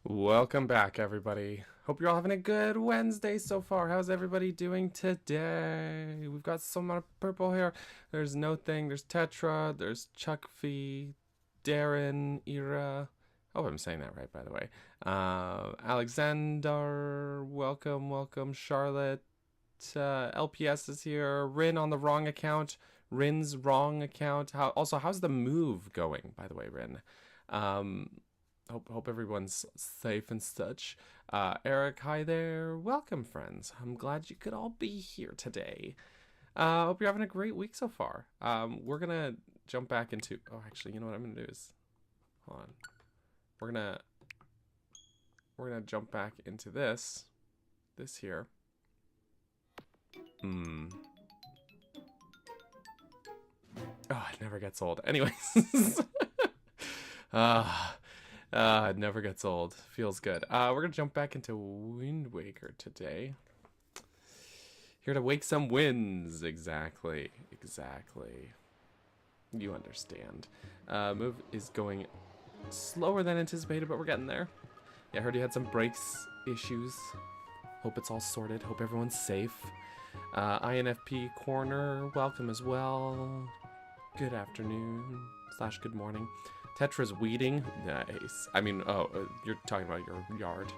Welcome back, everybody. Hope you're all having a good Wednesday so far. How's everybody doing today? We've got so much purple here. There's No Thing, there's Tetra, there's Chuck V, Darren, Ira. I hope I'm saying that right, by the way. Alexander, welcome. Charlotte, LPS is here. Rin on the wrong account. Rin's wrong account. How's the move going, by the way, Rin? Um, hope everyone's safe and such. Eric, hi there. Welcome, friends. I'm glad you could all be here today. Hope you're having a great week so far. We're gonna jump back into. Oh, actually, you know what I'm gonna do is, hold on. We're gonna jump back into this here. Oh, it never gets old. Anyways. It never gets old. Feels good. We're gonna jump back into Wind Waker today. Here to wake some winds. Exactly. You understand. Move is going slower than anticipated, but we're getting there. Yeah, I heard you had some brakes issues. Hope it's all sorted. Hope everyone's safe. INFP Corner, welcome as well. Good afternoon / good morning. Tetra's weeding. Nice. I mean, you're talking about your yard.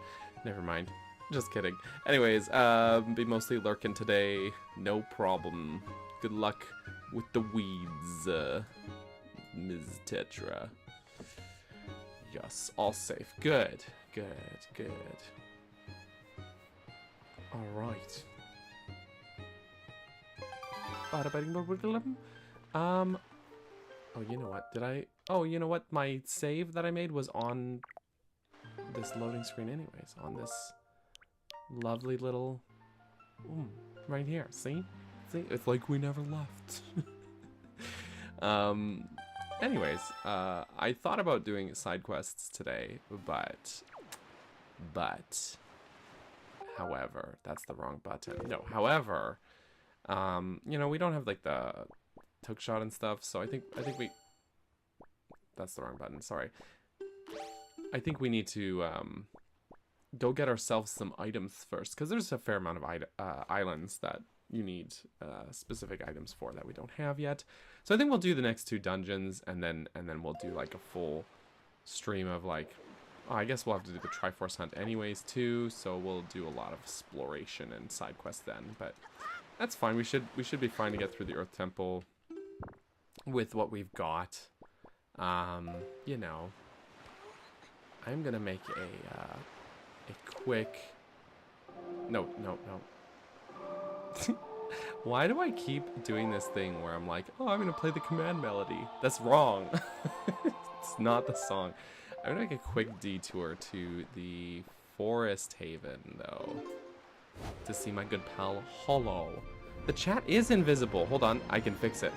Never mind. Just kidding. Anyways, be mostly lurking today. No problem. Good luck with the weeds, Ms. Tetra. Yes, all safe. Good. Alright. Oh, you know what? Oh, you know what? My save that I made was on this loading screen anyways. On this lovely little... right here. See? It's like we never left. Anyways, I thought about doing side quests today, but... However, that's the wrong button. No, however, you know, we don't have, like, the hook shot and stuff, so I think we... That's the wrong button, sorry. I think we need to go get ourselves some items first, because there's a fair amount of islands that you need specific items for that we don't have yet. So I think we'll do the next 2 dungeons, and then we'll do like a full stream of like... Oh, I guess we'll have to do the Triforce Hunt anyways too, so we'll do a lot of exploration and side quests then, but that's fine. We should be fine to get through the Earth Temple with what we've got. You know, I'm gonna make a quick... No. Why do I keep doing this thing where I'm like, oh, I'm gonna play the command melody? That's wrong. It's not the song. I'm gonna make a quick detour to the Forest Haven, though, to see my good pal Hollow. The chat is invisible. Hold on, I can fix it.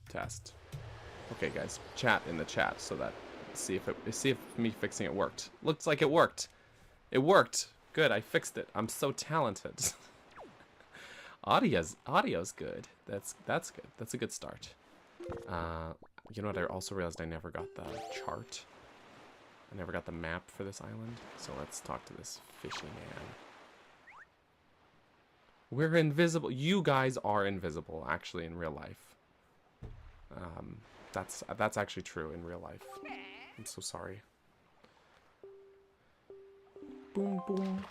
Test. Okay, guys, chat in the chat so that see if me fixing it worked. Looks like it worked. It worked. Good, I fixed it. I'm so talented. Audio's good. That's good. That's a good start. You know what? I also realized I never got the chart. I never got the map for this island. So let's talk to this fishy man. We're invisible. You guys are invisible, actually, in real life. That's actually true in real life. I'm so sorry. Boom, boom.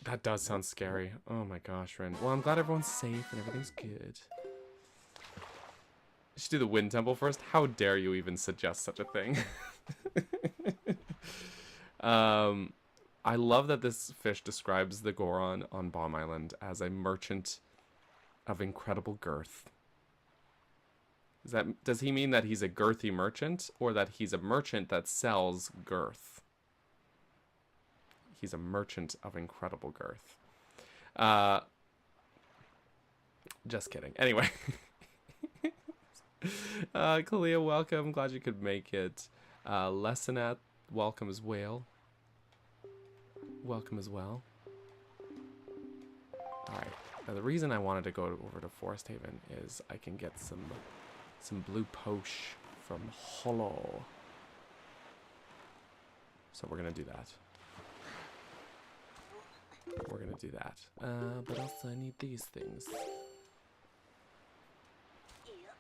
That does sound scary. Oh my gosh, Ren. Well, I'm glad everyone's safe and everything's good. You should do the Wind Temple first? How dare you even suggest such a thing? I love that this fish describes the Goron on Bomb Island as a merchant of incredible girth. Does he mean that he's a girthy merchant, or that he's a merchant that sells girth? He's a merchant of incredible girth. Just kidding. Anyway. Kalia, welcome. Glad you could make it. Lessenat, welcome as well. Welcome as well. Alright. Now, the reason I wanted to go over to Forest Haven is I can get some blue posh from Hollow. So we're going to do that. We're going to do that. But also I need these things.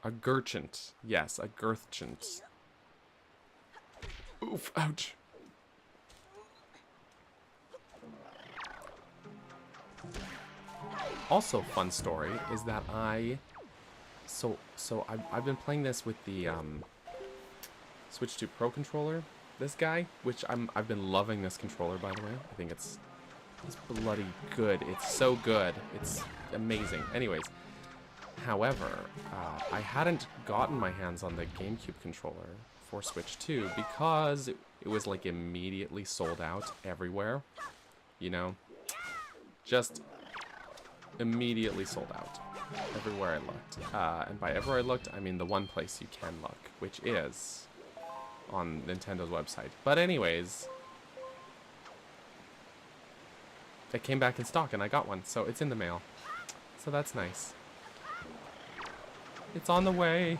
A Gurchant. Yes, a Girthchant. Oof, ouch. Also, fun story is that I've been playing this with the Switch 2 Pro controller. This guy, which I've been loving this controller, by the way. I think it's bloody good. It's so good. It's amazing. Anyways, however, I hadn't gotten my hands on the GameCube controller for Switch 2 because it was like immediately sold out everywhere. You know, just immediately sold out everywhere I looked. And by everywhere I looked, I mean the one place you can look, which is on Nintendo's website. But anyways, it came back in stock and I got one, so it's in the mail. So that's nice. It's on the way.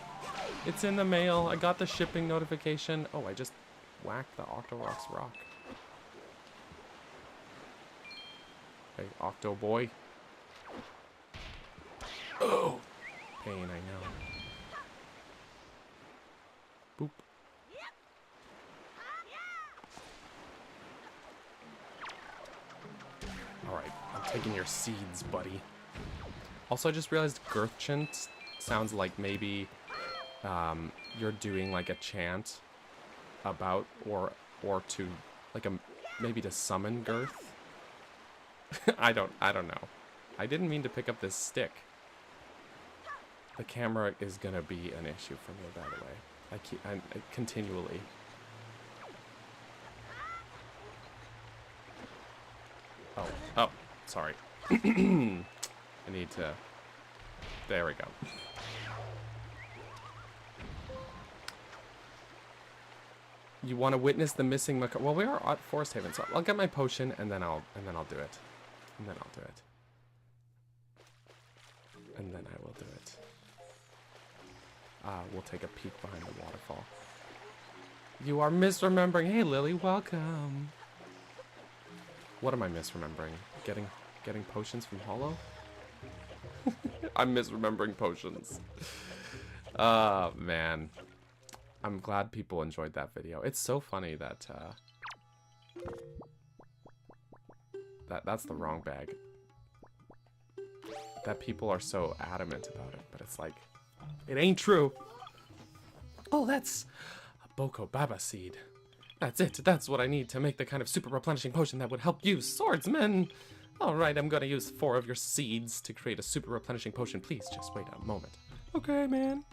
It's in the mail. I got the shipping notification. Oh, I just whacked the Octorock's rock. Hey, Octo boy. Oh! Pain, I know. Boop. Alright, I'm taking your seeds, buddy. Also, I just realized Girthchant sounds like maybe you're doing like a chant about or to like maybe to summon Girth. I don't know. I didn't mean to pick up this stick. The camera is gonna be an issue for me, by the way. I continually. Oh, sorry. I need to. There we go. You want to witness the missing macaw? Well, we are at Forest Haven, so I'll get my potion and then I'll do it. And then I'll do it. And then I will do it. We'll take a peek behind the waterfall. You are misremembering. Hey, Lily, welcome. What am I misremembering? Getting potions from Hollow? I'm misremembering potions. Man. I'm glad people enjoyed that video. It's so funny that that's the wrong bag. That people are so adamant about it, but it's like, it ain't true. Oh, that's a Boko Baba seed. That's it. That's what I need to make the kind of super replenishing potion that would help you swordsmen. All right, I'm going to use 4 of your seeds to create a super replenishing potion. Please just wait a moment. Okay, man.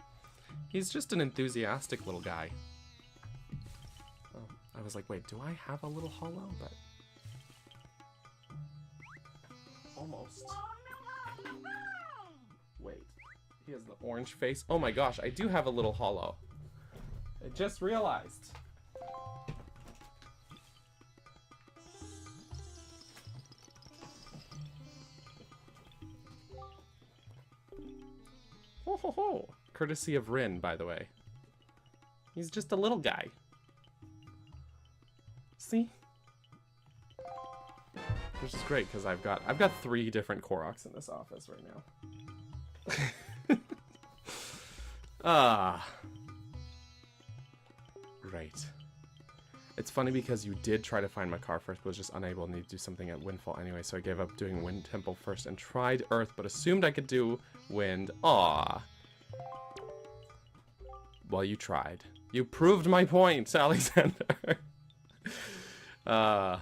He's just an enthusiastic little guy. Oh, I was like, wait, do I have a little hollow? But almost. Wait, he has the orange face. Oh my gosh, I do have a little hollow. I just realized. Ho ho ho! Courtesy of Rin, by the way. He's just a little guy. See? Which is great because I've got 3 different Koroks in this office right now. Right. It's funny because you did try to find my car first, but was just unable and need to do something at Windfall anyway, so I gave up doing Wind Temple first and tried Earth, but assumed I could do Wind. Aww. Well, you tried. You proved my point, Alexander. The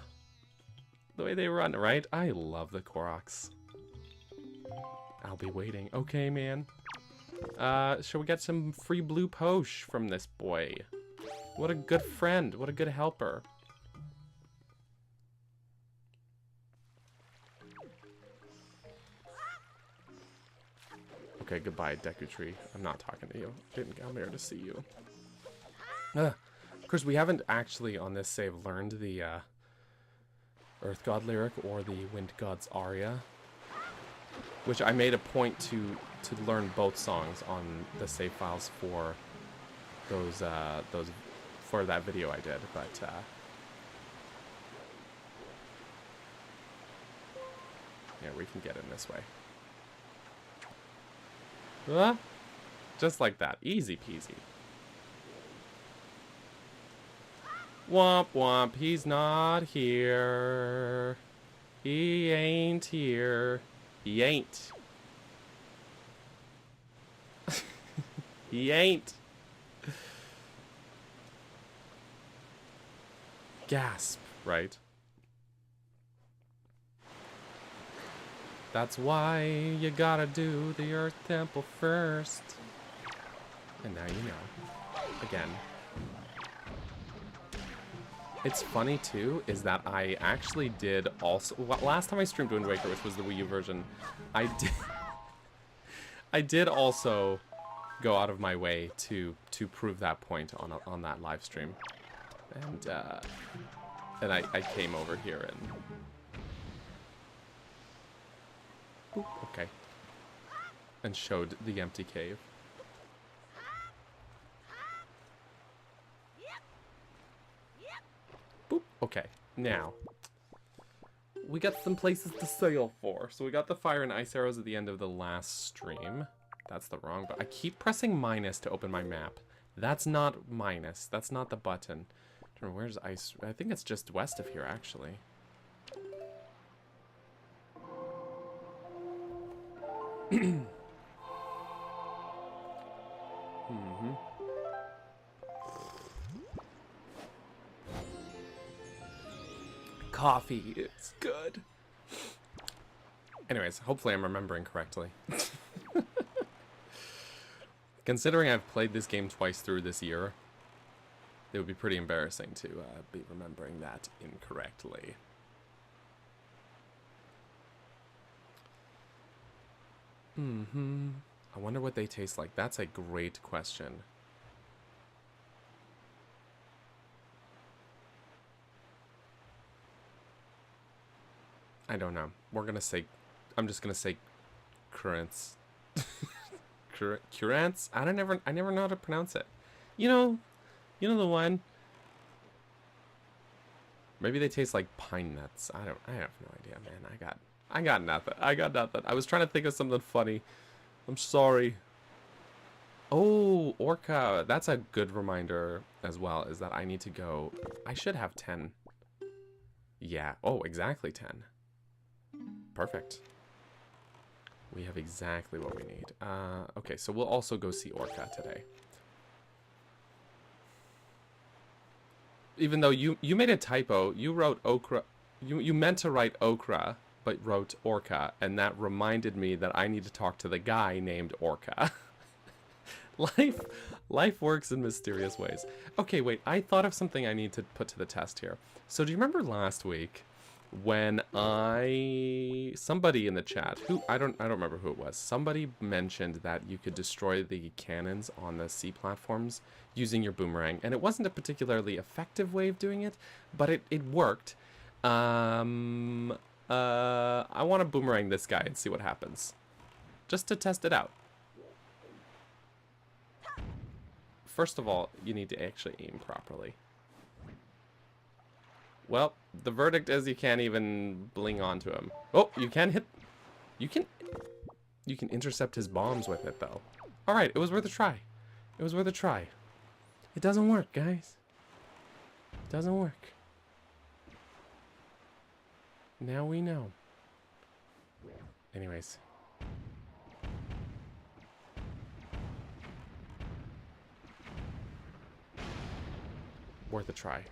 way they run, right? I love the Koroks. I'll be waiting. Okay, man. Shall we get some free blue posh from this boy? What a good friend. What a good helper. Okay, goodbye, Deku Tree. I'm not talking to you. Didn't come here to see you. Of course, we haven't actually, on this save, learned the Earth God lyric or the Wind God's aria. which I made a point to learn both songs on the save files for those for that video I did, but yeah, we can get in this way. Just like that, easy peasy. Womp womp, he's not here. He ain't here. He ain't. He ain't. Gasp, right? That's why you gotta do the Earth Temple first. And now you know. Again. It's funny too, is that I actually did also, well, last time I streamed Wind Waker, which was the Wii U version, I did also go out of my way to prove that point on that live stream. And I came over here and boop, okay, and showed the empty cave. Boop, okay, now we got some places to sail for. So we got the fire and ice arrows at the end of the last stream. That's the wrong button. I keep pressing minus to open my map. That's not minus. That's not the button. Where's ice? I think it's just west of here, actually. Coffee, it's good. Anyways, hopefully I'm remembering correctly. Considering I've played this game twice through this year, it would be pretty embarrassing to be remembering that incorrectly. I wonder what they taste like. That's a great question. I don't know. We're gonna say, I'm just gonna say currants. Currants? I never know how to pronounce it. You know the one. Maybe they taste like pine nuts. I have no idea, man. I got nothing. I was trying to think of something funny. I'm sorry. Oh, Orca. That's a good reminder as well, is that I need to go. I should have 10. Yeah. Oh, exactly 10. Perfect. We have exactly what we need. Okay, so we'll also go see Orca today. Even though you made a typo, you wrote okra. You meant to write okra, but wrote Orca, and that reminded me that I need to talk to the guy named Orca. Life works in mysterious ways. Okay, wait, I thought of something I need to put to the test here. So do you remember last week when somebody in the chat, who I don't remember who it was, somebody mentioned that you could destroy the cannons on the sea platforms using your boomerang, and it wasn't a particularly effective way of doing it, but it worked. I want to boomerang this guy and see what happens, just to test it out. First of all, you need to actually aim properly. Well, the verdict is you can't even bling onto him. Oh, you can hit. You can intercept his bombs with it, though. All right, it was worth a try. It was worth a try. It doesn't work, guys. It doesn't work. Now we know. Anyways. Worth a try.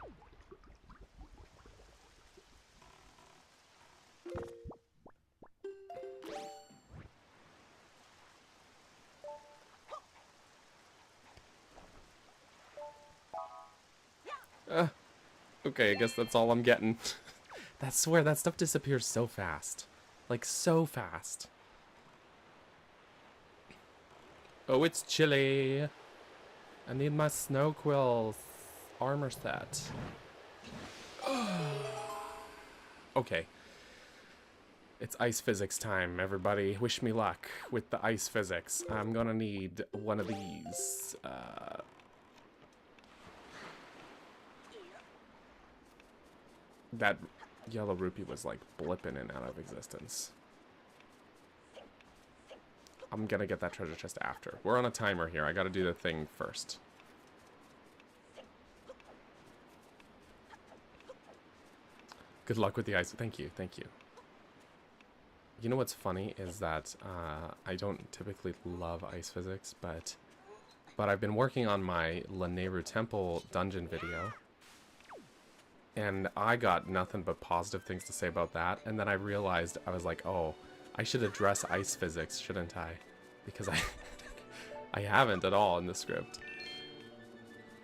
Okay, I guess that's all I'm getting. I swear, that stuff disappears so fast. Like, so fast. Oh, it's chilly. I need my snow quills armor set. Okay. It's ice physics time, everybody. Wish me luck with the ice physics. I'm gonna need one of these. That yellow rupee was like blipping in out of existence. I'm gonna get that treasure chest after. We're on a timer here. I gotta do the thing first. Good luck with the ice. Thank you, thank you. You know what's funny is that I don't typically love ice physics, but I've been working on my Lanayru Temple dungeon video, and I got nothing but positive things to say about that. And then I realized, I was like, oh, I should address ice physics, shouldn't I? Because I haven't at all in the script.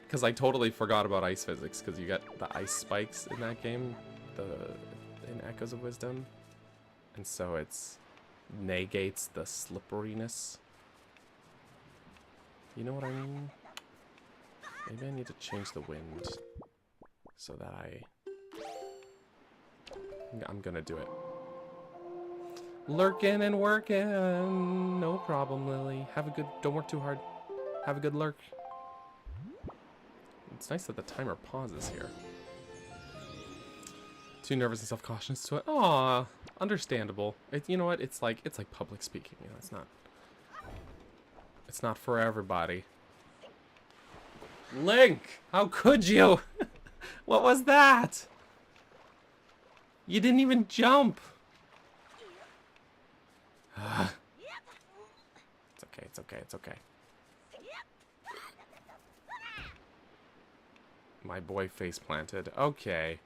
Because I totally forgot about ice physics, because you get the ice spikes in that game, in Echoes of Wisdom. And so it's negates the slipperiness. You know what I mean? Maybe I need to change the wind so that I'm gonna do it. Lurking and working. No problem, Lily. Have a good, don't work too hard. Have a good lurk. It's nice that the timer pauses here. Too nervous and self-cautious to it. Aw, understandable. You know what? It's like public speaking. You know, it's not for everybody. Link, how could you? What was that? You didn't even jump. It's okay. It's okay. It's okay. My boy face planted. Okay.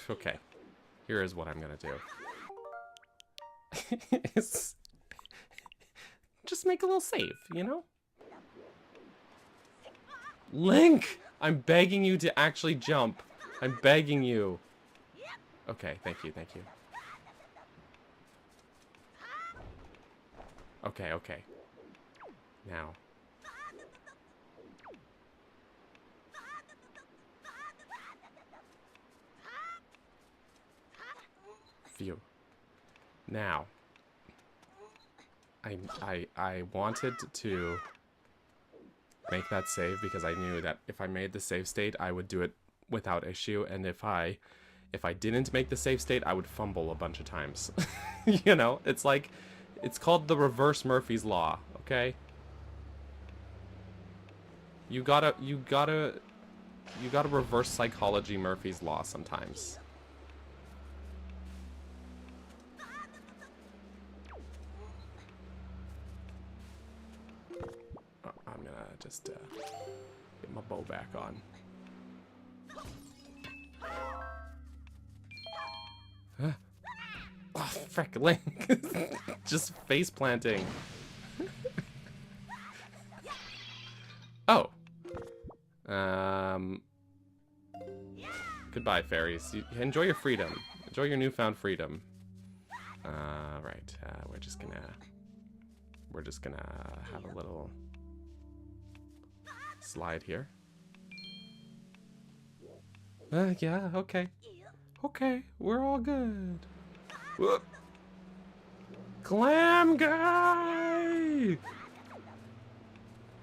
Okay, here is what I'm gonna do. Just make a little save, you know? Link! I'm begging you to actually jump. I'm begging you. Okay, thank you, thank you. Okay, okay. Now. Phew. Now. I wanted to make that save because I knew that if I made the save state, I would do it without issue, and if I didn't make the save state, I would fumble a bunch of times. You know, it's like, it's called the reverse Murphy's Law, okay? You gotta reverse psychology Murphy's Law sometimes. I'm gonna just get my bow back on. Oh, frick, Link. Just face planting. Oh. Goodbye, fairies. Enjoy your freedom. Enjoy your newfound freedom. Right. We're just gonna have a little slide here. Yeah, okay. Okay, we're all good. Whoop. Clam guy!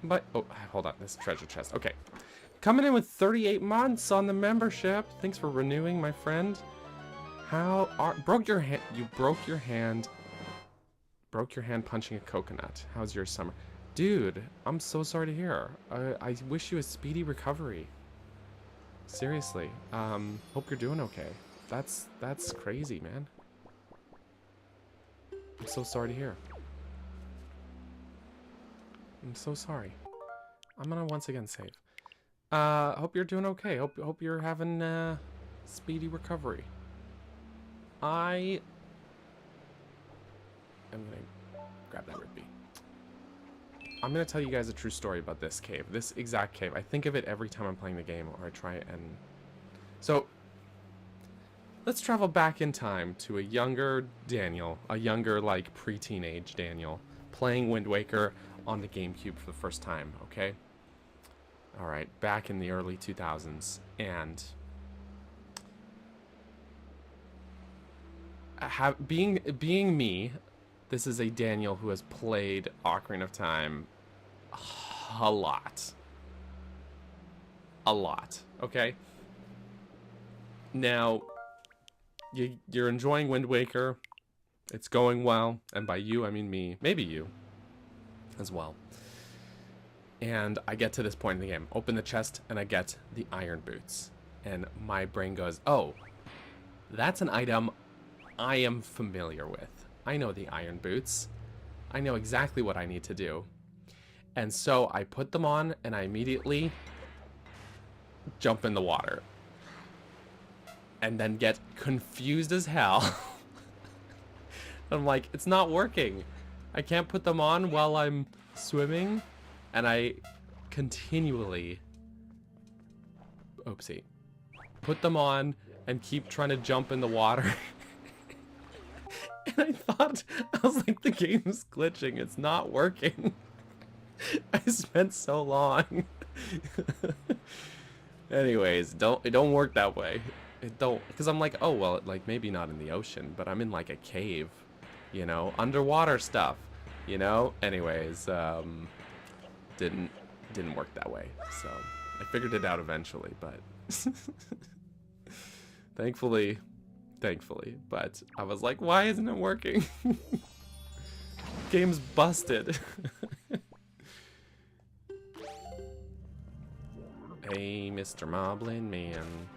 But, oh, hold on, this treasure chest. Okay. Coming in with 38 months on the membership. Thanks for renewing, my friend. Broke your hand. You broke your hand. Broke your hand punching a coconut. How's your summer? Dude, I'm so sorry to hear. I wish you a speedy recovery. Seriously. Hope you're doing okay. That's crazy, man. I'm so sorry to hear. I'm so sorry. I'm gonna once again save. Hope you're doing okay. Hope you're having speedy recovery. I am gonna grab that rupee. I'm gonna tell you guys a true story about this cave. This exact cave. I think of it every time I'm playing the game, or I try and... So, let's travel back in time to a younger Daniel. A younger, like, pre-teenage Daniel. Playing Wind Waker on the GameCube for the first time, okay? All right, back in the early 2000s, and being me, this is a Daniel who has played Ocarina of Time a lot. A lot, okay? Now, you're enjoying Wind Waker. It's going well, and by you, I mean me. Maybe you as well. And I get to this point in the game. Open the chest, and I get the iron boots. And my brain goes, oh, that's an item I am familiar with. I know the iron boots. I know exactly what I need to do. And so I put them on, and I immediately jump in the water. And then get confused as hell. I'm like, it's not working. I can't put them on while I'm swimming. And I continually, oopsie, put them on and keep trying to jump in the water. And I thought, I was like, the game's glitching. It's not working. I spent so long. Anyways, it don't work that way. It don't, because I'm like, oh, well, like maybe not in the ocean, but I'm in like a cave, you know, underwater stuff, you know? Anyways, didn't work that way. So I figured it out eventually, but thankfully, but I was like, why isn't it working? Game's busted. Hey, Mr. Moblin Man.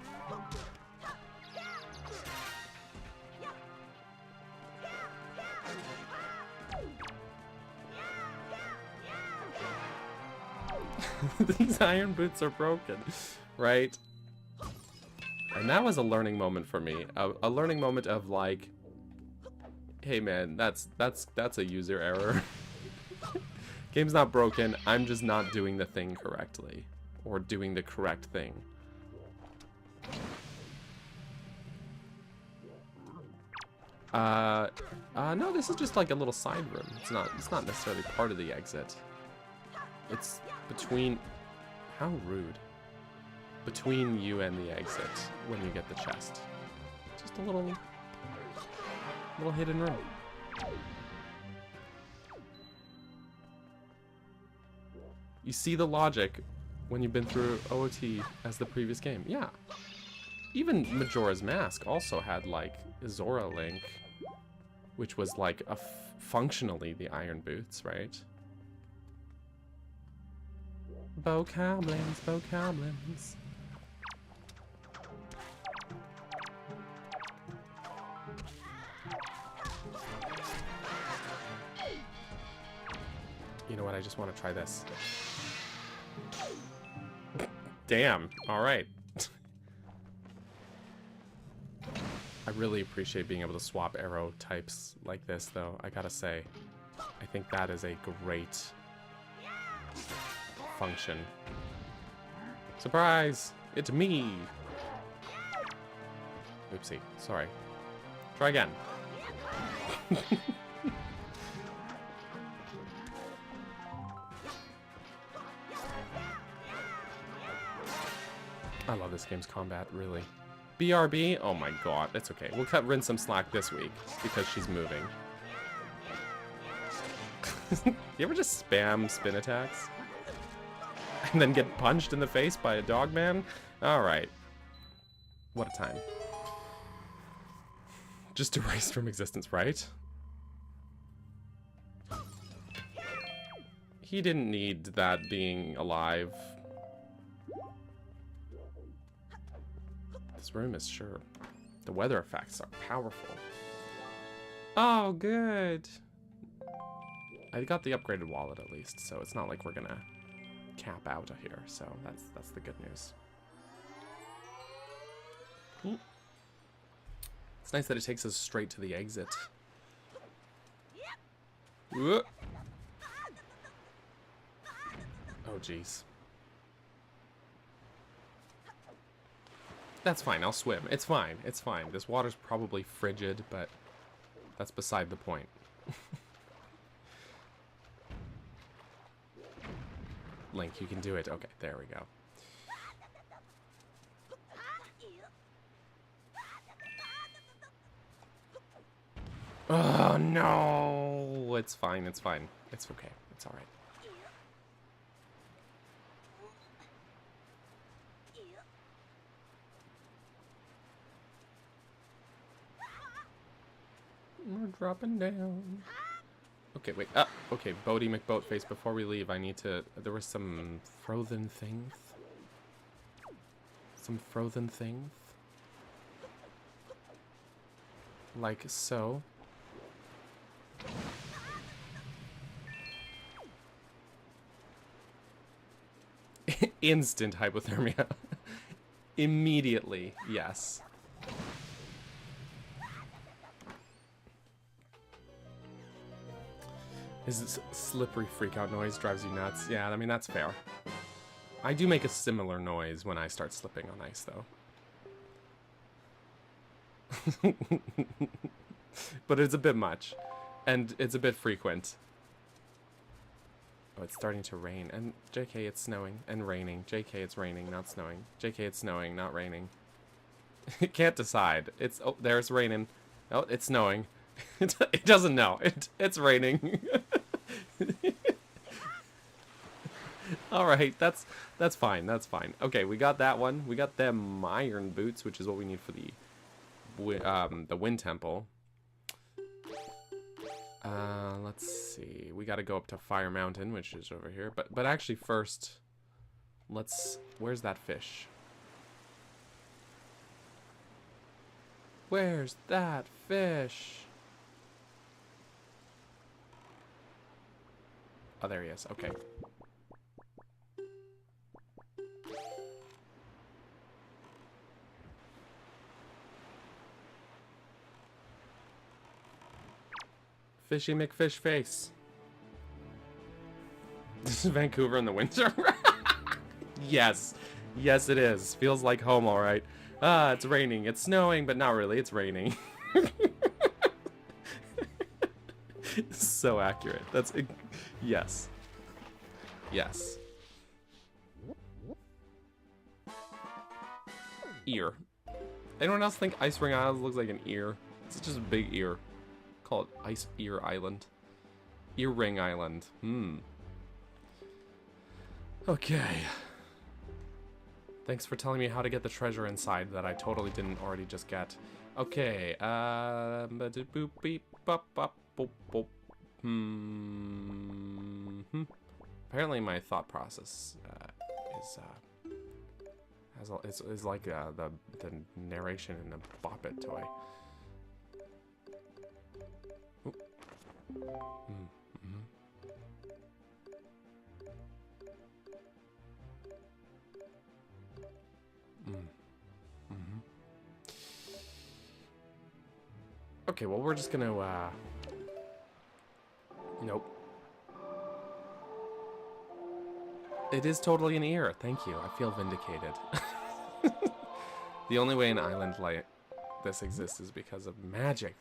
These iron boots are broken, right? And that was a learning moment for me. A learning moment of like, hey man, that's a user error. Game's not broken, I'm just not doing the thing correctly. Or doing the correct thing. No, this is just like a little side room. It's not necessarily part of the exit. It's between, how rude. Between you and the exit when you get the chest. Just a little hidden room. You see the logic when you've been through OOT as the previous game. Yeah. Even Majora's Mask also had like Zora Link, which was like functionally the iron boots, right? Bokoblins, bokoblins. You know what? I just want to try this. Damn. All right. I really appreciate being able to swap arrow types like this, though. I gotta say, I think that is a great function. Surprise! It's me! Oopsie. Sorry. Try again. I love this game's combat, really. BRB? Oh my god, it's okay. We'll cut Rin some slack this week, because she's moving. You ever just spam spin attacks? And then get punched in the face by a dog man? Alright. What a time. Just erased from existence, right? He didn't need that being alive. This room is sure. The weather effects are powerful. Oh, good. I got the upgraded wallet at least, so it's not like we're gonna cap out of here. So that's the good news. It's nice that it takes us straight to the exit. Oh, jeez. That's fine, I'll swim. It's fine, it's fine. This water's probably frigid, but that's beside the point. Link. You can do it. Okay, there we go. Oh, no. It's fine. It's fine. It's okay. It's all right. We're dropping down. Okay, wait. Okay, Bodie McBoatface, before we leave, I need to... There were some frozen things. Some frozen things. Like so. Instant hypothermia. Immediately, yes. His slippery freakout noise drives you nuts. Yeah, I mean, that's fair. I do make a similar noise when I start slipping on ice, though. But it's a bit much. And it's a bit frequent. Oh, it's starting to rain. And JK, it's snowing and raining. JK, it's raining, not snowing. JK, it's snowing, not raining. It can't decide. It's... Oh, there's raining. Oh, it's snowing. It doesn't know. It's raining. All right, that's fine. That's fine. Okay, we got that one. We got them iron boots, which is what we need for the wind temple. Let's see. We got to go up to Fire Mountain, which is over here. But actually, first, let's. Where's that fish? Where's that fish? Oh, there he is. Okay. Fishy McFish face. This is Vancouver in the winter. Yes. Yes, it is. Feels like home, all right. Ah, it's raining. It's snowing, but not really. It's raining. So accurate. That's... Yes. Yes. Ear. Anyone else think Icering Isles looks like an ear? It's just a big ear. Call it Ice Ear Island. Earring Island. Okay. Thanks for telling me how to get the treasure inside that I totally didn't already just get. Okay. Apparently my thought process is like the narration in the Bop It toy. Okay, well, we're just gonna nope. It is totally an ear. Thank you. I feel vindicated. The only way an island like this exists is because of magic.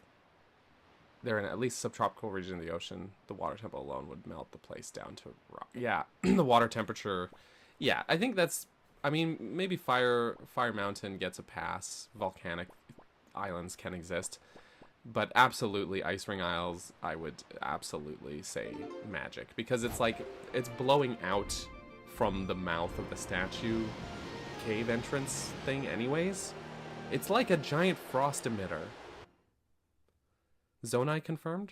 They're in at least subtropical region of the ocean. The water temple alone would melt the place down to rock. Yeah, the water temperature. Yeah, I think that's... I mean, maybe Fire Mountain gets a pass. Volcanic islands can exist. But absolutely, Icering Isles, I would absolutely say magic. Because it's like, it's blowing out from the mouth of the statue cave entrance thing anyways. It's like a giant frost emitter. Zonai confirmed?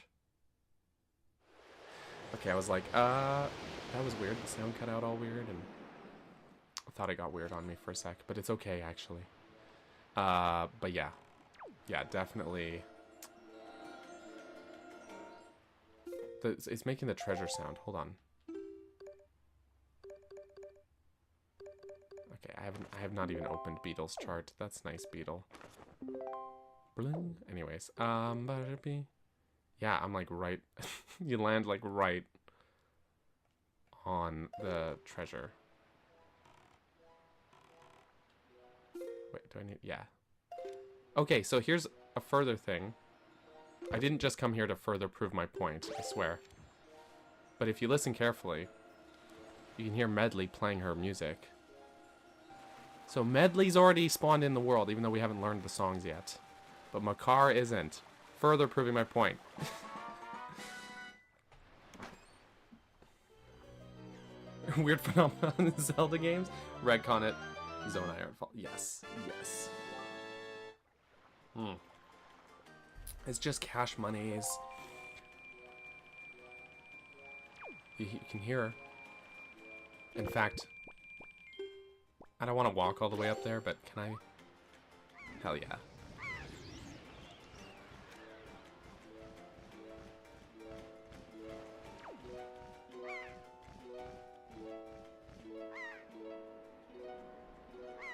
Okay, I was like, that was weird. The sound cut out all weird, and I thought it got weird on me for a sec, but it's okay, actually. But yeah. Yeah, definitely. It's making the treasure sound. Hold on. Okay, I have not even opened Beetle's chart. That's nice, Beetle. Anyways, yeah, I'm like right. You land like right on the treasure. Wait, do I need? Yeah. Okay, so here's a further thing. I didn't just come here to further prove my point, I swear. But if you listen carefully, You can hear Medley playing her music. So Medley's already spawned in the world, even though we haven't learned the songs yet. But Makar isn't. Further proving my point. Weird phenomenon in Zelda games. Redcon it. Zone Ironfall. Yes. Yes. It's just cash monies. You can hear her. In fact, I don't want to walk all the way up there, but can I? Hell yeah.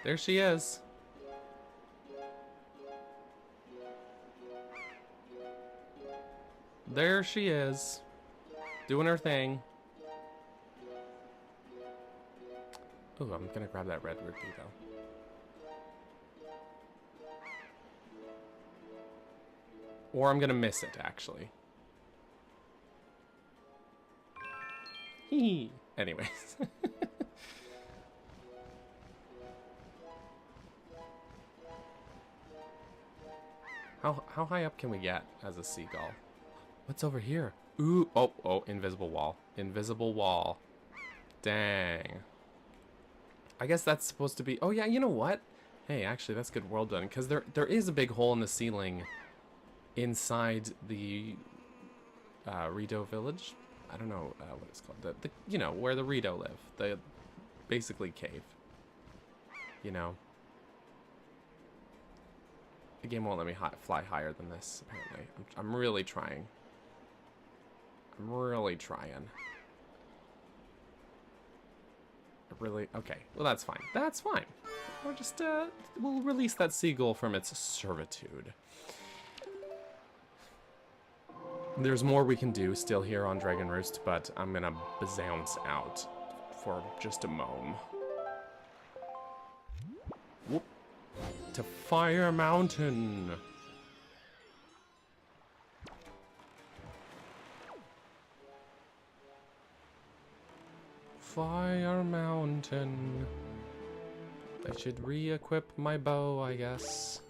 There she is. There she is. Doing her thing. Ooh, I'm gonna grab that red rupee though. Or I'm gonna miss it, actually. Hee. Anyways. How high up can we get as a seagull? What's over here? Ooh, oh, invisible wall. Invisible wall. Dang. I guess that's supposed to be... Oh, yeah, you know what? Hey, actually, that's good world done. Because there is a big hole in the ceiling inside the Rito village. I don't know what it's called. The you know, where the Rito live. The basically cave. You know. The game won't let me fly higher than this, apparently. I'm really trying. I'm really trying. Really? Okay. Well, that's fine. That's fine. We're just, we'll release that seagull from its servitude. There's more we can do still here on Dragon Roost, but I'm gonna bounce out for just a moment. Whoop. To Fire Mountain. Fire Mountain. I should re-equip my bow, I guess.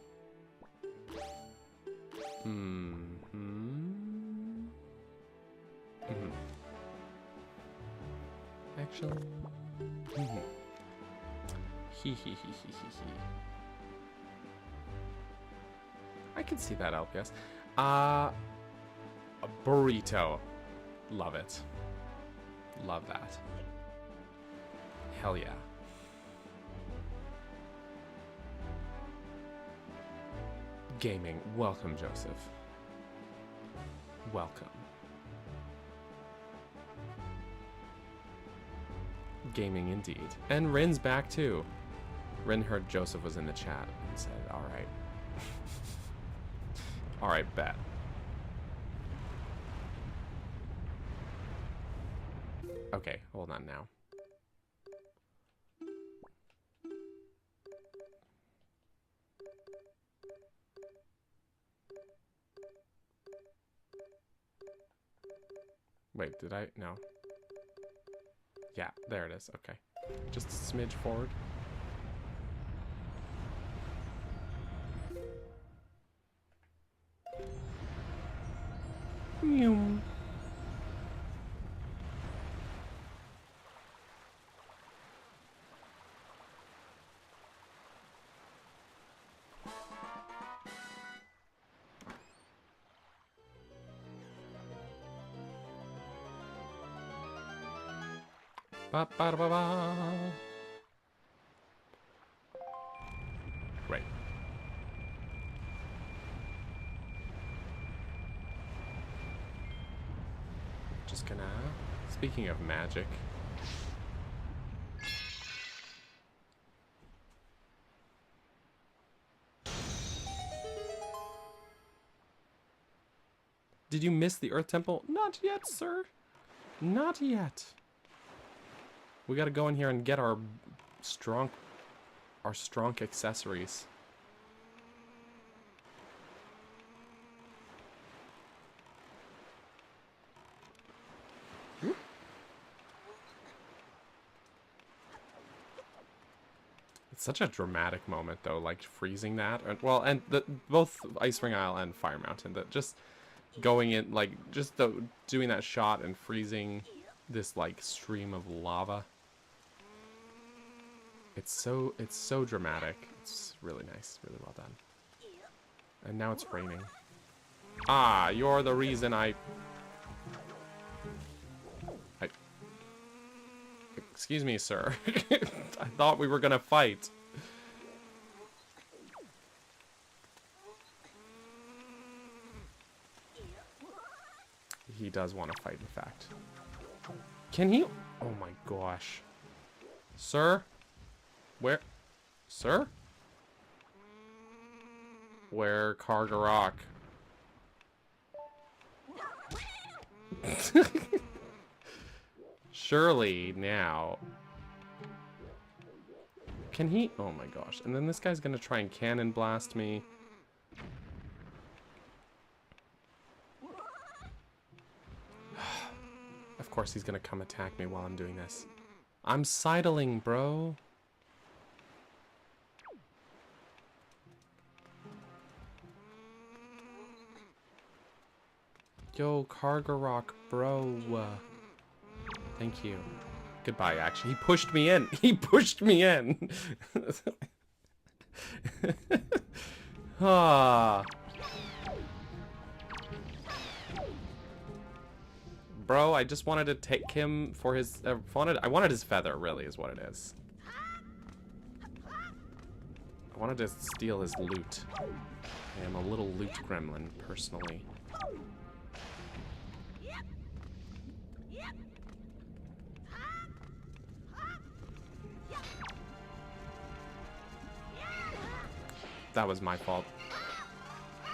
Actually... I can see that LPS. A burrito. Love it. Love that. Hell yeah. Gaming. Welcome, Joseph. Welcome. Gaming indeed. And Rin's back too. Rin heard Joseph was in the chat and said, alright. Alright, bet. Okay, hold on now. Wait, did I? No. Yeah, there it is. Okay. Just a smidge forward. Meow. Ba ba ba ba. Right. Just gonna... Speaking of magic... Did you miss the Earth Temple? Not yet, sir. Not yet. We gotta go in here and get our strong accessories. It's such a dramatic moment, though, like freezing that. Well, and both Icewing Isle and Fire Mountain, that just going in, like, just doing that shot and freezing this, like, stream of lava. It's so dramatic. It's really nice, really well done. And now it's raining. Ah, you're the reason I... Excuse me, sir. I thought we were gonna fight. He does want to fight, in fact. Can he? Oh my gosh. Sir? Where? Sir? Where Cargarok? Surely now. Can he? Oh my gosh. And then this guy's gonna try and cannon blast me. Of course he's gonna come attack me while I'm doing this. I'm sidling, bro. Yo, Cargarok, bro. Thank you. Goodbye, actually. He pushed me in. He pushed me in. Ah. Bro, I just wanted to take him for his... I wanted his feather, really, is what it is. I wanted to steal his loot. I am a little loot gremlin, personally. That was my fault.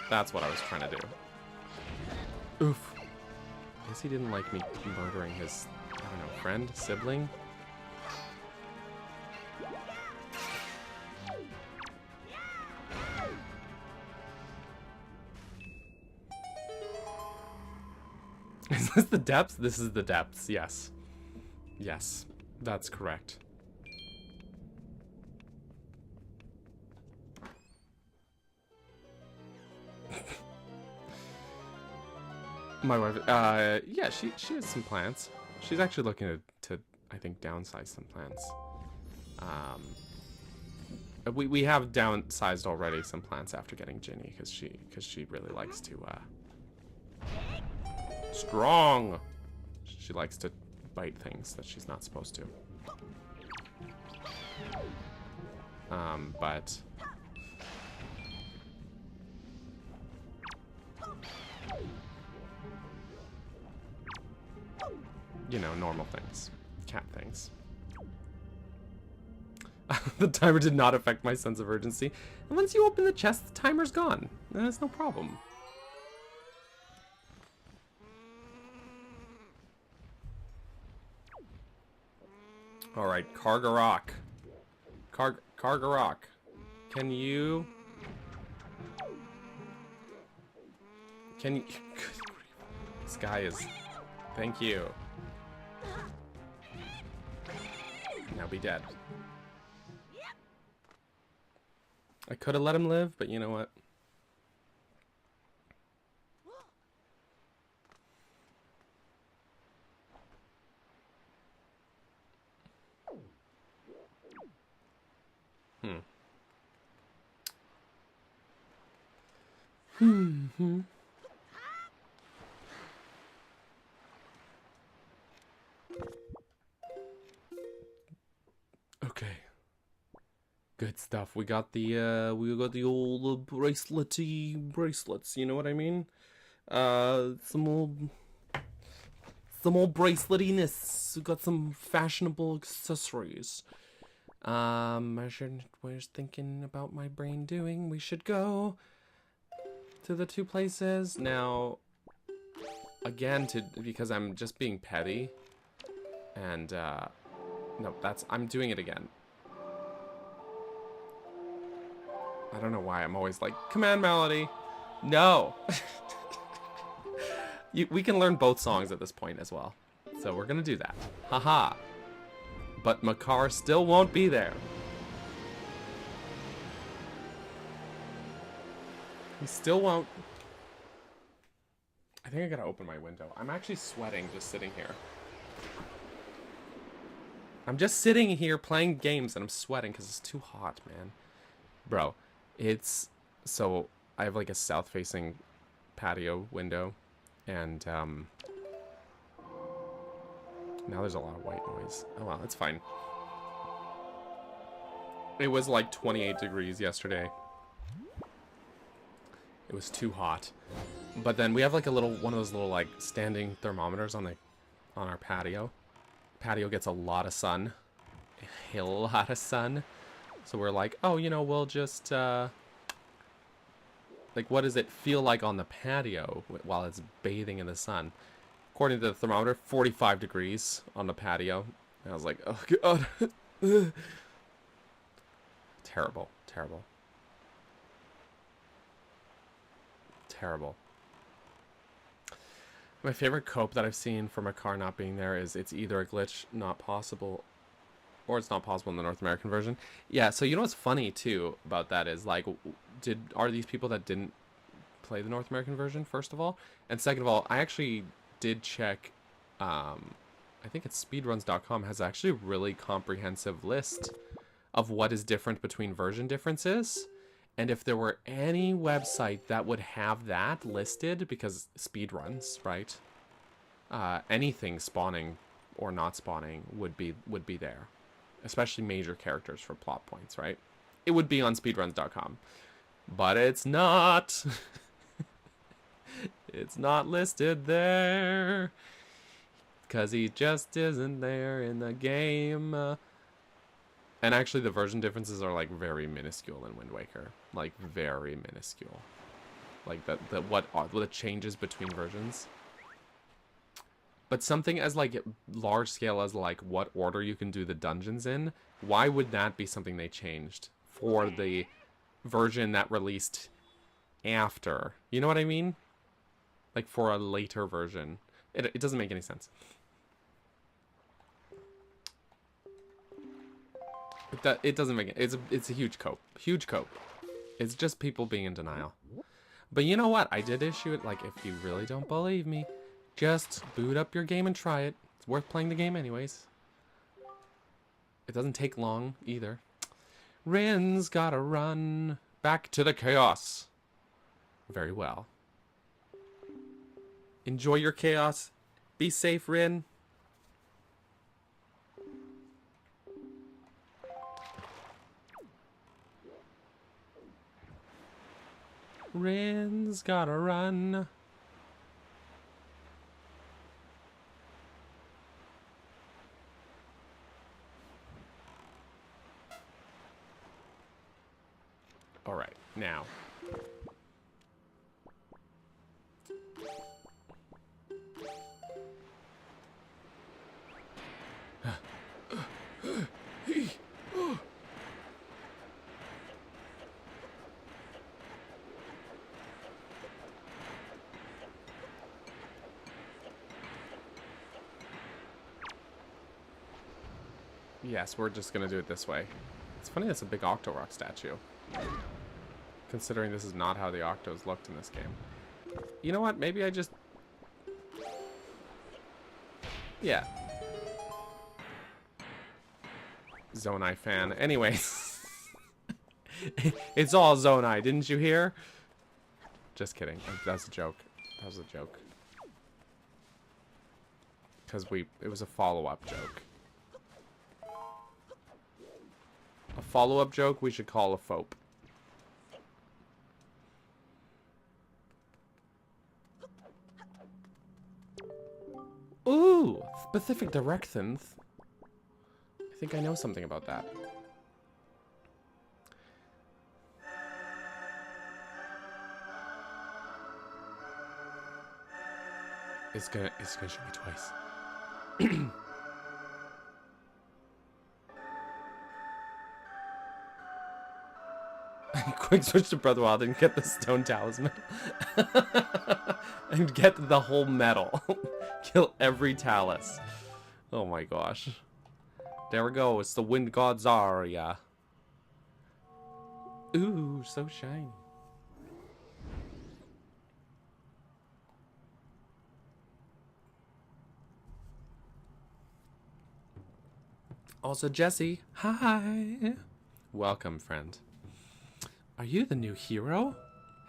That's what I was trying to do. Oof. I guess he didn't like me murdering his, I don't know, friend? Sibling? Is this the depths? This is the depths, yes. Yes, that's correct. My wife, yeah, she has some plants. She's actually looking to I think, downsize some plants. We have downsized already some plants after getting Ginny, because she really likes to, strong! She likes to bite things that she's not supposed to. But... you know, normal things. Cat things. The timer did not affect my sense of urgency. And once you open the chest, the timer's gone. That's no problem. Alright, Cargarok. Cargarok. Can you... This guy is... Thank you. Now be dead. I could have let him live, but you know what? Okay. Good stuff. We got the old bracelets, you know what I mean? Some old braceletiness. We got some fashionable accessories. I was thinking about my brain doing. We should go to the two places. Now, again, because I'm just being petty. And, no, I'm doing it again. I don't know why I'm always like, command melody. No. We can learn both songs at this point as well. So we're gonna do that. Haha. But Makar still won't be there. He still won't. I think I gotta open my window. I'm actually sweating just sitting here. I'm just sitting here playing games and I'm sweating because it's too hot, man. Bro, it's... So, I have like a south-facing patio window. And, now there's a lot of white noise. Oh well, it's fine. It was like 28 degrees yesterday. It was too hot. But then we have like a little, one of those little like standing thermometers on our patio. Patio gets a lot of sun. A lot of sun. So we're like, oh, you know, we'll just, like, what does it feel like on the patio while it's bathing in the sun? According to the thermometer, 45 degrees on the patio. And I was like, oh, God. Terrible. Terrible. Terrible. My favorite cope that I've seen from a car not being there is it's either a glitch not possible or it's not possible in the North American version. Yeah, so you know what's funny too about that is like, are these people that didn't play the North American version, first of all? And second of all, I actually did check, I think it's speedruns.com has actually a really comprehensive list of what is different between version differences. And if there were any website that would have that listed, because speedruns, right? Anything spawning or not spawning would be there. Especially major characters for plot points, right? It would be on speedruns.com. But it's not. It's not listed there. Because he just isn't there in the game. And actually the version differences are like very minuscule in Wind Waker. Like very minuscule. Like what the changes between versions. But something as like large scale as like what order you can do the dungeons in, why would that be something they changed for the version that released after? You know what I mean? Like for a later version. It doesn't make any sense. It doesn't make it. It's a huge cope. Huge cope. It's just people being in denial. But you know what? I did issue it. Like, if you really don't believe me, just boot up your game and try it. It's worth playing the game anyways. It doesn't take long either. Rin's gotta run back to the chaos. Very well. Enjoy your chaos. Be safe, Rin. Rin's gotta run. All right, now. Yes, we're just gonna do it this way. It's funny that's a big Octorok statue. Considering this is not how the Octos looked in this game. You know what? Maybe I just... Yeah. Zonai fan. Anyways. It's all Zonai, didn't you hear? Just kidding. That's a joke. That was a joke. Because it was a follow-up joke. A follow-up joke we should call a fope. Ooh, specific directions. I think I know something about that. It's gonna show me twice. Quick switch to Breath of the Wild and get the stone talisman. And get the whole medal. Kill every talus. Oh my gosh. There we go. It's the Wind God Zarya. Ooh, so shiny. Also, Jesse, hi. Welcome, friend. Are you the new hero?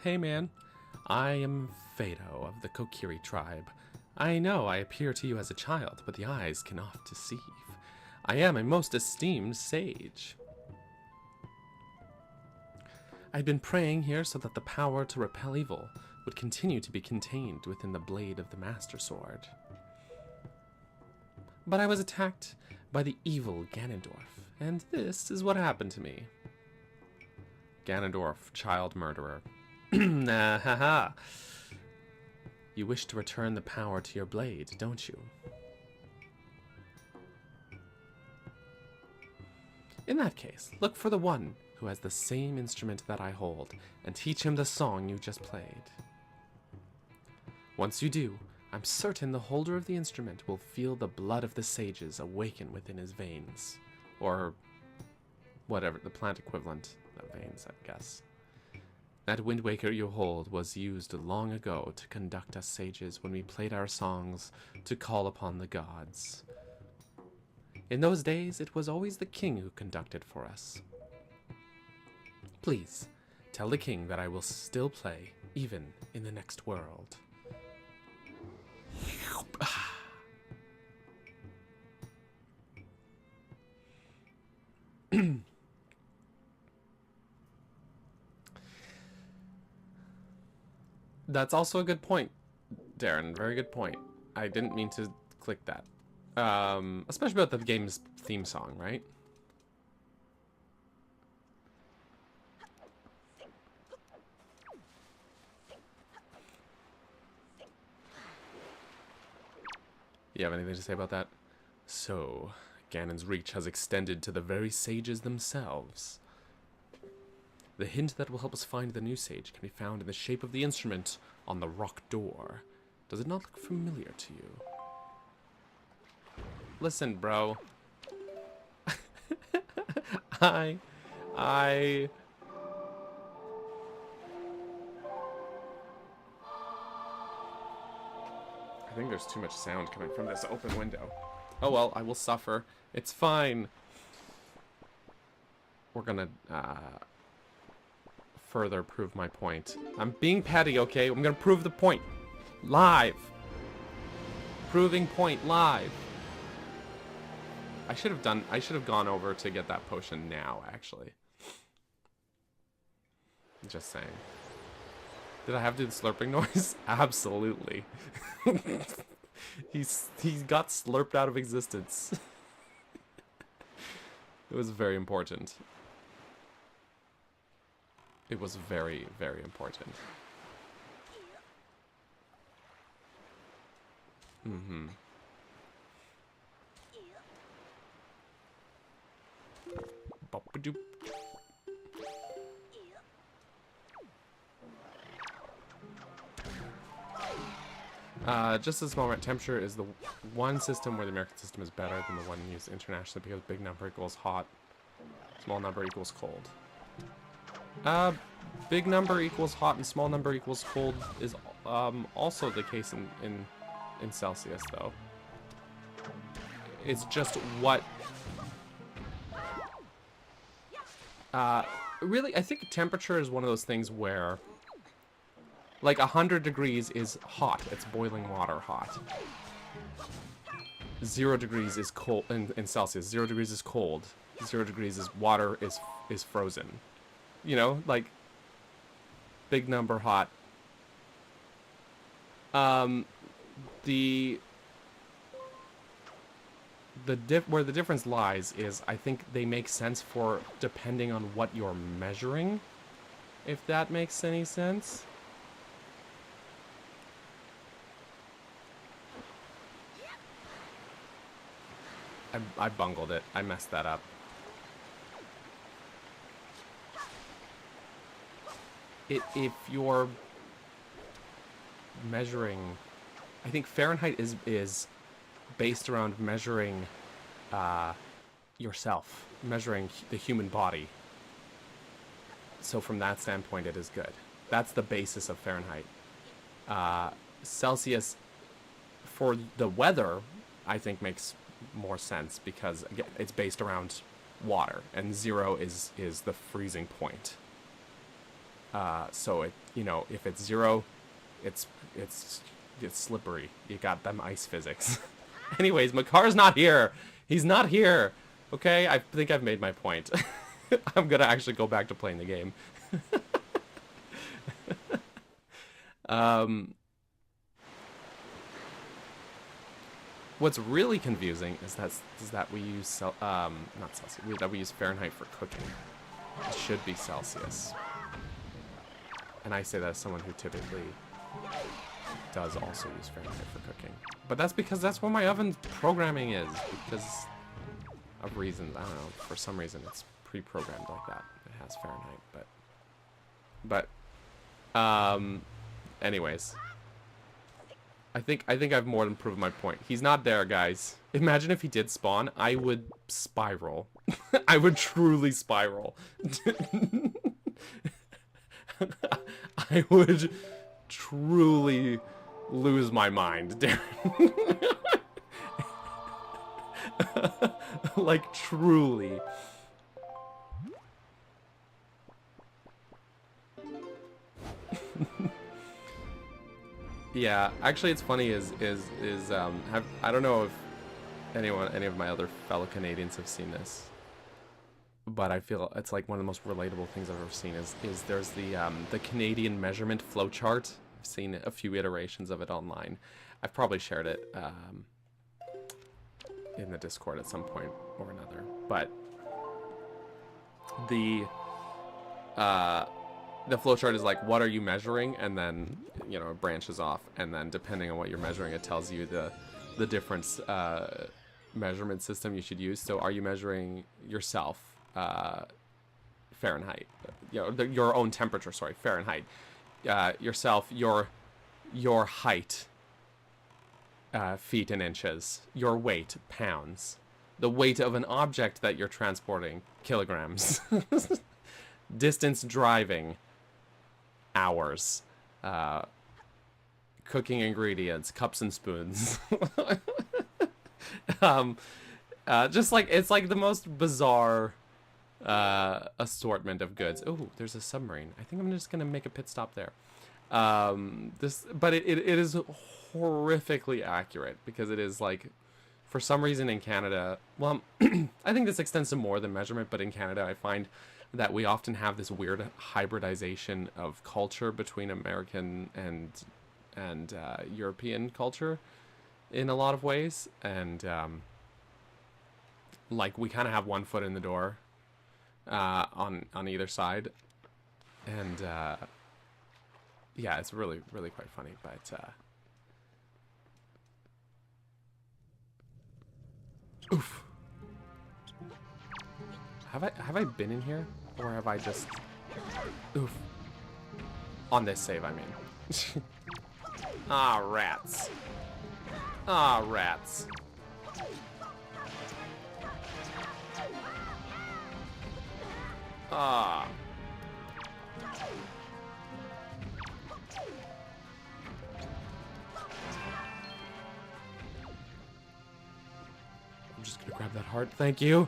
Hey, man. I am Fado of the Kokiri tribe. I know I appear to you as a child, but the eyes can oft deceive. I am a most esteemed sage. I've been praying here so that the power to repel evil would continue to be contained within the blade of the Master Sword. But I was attacked by the evil Ganondorf, and this is what happened to me. Ganondorf, child murderer. Haha. You wish to return the power to your blade, don't you? In that case, look for the one who has the same instrument that I hold, and teach him the song you just played. Once you do, I'm certain the holder of the instrument will feel the blood of the sages awaken within his veins. Or whatever, the plant equivalent of veins, I guess. That Wind Waker you hold was used long ago to conduct us sages when we played our songs to call upon the gods. In those days, it was always the king who conducted for us. Please, tell the king that I will still play, even in the next world. That's also a good point, Darren. Very good point. I didn't mean to click that. Especially about the game's theme song, right? You have anything to say about that? So, Ganon's reach has extended to the very sages themselves. The hint that will help us find the new sage can be found in the shape of the instrument on the rock door. Does it not look familiar to you? Listen, bro. I think there's too much sound coming from this open window. Oh well, I will suffer. It's fine. We're gonna further prove my point. I'm being petty, okay? I'm gonna prove the point. Live. Proving point live. I should have gone over to get that potion now, actually. Just saying. Did I have to do the slurping noise? Absolutely. He got slurped out of existence. It was very important. It was very, very important. Mm-hmm. Bop-a-doop. Just this moment, temperature is the one system where the American system is better than the one used internationally because big number equals hot, small number equals cold. Big number equals hot and small number equals cold is also the case in Celsius, though. It's just what... really, I think temperature is one of those things where... Like, 100 degrees is hot. It's boiling water hot. 0 degrees is cold in Celsius. 0 degrees is cold. 0 degrees is water is frozen. You know, like, big number hot. Where the difference lies is I think they make sense for depending on what you're measuring, if that makes any sense. I bungled it. I messed that up. If you're measuring... I think Fahrenheit is based around measuring yourself, measuring the human body. So from that standpoint, it is good. That's the basis of Fahrenheit. Celsius, for the weather, I think makes more sense because again, it's based around water, and 0 is the freezing point. So if it's 0, it's slippery. You got them ice physics. Anyways, Makar's not here. He's not here. Okay, I think I've made my point. I'm gonna actually go back to playing the game. What's really confusing is that we use not Celsius, that we use Fahrenheit for cooking. It should be Celsius. And I say that as someone who typically does also use Fahrenheit for cooking. But that's because that's what my oven's programming is, because of reasons. I don't know, for some reason it's pre-programmed like that. It has Fahrenheit, but anyways. I think I've more than proved my point. He's not there, guys. Imagine if he did spawn, I would spiral. I would truly spiral. I would truly lose my mind, Darren. Like, truly. Yeah, actually, it's funny. I don't know if any of my other fellow Canadians have seen this, but I feel it's like one of the most relatable things I've ever seen. Is there's the Canadian measurement flowchart. I've seen a few iterations of it online. I've probably shared it in the Discord at some point or another. But the flowchart is like, what are you measuring? And then, it branches off. And then depending on what you're measuring, it tells you the different measurement system you should use. So are you measuring yourself, Fahrenheit? Your own temperature, sorry, Fahrenheit. Yourself, your height, feet and inches. Your weight, pounds. The weight of an object that you're transporting, kilograms. Distance driving, hours. Cooking ingredients, cups and spoons. Just like, it's like the most bizarre assortment of goods. Oh, there's a submarine. I think I'm just gonna make a pit stop there. But it is horrifically accurate, because it is like, for some reason in Canada, well, I think this extends to more than measurement, but in Canada I find that we often have this weird hybridization of culture between American and European culture in a lot of ways, and like we kind of have one foot in the door on either side, and yeah, it's really quite funny. But oof. Have I been in here, or have I just oof on this save? I mean, ah, rats. Ah, rats. Ah. I'm just gonna grab that heart. Thank you.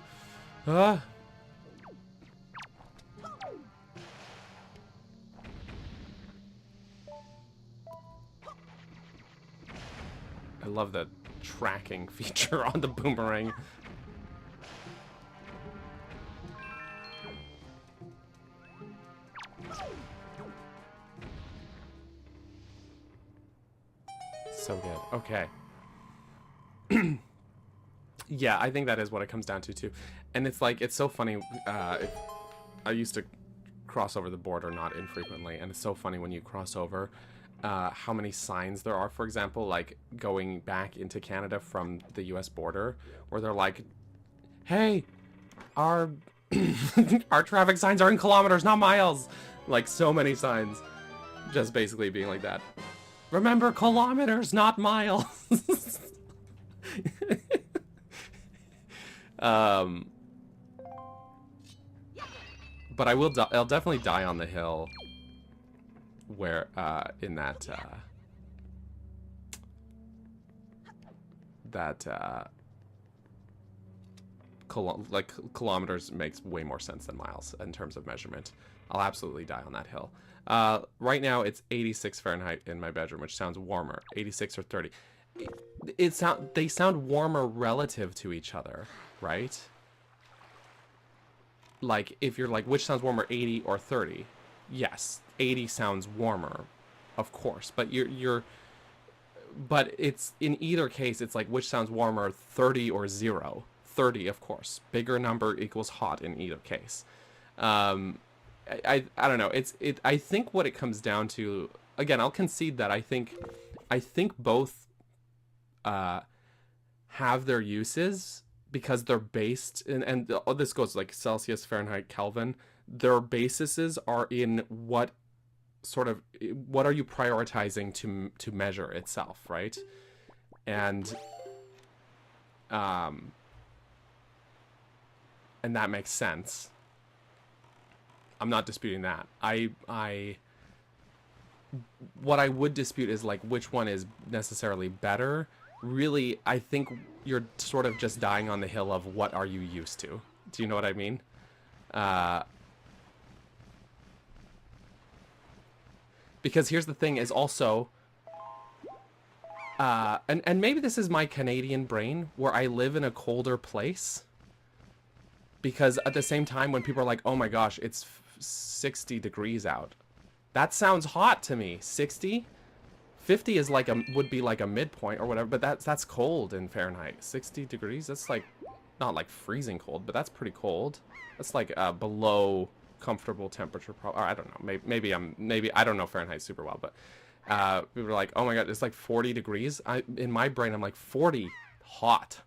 I love the tracking feature on the boomerang. So good. Okay. Yeah, I think that is what it comes down to too. And it's like, it's so funny. I used to cross over the border not infrequently, and it's so funny when you cross over how many signs there are, for example, like going back into Canada from the US border, where they're like, hey, our our traffic signs are in kilometers, not miles. Like, so many signs just basically being like that. Remember, kilometers, not miles. But I'll definitely die on the hill where in that kilometers makes way more sense than miles in terms of measurement. I'll absolutely die on that hill. Right now it's 86 Fahrenheit in my bedroom, which sounds warmer. 86 or 30. They sound warmer relative to each other, right? Like, if you're like, which sounds warmer, 80 or 30? Yes, 80 sounds warmer, of course. But but it's, in either case, it's like, which sounds warmer, 30 or 0? 30, of course. Bigger number equals hot in either case. I don't know. I think what it comes down to, again, I'll concede that I think both have their uses, because they're based in, and this goes like Celsius, Fahrenheit, Kelvin. Their bases are in what are you prioritizing to measure itself, right? And that makes sense. I'm not disputing that. What I would dispute is like which one is necessarily better. Really, I think you're sort of just dying on the hill of what are you used to. Do you know what I mean? Because here's the thing is also, and maybe this is my Canadian brain, where I live in a colder place. Because at the same time, when people are like, oh my gosh, it's 60 degrees out. That sounds hot to me. 60? 50 is like would be like a midpoint or whatever, but that's cold in Fahrenheit. 60 degrees, that's like, not like freezing cold, but that's pretty cold. That's like below comfortable temperature. Or I don't know, maybe I don't know Fahrenheit super well, but people are like, oh my god, it's like 40 degrees. In my brain, I'm like, 40 hot.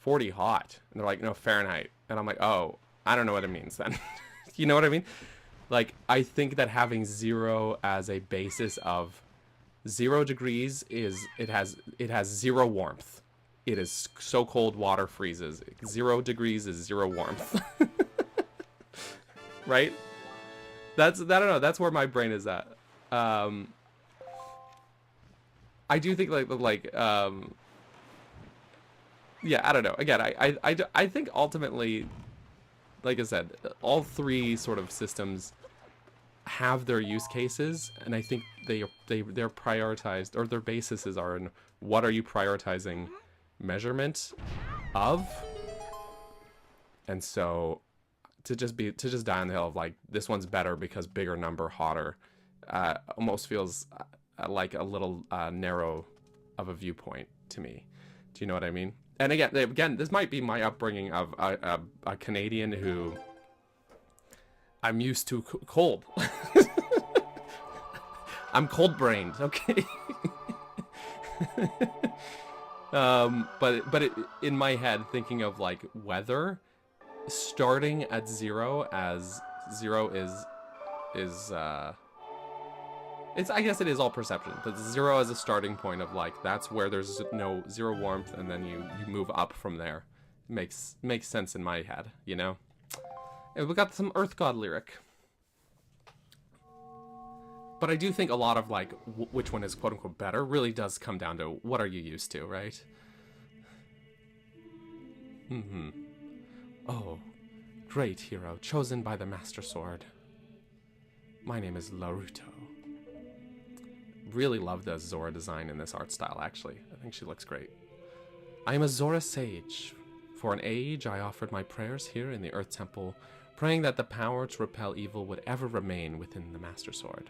40 hot. And they're like, no, Fahrenheit. And I'm like, oh, I don't know what it means then. You know what I mean? Like, I think that having 0 as a basis of 0 degrees is, it has 0 warmth. It is so cold, water freezes. 0 degrees is 0 warmth. Right? I don't know, that's where my brain is at. I do think yeah, I don't know. Again, I think ultimately, like I said, all three sort of systems have their use cases, and I think they're prioritized, or their bases are in what are you prioritizing measurement of. And so to just die on the hill of like, this one's better because bigger number, hotter, almost feels like a little narrow of a viewpoint to me. Do you know what I mean? And again, this might be my upbringing of a Canadian who I'm used to cold. I'm cold-brained, okay? But in my head, thinking of like weather, starting at 0 as 0 is it's, I guess it is all perception, but 0 as a starting point of like, that's where there's no 0 warmth, and then you move up from there. Makes sense in my head, you know? And we got some Earth God lyric. But I do think a lot of like, which one is quote unquote better really does come down to what are you used to, right? Oh, great hero, chosen by the Master Sword. My name is Laruto. Really love the Zora design in this art style, actually. I think she looks great. I am a Zora sage. For an age, I offered my prayers here in the Earth Temple, praying that the power to repel evil would ever remain within the Master Sword.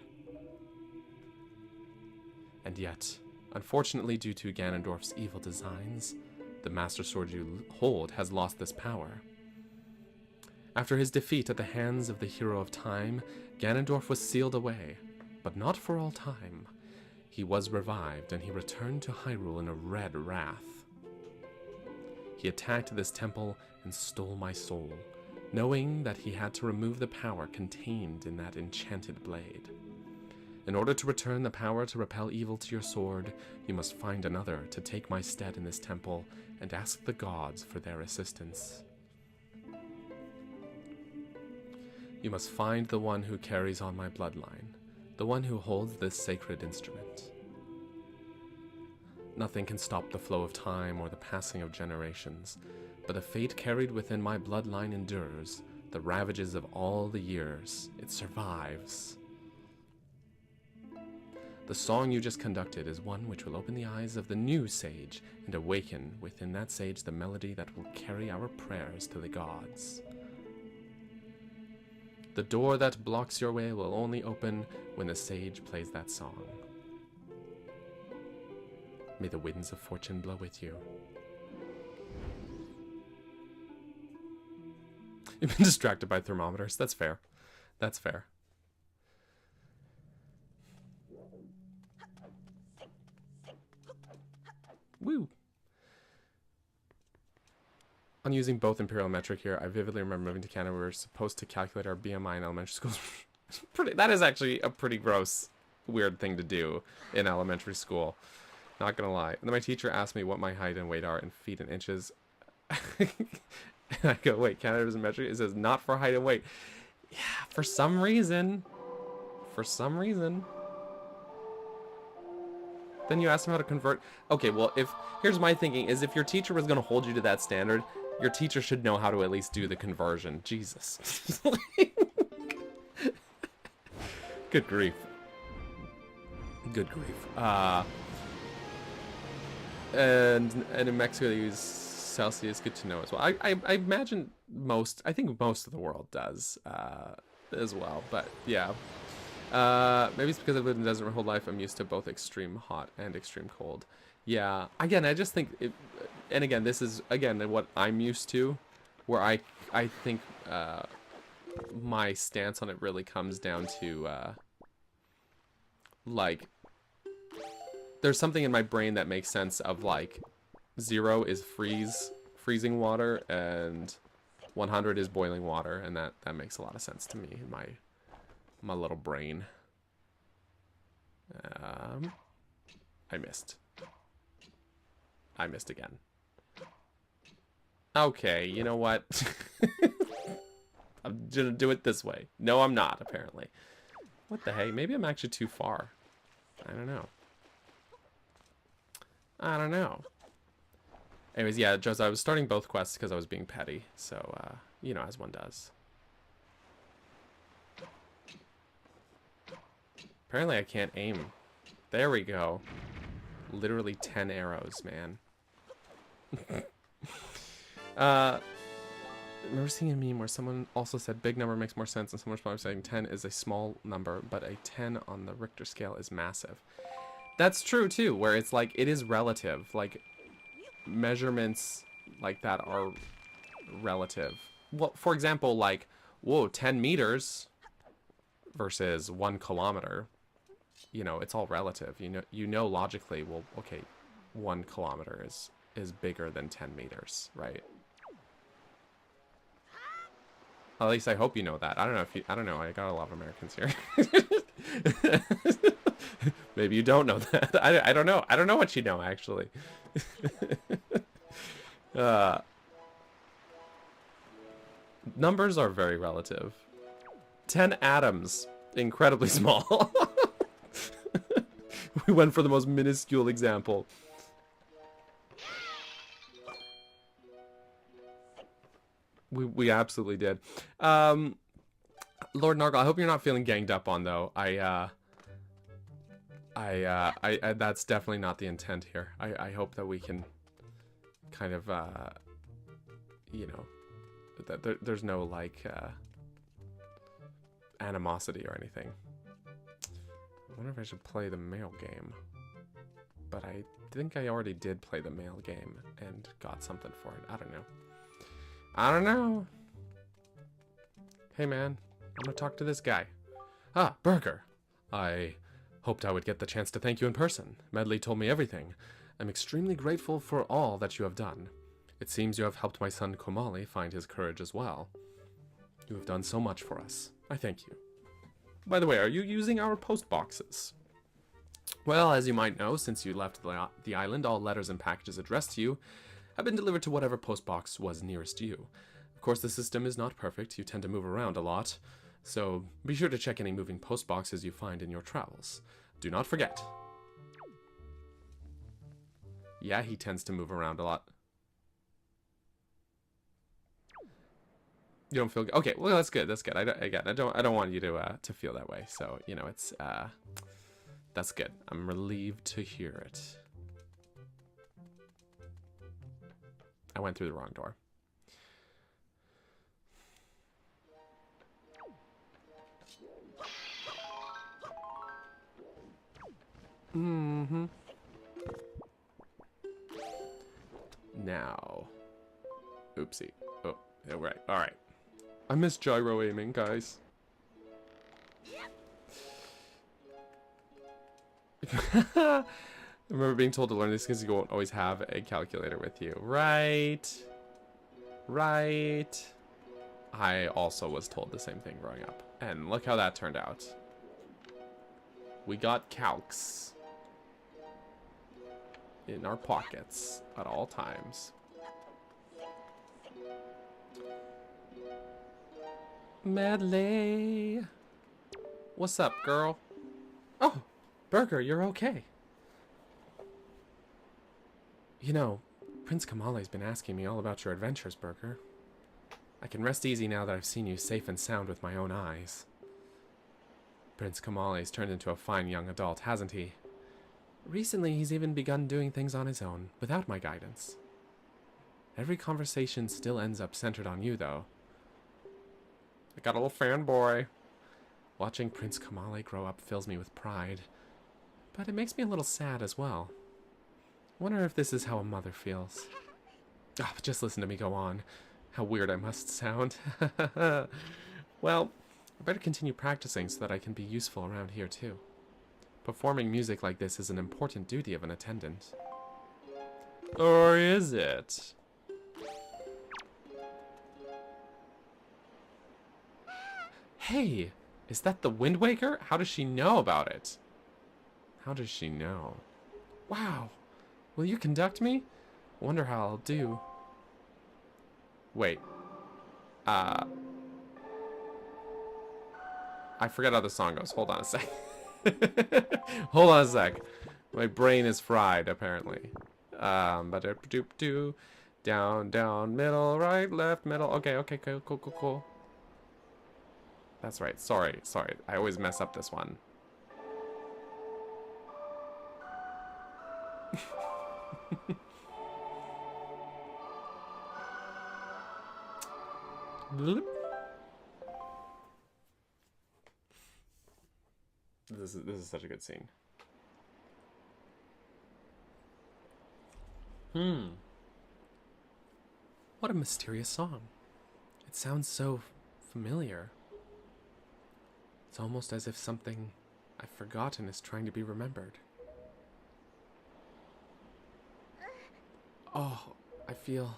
And yet, unfortunately due to Ganondorf's evil designs, the Master Sword you hold has lost this power. After his defeat at the hands of the Hero of Time, Ganondorf was sealed away, but not for all time. He was revived, and he returned to Hyrule in a red wrath. He attacked this temple and stole my soul, knowing that he had to remove the power contained in that enchanted blade. In order to return the power to repel evil to your sword, you must find another to take my stead in this temple and ask the gods for their assistance. You must find the one who carries on my bloodline, the one who holds this sacred instrument. Nothing can stop the flow of time or the passing of generations, but the fate carried within my bloodline endures, the ravages of all the years. It survives. The song you just conducted is one which will open the eyes of the new sage and awaken within that sage the melody that will carry our prayers to the gods. The door that blocks your way will only open when the sage plays that song. May the winds of fortune blow with you. You've been distracted by thermometers. That's fair. That's fair. Woo! On using both imperial metric here, I vividly remember moving to Canada. We were supposed to calculate our BMI in elementary school. That is actually a pretty gross, weird thing to do in elementary school. Not gonna lie. And then my teacher asked me what my height and weight are in feet and inches. And I go, wait, Canada doesn't metric? It says not for height and weight. Yeah, for some reason. For some reason. Then you asked him how to convert. Okay, well, here's my thinking, is if your teacher was going to hold you to that standard, your teacher should know how to at least do the conversion. Jesus. Good grief. Good grief. And in Mexico they use Celsius. Good to know as well. I imagine I think most of the world does as well, but yeah. Maybe it's because I've lived in the desert my whole life. I'm used to both extreme hot and extreme cold. Yeah. Again, I just think, and again, this is, again, what I'm used to, where I think my stance on it really comes down to, like, there's something in my brain that makes sense of, like, 0 is freezing water, and 100 is boiling water, and that makes a lot of sense to me in my little brain. I missed. I missed again. Okay, you know what? I'm gonna do it this way. No, I'm not, apparently. What the heck? Maybe I'm actually too far. I don't know. I don't know. Anyways, yeah, Joseph, I was starting both quests because I was being petty. So, you know, as one does. Apparently I can't aim. There we go. Literally 10 arrows, man. Remember seeing a meme where someone also said big number makes more sense, and someone responded saying 10 is a small number, but a 10 on the Richter scale is massive. That's true too, where it's like, it is relative. Like, measurements like that are relative. Well, for example, like, whoa, 10 meters versus 1 kilometer. You know, it's all relative. You know logically, well, okay, 1 kilometer is bigger than 10 meters, right? At least I hope you know that. I don't know if I don't know. I got a lot of Americans here. Maybe you don't know that. I don't know. I don't know what you know, actually. Numbers are very relative. 10 atoms, incredibly small. We went for the most minuscule example. We absolutely did. Lord Nargle, I hope you're not feeling ganged up on, though. That's definitely not the intent here. I hope that we can kind of, you know, that there's no, like, animosity or anything. I wonder if I should play the mail game. But I think I already did play the mail game and got something for it. I don't know. I don't know. Hey, man. I'm gonna talk to this guy. Ah, Burger. I hoped I would get the chance to thank you in person. Medley told me everything. I'm extremely grateful for all that you have done. It seems you have helped my son Komali find his courage as well. You have done so much for us. I thank you. By the way, are you using our post boxes? Well, as you might know, since you left the island, all letters and packages addressed to you have been delivered to whatever post box was nearest to you. Of course, the system is not perfect. You tend to move around a lot, so be sure to check any moving post boxes you find in your travels. Do not forget. Yeah, he tends to move around a lot. You don't feel good? Okay, well, that's good. That's good. I don't want you to feel that way. So, you know, it's, that's good. I'm relieved to hear it. I went through the wrong door. Mm-hmm. Now. Oopsie. Oh, yeah, right. All right. I miss gyro aiming, guys. I remember being told to learn this because you won't always have a calculator with you. Right. Right. I also was told the same thing growing up. And look how that turned out. We got calcs in our pockets at all times. Medley. What's up, girl? Oh, Burger, you're okay. You know, Prince Kamale's been asking me all about your adventures, Burger. I can rest easy now that I've seen you safe and sound with my own eyes. Prince Kamale's turned into a fine young adult, hasn't he? Recently, he's even begun doing things on his own, without my guidance. Every conversation still ends up centered on you, though. I got a little fanboy. Watching Prince Kamale grow up fills me with pride, but it makes me a little sad as well. Wonder if this is how a mother feels. Oh, just listen to me go on. How weird I must sound. Well, I better continue practicing so that I can be useful around here too. Performing music like this is an important duty of an attendant. Or is it? Hey, is that the Wind Waker? How does she know about it? How does she know? Wow. Will you conduct me? Wonder how I'll do. Wait. I forget how the song goes. Hold on a sec. Hold on a sec. My brain is fried, apparently. Ba-doop-doop-doo. Down, down, middle, right, left, middle. Okay, okay, cool. That's right. Sorry. I always mess up this one. This is such a good scene. What a mysterious song. It sounds so familiar. It's almost as if something I've forgotten is trying to be remembered. Oh, I feel...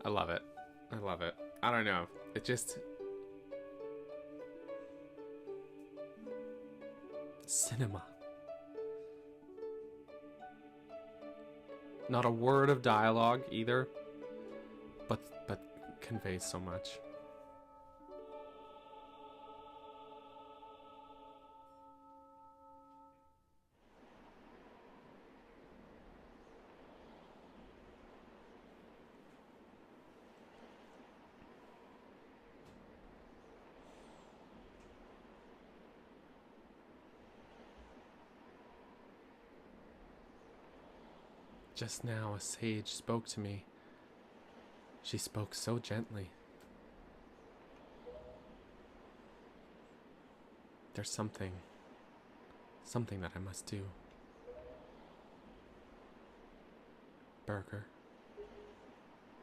I love it. I love it. I don't know. It just... Cinema. Not a word of dialogue either, but conveys so much. Just now a sage spoke to me. She spoke so gently. There's something that I must do. Burger.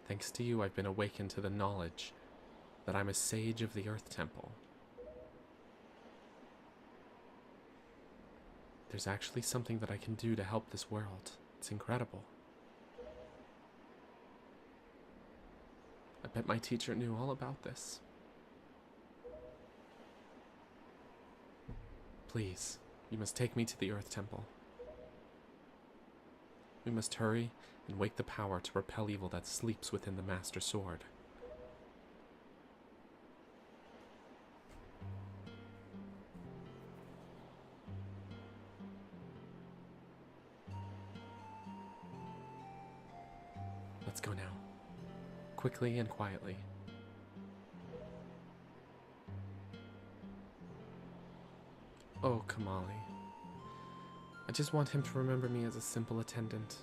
Thanks to you, I've been awakened to the knowledge that I'm a sage of the Earth Temple. There's actually something that I can do to help this world. It's incredible. I bet my teacher knew all about this. Please, you must take me to the Earth Temple. We must hurry and wake the power to repel evil that sleeps within the Master Sword. Let's go now. Quickly and quietly. Oh, Kamali. I just want him to remember me as a simple attendant.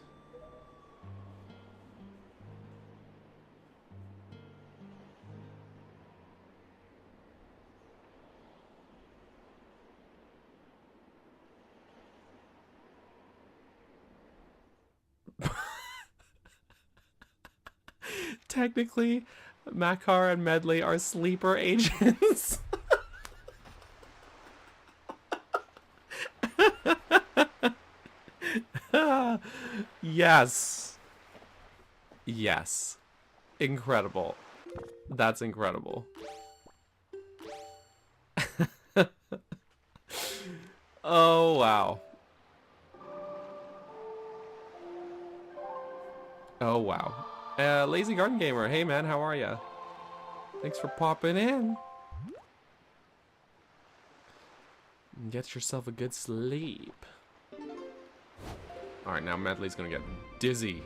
Technically, Makar and Medley are sleeper agents. Yes. Yes. Incredible. That's incredible. Oh, wow. Oh, wow. Lazy Garden Gamer, hey man, how are ya? Thanks for popping in. Get yourself a good sleep. Alright, now Medley's gonna get dizzy.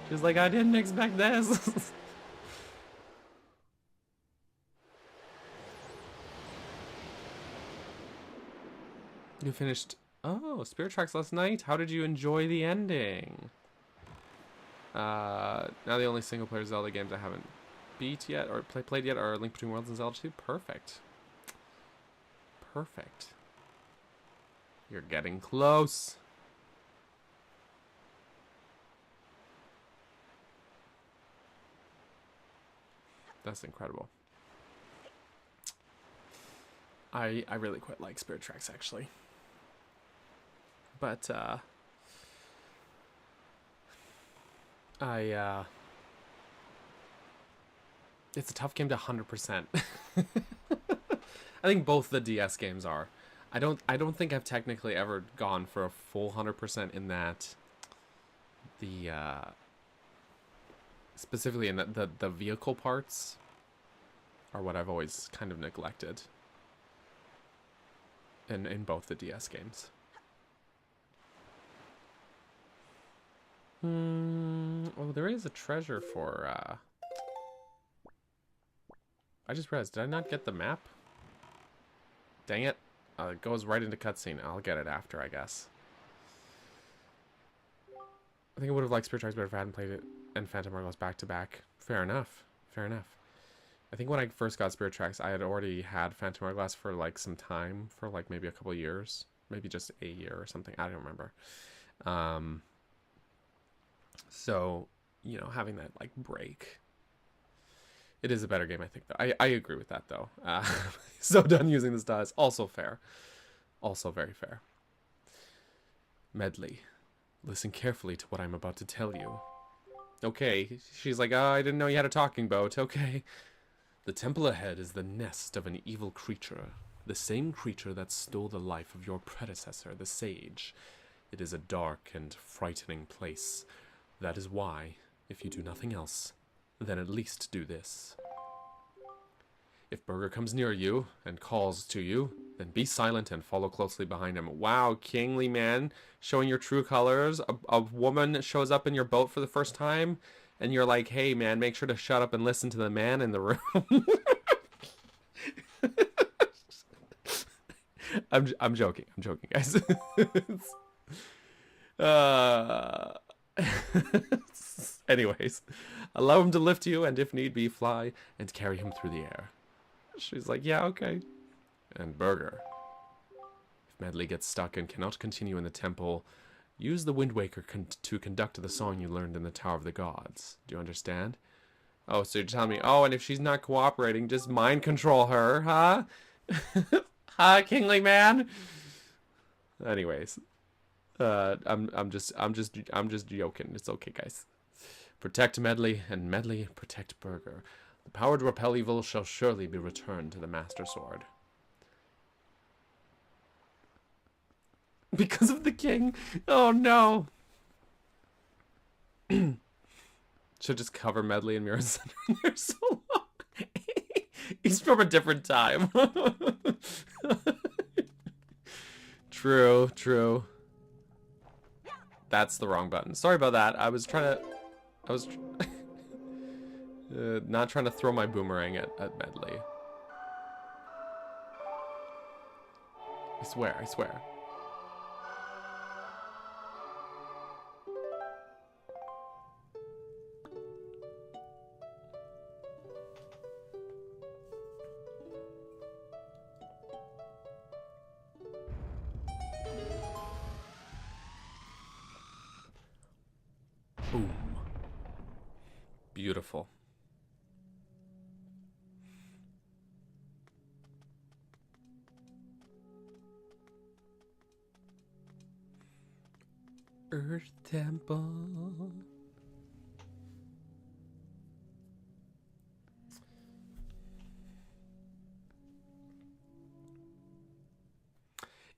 She's like, I didn't expect this. You finished... Oh, Spirit Tracks last night? How did you enjoy the ending? Now the only single player Zelda games I haven't beat yet or played yet are Link Between Worlds and Zelda 2. Perfect. Perfect. You're getting close. That's incredible. I really quite like Spirit Tracks actually. But it's a tough game to 100%. I think both the DS games are. I don't think I've technically ever gone for a full 100% in that the specifically in the vehicle parts are what I've always kind of neglected in both the DS games. Oh, there is a treasure for, I just realized, did I not get the map? Dang it. It goes right into cutscene. I'll get it after, I guess. I think I would have liked Spirit Tracks better if I hadn't played it and Phantom Hourglass back to back. Fair enough. Fair enough. I think when I first got Spirit Tracks, I had already had Phantom Hourglass for, like, some time. For, like, maybe a couple of years. Maybe just a year or something. I don't remember. So, you know, having that, like, break. It is a better game, I think, though. I agree with that, though. So done using this dice. Also fair. Also very fair. Medley, listen carefully to what I'm about to tell you. Okay. She's like, oh, I didn't know you had a talking boat. Okay. The temple ahead is the nest of an evil creature. The same creature that stole the life of your predecessor, the sage. It is a dark and frightening place. That is why, if you do nothing else, then at least do this. If Burger comes near you and calls to you, then be silent and follow closely behind him. Wow, kingly man, showing your true colors. A woman shows up in your boat for the first time, and you're like, hey man, make sure to shut up and listen to the man in the room. I'm joking, guys. Anyways, allow him to lift you and if need be fly and carry him through the air. She's like, yeah, okay. And Burger, if If Medley gets stuck and cannot continue in the temple, use the Wind Waker to conduct the song you learned in the Tower of the Gods. Do you understand? Oh, so you're telling me, oh, and if she's not cooperating, just mind control her, huh? Huh, Kingly Man? Anyways, I'm just joking. It's okay, guys. Protect Medley, and Medley protect Burger. The power to repel evil shall surely be returned to the Master Sword. Because of the king? Oh no! Should just cover Medley and Mirror Center in there so long. He's from a different time. True, true. That's the wrong button. Sorry about that. I was not trying to throw my boomerang at Medley. I swear, I swear. Boom. Beautiful. Earth Temple.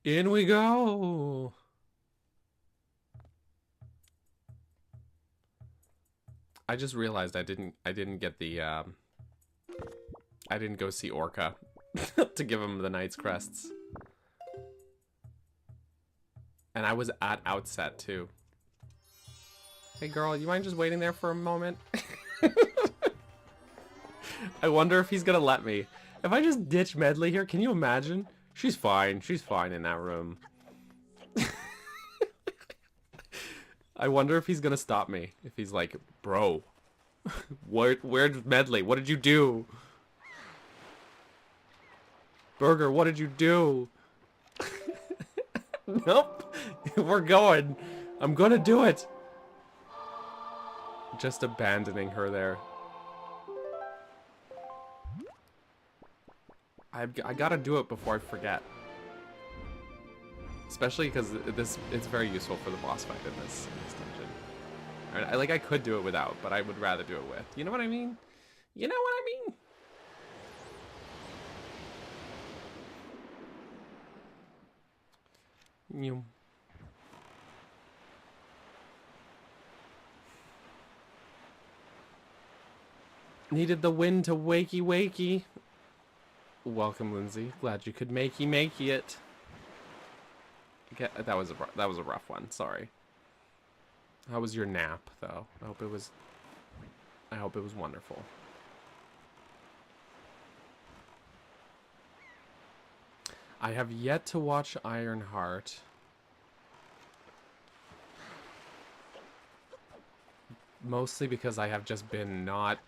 In we go. I just realized I didn't get the I didn't go see Orca to give him the Knight's Crests. And I was at Outset too. Hey girl, you mind just waiting there for a moment? I wonder if he's gonna let me. If I just ditch Medley here, can you imagine? She's fine. She's fine in that room. I wonder if he's gonna stop me. If he's like, bro, where's Medley? What did you do? Burger, what did you do? Nope. We're going. I'm gonna do it. Just abandoning her there. I gotta do it before I forget. Especially because it's very useful for the boss fight in this dungeon. I could do it without, but I would rather do it with. You know what I mean? You know what I mean? You. Needed the wind to wakey wakey. Welcome, Lindsay. Glad you could makey it. That was a rough one. Sorry. How was your nap, though? I hope it was wonderful. I have yet to watch Ironheart. Mostly because I have just been not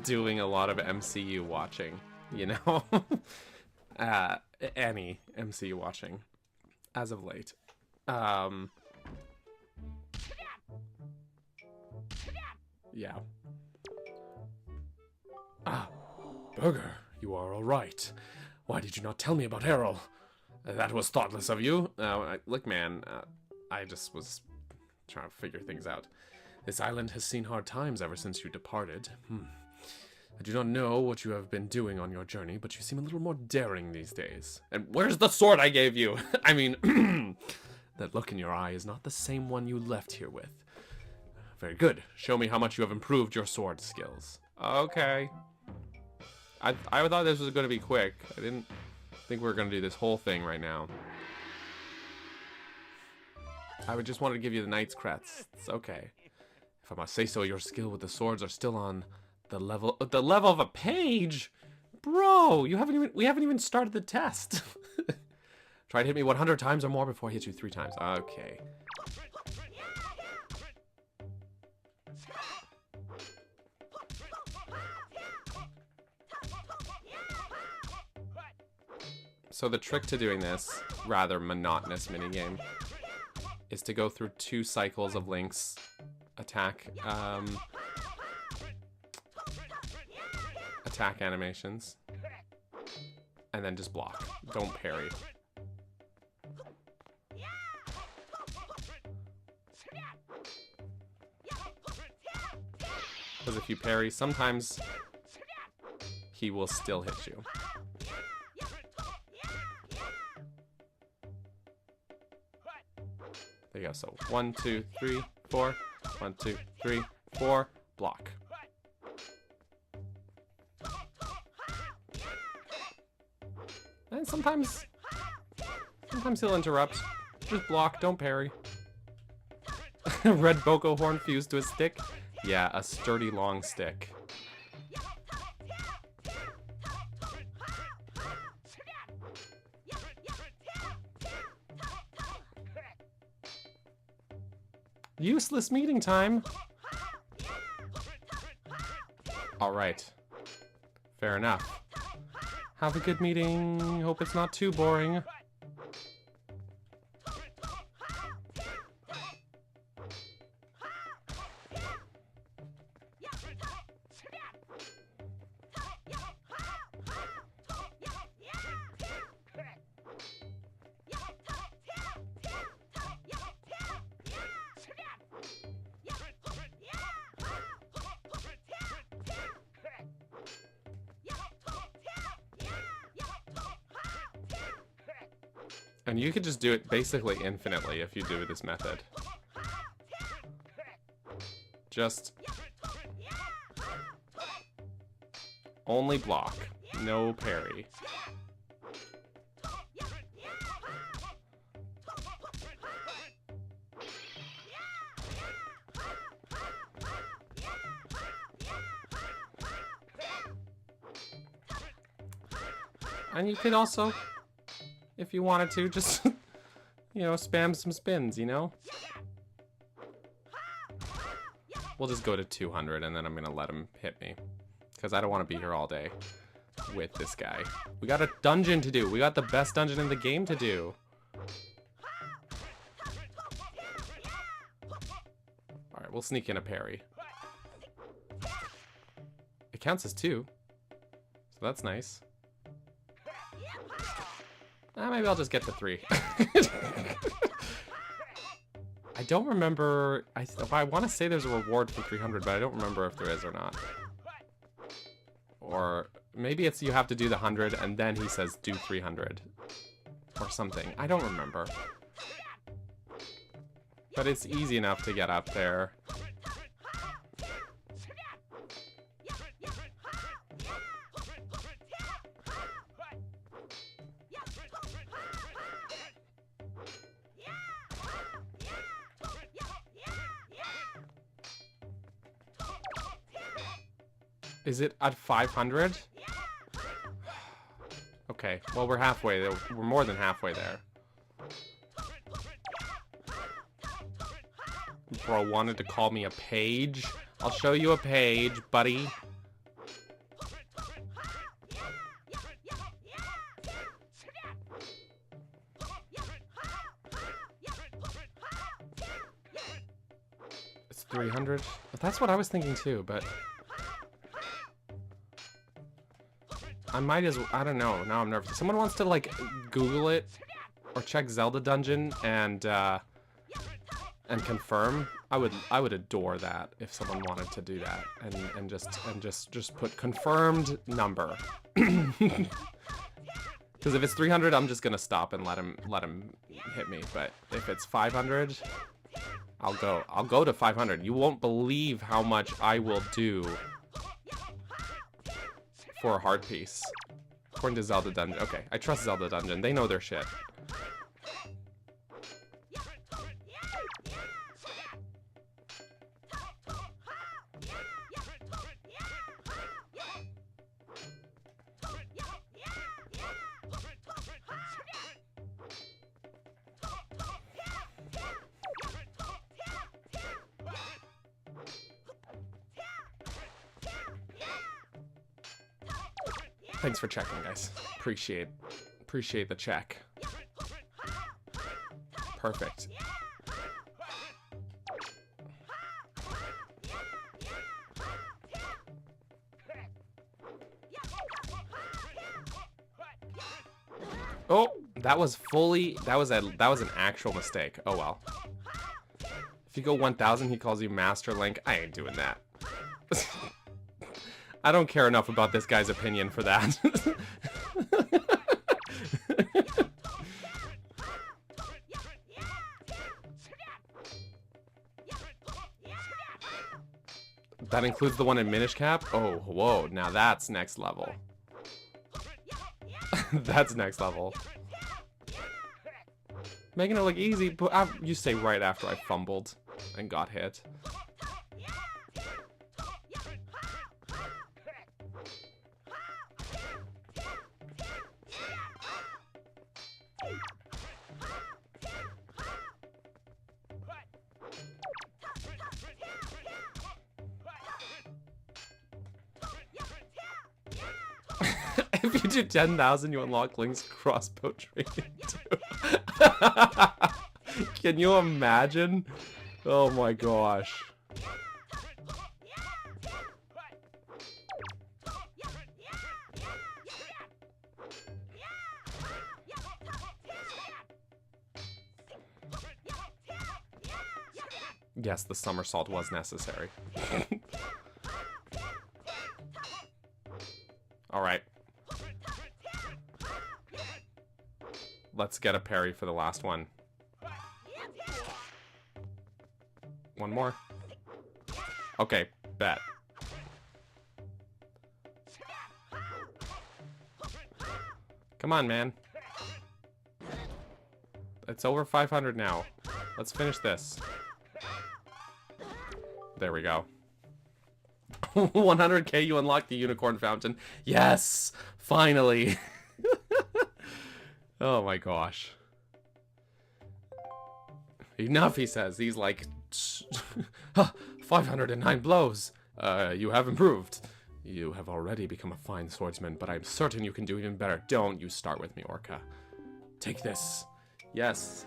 doing a lot of MCU watching, you know? Any MCU watching as of late. Yeah. Ah, Burger, you are all right. Why did you not tell me about Errol? That was thoughtless of you. Look, man, I just was trying to figure things out. This island has seen hard times ever since you departed. I do not know what you have been doing on your journey, but you seem a little more daring these days. And where's the sword I gave you? I mean, that look in your eye is not the same one you left here with. Very good. Show me how much you have improved your sword skills. Okay. I thought this was going to be quick. I didn't think we were going to do this whole thing right now. I would just want to give you the Knight's Crests. It's okay. If I must say so, your skill with the swords are still on the level of a page? Bro, we haven't even started the test. Try to hit me 100 times or more before I hit you 3 times. Okay. So the trick to doing this rather monotonous minigame is to go through 2 cycles of Link's attack animations, and then just block. Don't parry. Because if you parry, sometimes he will still hit you. There you go. So 1, 2, 3, 4. 1, 2, 3, 4. Block. And sometimes he'll interrupt. Just block, don't parry. Red Boko horn fused to a stick? Yeah, a sturdy long stick. Useless meeting time. Alright. Fair enough. Have a good meeting. Hope it's not too boring. And you could just do it basically infinitely if you do this method. Just only block, no parry. And you could also, if you wanted to, just, you know, spam some spins, you know? We'll just go to 200 and then I'm gonna let him hit me. Because I don't want to be here all day with this guy. We got a dungeon to do. We got the best dungeon in the game to do. Alright, we'll sneak in a parry. It counts as 2. So that's nice. Maybe I'll just get to 3. I don't remember. I want to say there's a reward for 300, but I don't remember if there is or not. Or maybe it's you have to do the 100 and then he says do 300 or something. I don't remember. But it's easy enough to get up there. Is it at 500? Okay, well we're halfway there. We're more than halfway there. Bro wanted to call me a page. I'll show you a page, buddy. It's 300. That's what I was thinking too, but I might as well, I don't know, now I'm nervous. If someone wants to like Google it or check Zelda Dungeon and confirm, I would adore that if someone wanted to do that and just put confirmed number. Because if it's 300, I'm just gonna stop and let him hit me. But if it's 500, I'll go to 500. You won't believe how much I will do for a hard piece. According to Zelda Dungeon. Okay, I trust Zelda Dungeon. They know their shit. Thanks for checking, guys. Appreciate Appreciate the check. Perfect. Oh, that was an actual mistake. Oh well. If you go 1000, he calls you Master Link. I ain't doing that. I don't care enough about this guy's opinion for that. That includes the one in Minish Cap? Oh, whoa, now that's next level. That's next level. Making it look easy, but you say right after I fumbled and got hit. If you do 10,000, you unlock Link's crossbow training too. Can you imagine? Oh my gosh. Yes, the somersault was necessary. Alright. Let's get a parry for the last one. One more. Okay, bet. Come on, man. It's over 500 now. Let's finish this. There we go. 100k, you unlock the unicorn fountain. Yes! Finally! Oh my gosh. Enough, he says. He's like, 509 blows. You have improved. You have already become a fine swordsman, but I'm certain you can do even better. Don't you start with me, Orca. Take this. Yes.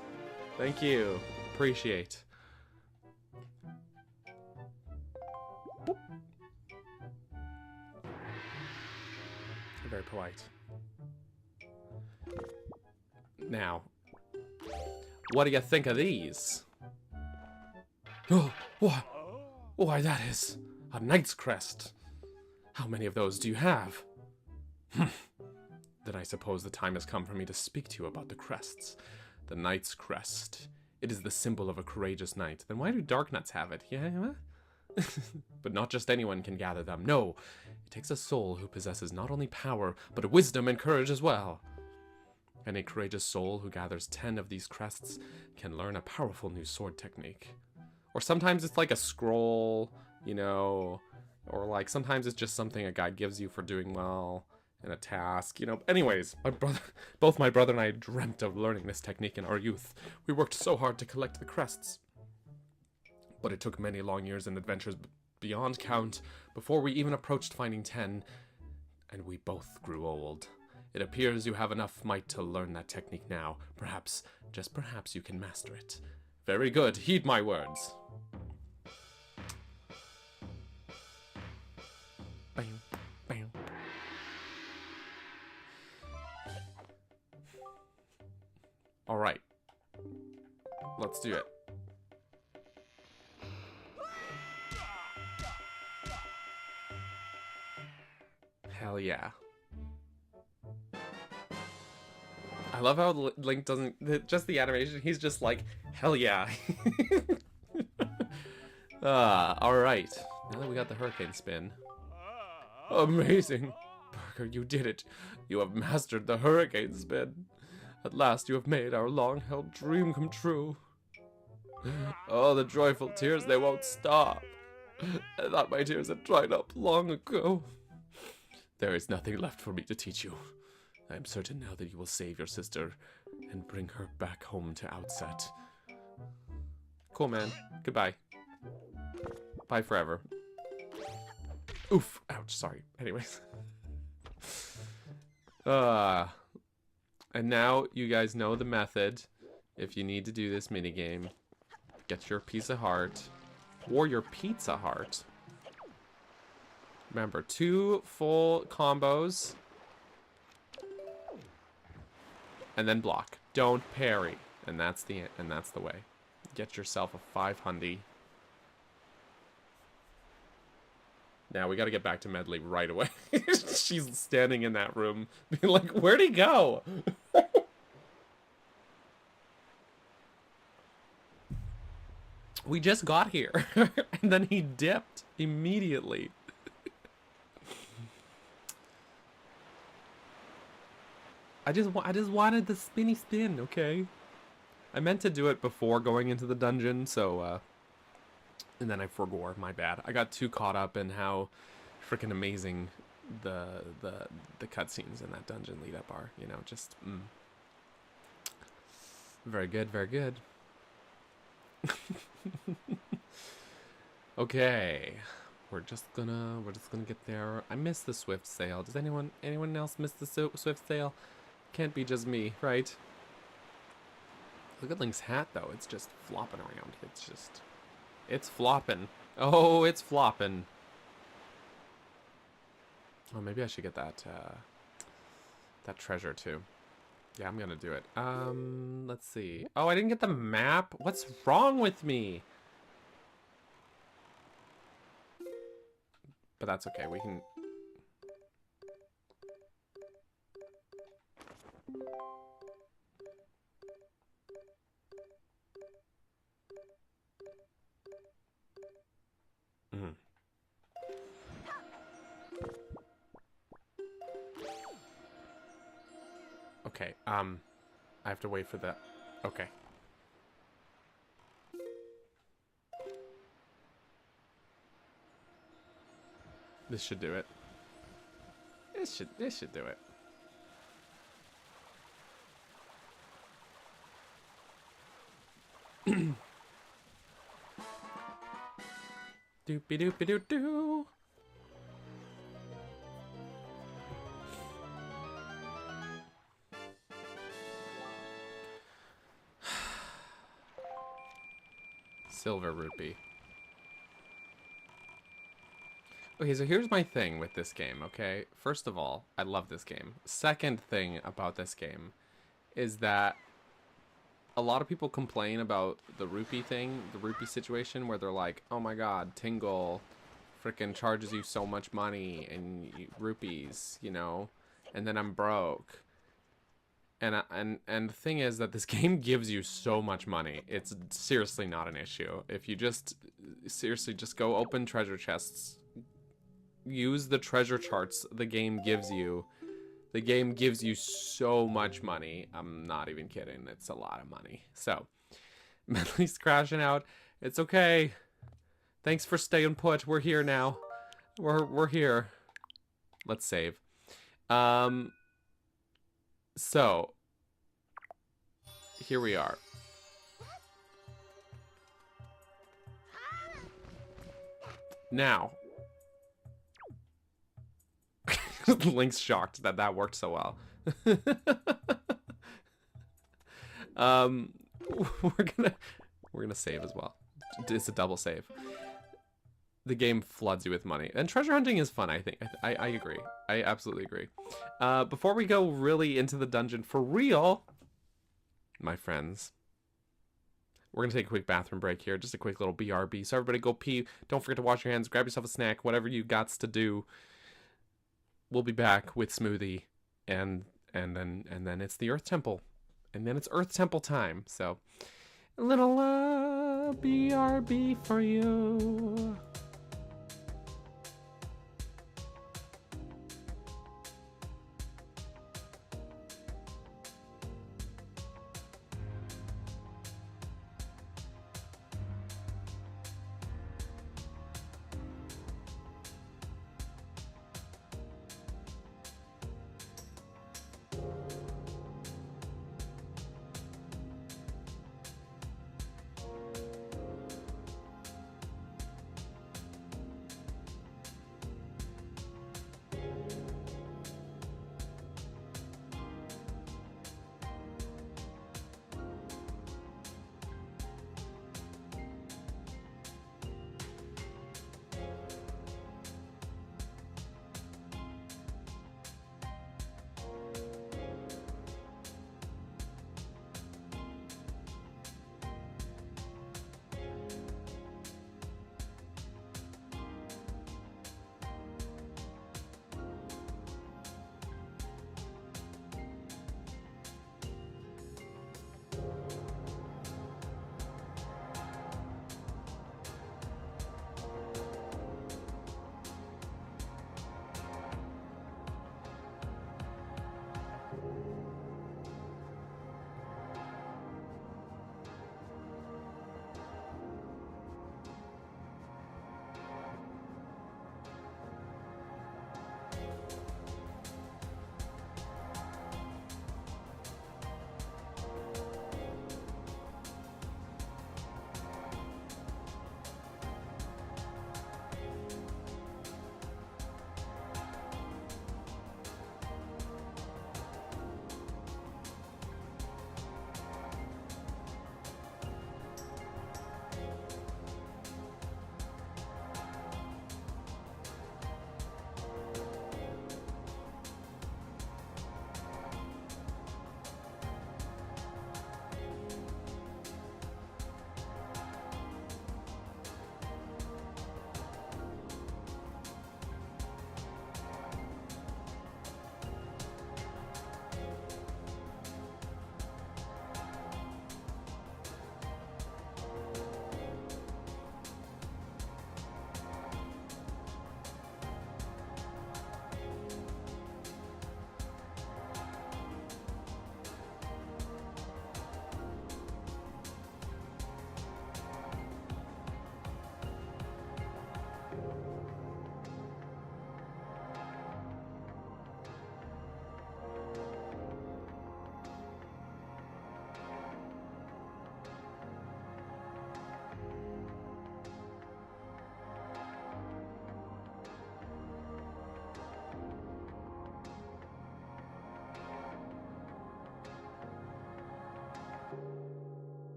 Thank you. Appreciate. Boop. Very polite. Now, what do you think of these? Oh, what? Why, that is a knight's crest. How many of those do you have? Then I suppose the time has come for me to speak to you about the crests. The knight's crest. It is the symbol of a courageous knight. Then why do Darknuts have it? Yeah? But not just anyone can gather them. No, it takes a soul who possesses not only power, but wisdom and courage as well. And a courageous soul who gathers 10 of these crests can learn a powerful new sword technique. Or sometimes it's like a scroll, you know, or like sometimes it's just something a guy gives you for doing well in a task, you know. Anyways, both my brother and I dreamt of learning this technique in our youth. We worked so hard to collect the crests. But it took many long years and adventures beyond count before we even approached finding 10, and we both grew old. It appears you have enough might to learn that technique now. Perhaps, just perhaps, you can master it. Very good. Heed my words. Bam, bam. All right. Let's do it. Hell yeah. I love how Link doesn't, just the animation, he's just like, hell yeah. Alright. Now that we got the hurricane spin. Amazing. Burger, you did it. You have mastered the hurricane spin. At last you have made our long-held dream come true. Oh, the joyful tears, they won't stop. I thought my tears had dried up long ago. There is nothing left for me to teach you. I am certain now that you will save your sister and bring her back home to Outset. Cool, man. Goodbye. Bye forever. Oof. Ouch, sorry. Anyways. And now you guys know the method. If you need to do this minigame, get your piece of heart or your pizza heart. Remember, 2 full combos and then block. Don't parry, and that's the way. Get yourself a 500. Now we got to get back to Medley right away. She's standing in that room, being like, "Where'd he go?" We just got here, and then he dipped immediately. I just wanted the spinny spin, okay? I meant to do it before going into the dungeon, so and then I forgot. My bad. I got too caught up in how freaking amazing the cutscenes in that dungeon lead up are. You know, just very good, very good. Okay, we're just gonna get there. I missed the Swift Sail. Does anyone else miss the Swift Sail? Can't be just me, right? Look at Link's hat, though. It's just flopping around. It's flopping. Oh, it's flopping. Oh, maybe I should get that treasure too. Yeah, I'm gonna do it. Let's see. Oh, I didn't get the map. What's wrong with me? But that's okay. We can. Okay, I have to wait for that. Okay. This should do it. This should do it. Doopy doopy doo doo. Silver rupee. Okay, so here's my thing with this game, okay? First of all, I love this game. Second thing about this game is that a lot of people complain about the rupee thing, the rupee situation, where they're like, oh my god, Tingle freaking charges you so much money and rupees, you know, and then I'm broke. And the thing is that this game gives you so much money. It's seriously not an issue. If you just seriously just go open treasure chests, use the treasure charts the game gives you. The game gives you so much money. I'm not even kidding. It's a lot of money. So, Medley's crashing out. It's okay. Thanks for staying put. We're here now. We're here. Let's save. So, here we are. Now, Link's shocked that that worked so well. We're gonna save as well. It's a double save. The game floods you with money, and treasure hunting is fun. I think. I agree. I absolutely agree. Before we go really into the dungeon for real, my friends, we're gonna take a quick bathroom break here. Just a quick little BRB. So everybody go pee. Don't forget to wash your hands. Grab yourself a snack. Whatever you got to do. We'll be back with Smoothie, and then it's the Earth Temple, and then it's Earth Temple time. So a little BRB for you.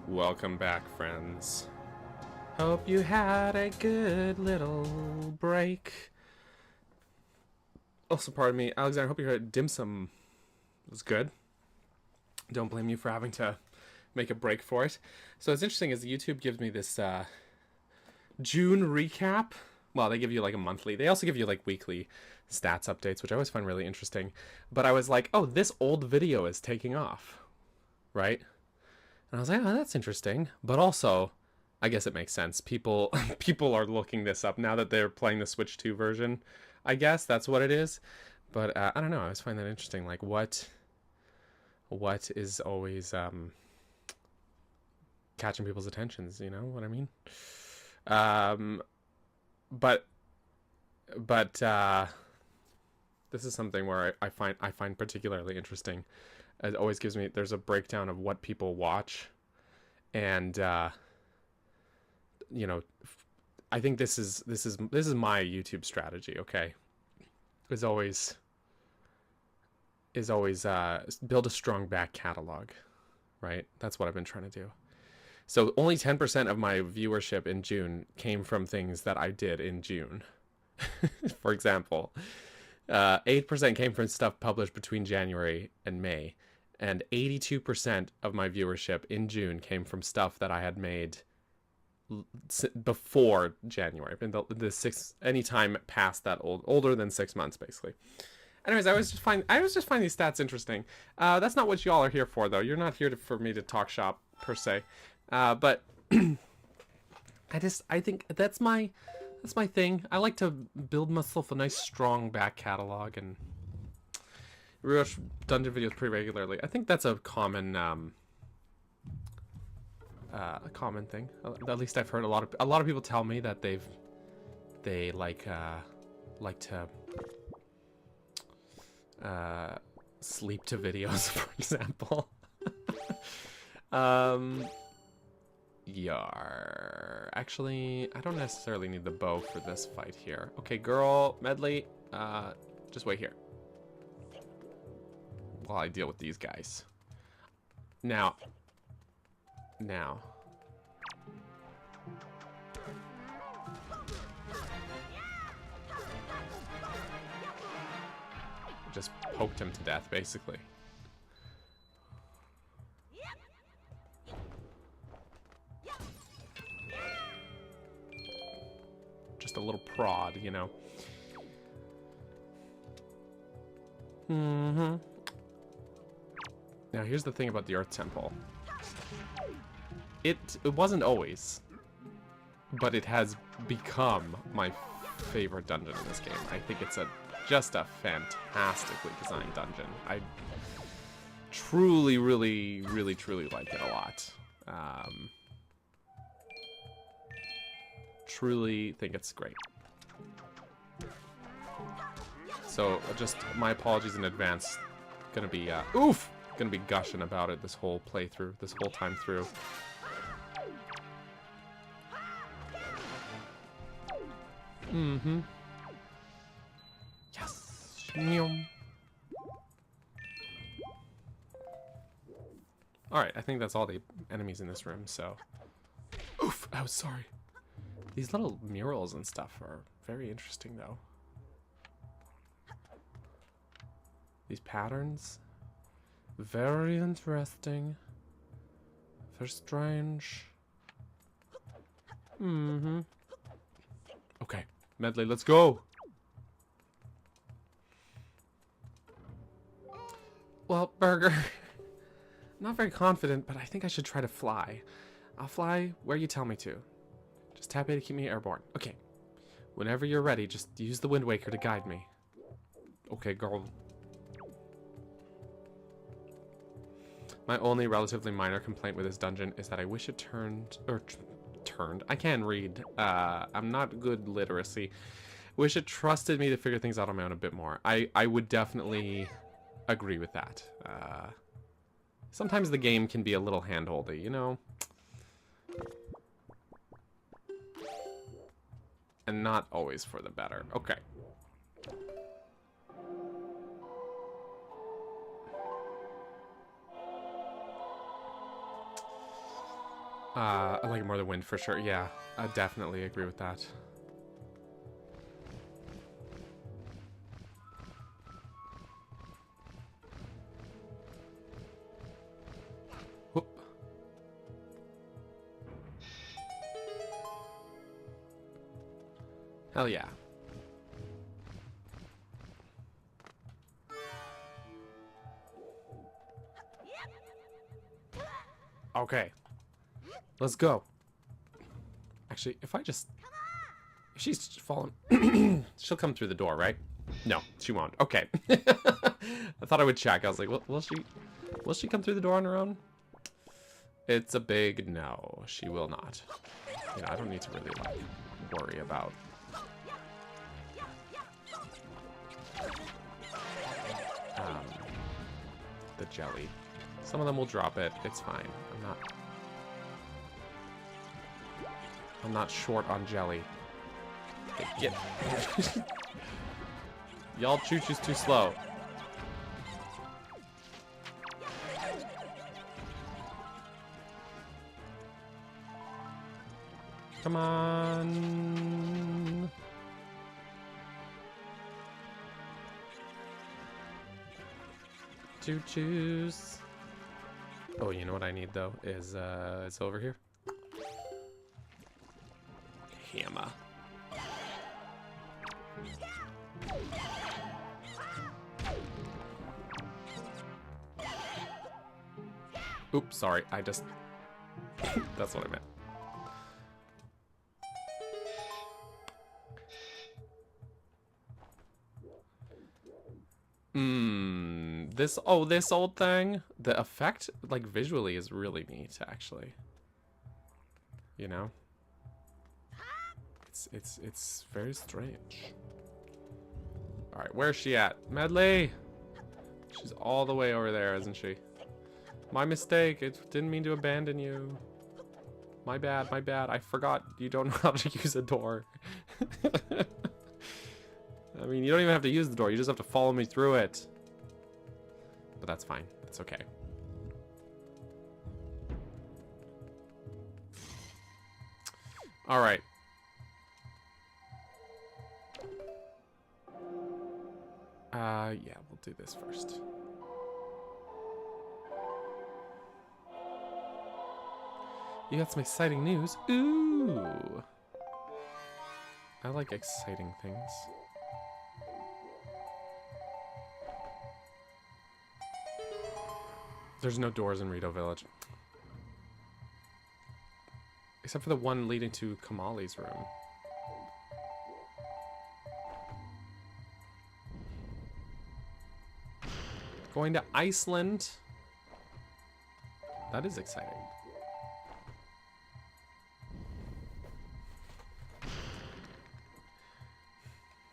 Welcome back, friends. Hope you had a good little break. Also, pardon me, Alexander, I hope your dim sum was good. Don't blame you for having to make a break for it. So what's interesting is YouTube gives me this June recap. Well, they give you like a monthly. They also give you like weekly stats updates, which I always find really interesting. But I was like, oh, this old video is taking off, right? And I was like, oh, that's interesting. But also, I guess it makes sense. People are looking this up now that they're playing the Switch 2 version. I guess that's what it is. But I don't know. I always find that interesting. Like, what is always catching people's attentions? You know what I mean? But this is something where I find particularly interesting. It always gives me, there's a breakdown of what people watch, and you know, I think this is my YouTube strategy. Okay, is always build a strong back catalog, right? That's what I've been trying to do. So only 10% of my viewership in June came from things that I did in June. For example, 8% came from stuff published between January and May. And 82% of my viewership in June came from stuff that I had made before January. Any time past that older than 6 months, basically. Anyways, I was just finding these stats interesting. That's not what y'all are here for, though. You're not here for me to talk shop per se. But I think that's my thing. I like to build myself a nice strong back catalog and rewatch dungeon videos pretty regularly. I think that's a common thing. At least I've heard a lot of people tell me that they like to sleep to videos, for example. Yar. Actually, I don't necessarily need the bow for this fight here. Okay, girl, Medley, just wait here while I deal with these guys. Now. Just poked him to death, basically. Just a little prod, you know. Now here's the thing about the Earth Temple. It wasn't always, but it has become my favorite dungeon in this game. I think it's just a fantastically designed dungeon. I truly, really, really, truly like it a lot. Truly think it's great. So just my apologies in advance. Gonna be gushing about it this whole playthrough, this whole time through. Yes. Alright, I think that's all the enemies in this room, so. Oof, I was sorry. These little murals and stuff are very interesting, though. These patterns, very interesting. They're strange. Okay, Medley, let's go. Well, Burger, I'm not very confident, but I think I should try to fly. I'll fly where you tell me to. Just tap A to keep me airborne. Okay. Whenever you're ready, just use the Wind Waker to guide me. Okay, girl. My only relatively minor complaint with this dungeon is that I wish it turned. I can read. I'm not good literacy. Wish it trusted me to figure things out on my own a bit more. I would definitely agree with that. Sometimes the game can be a little handholdy, you know? And not always for the better. Okay. I like it more than wind for sure. Yeah, I definitely agree with that. Whoop. Hell yeah. Okay. Let's go. Actually, if she's fallen, she'll come through the door, right? No, she won't. Okay. I thought I would check. I was like, will she come through the door on her own? It's a big no. She will not. Yeah, I don't need to really like worry about the jelly. Some of them will drop it. It's fine. I'm not short on jelly. Okay, get. Y'all choo-choo's too slow. Come on. Choo-choos. Oh, you know what I need though is it's over here. Hammer. Oops, sorry. I just that's what I meant. This old thing, the effect like visually is really neat actually. You know? It's very strange. All right, where's she at? Medley! She's all the way over there, isn't she? My mistake. It didn't mean to abandon you. My bad, my bad. I forgot you don't know how to use a door. I mean, you don't even have to use the door. You just have to follow me through it. But that's fine. That's okay. All right. Yeah, we'll do this first. You got some exciting news. Ooh. I like exciting things. There's no doors in Rito Village. Except for the one leading to Kamali's room. Going to Iceland. That is exciting.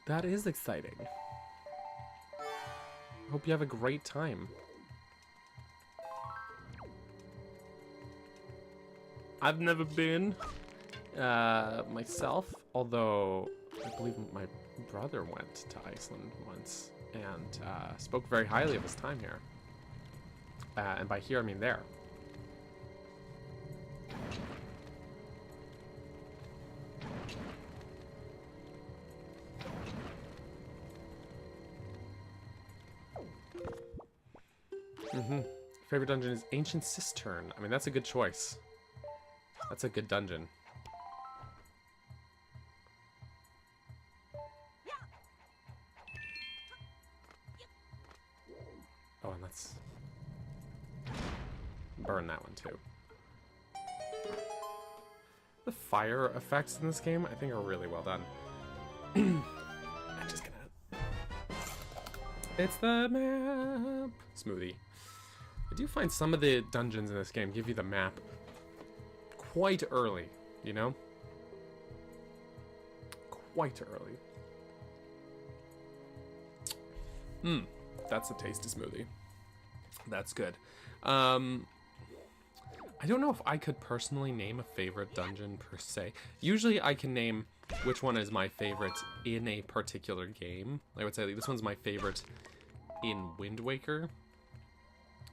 That is exciting. Hope you have a great time. I've never been myself, although I believe my brother went to Iceland once and spoke very highly of his time here. And by here, I mean there. Favorite dungeon is Ancient Cistern. I mean, that's a good choice. That's a good dungeon. Oh, and let's burn that one too. The fire effects in this game, I think, are really well done. I'm just gonna... It's the map! Smoothie. I do find some of the dungeons in this game give you the map quite early, you know? Quite early. That's a tasty smoothie. That's good. I don't know if I could personally name a favorite dungeon per se. Usually I can name which one is my favorite in a particular game. I would say like, this one's my favorite in Wind Waker.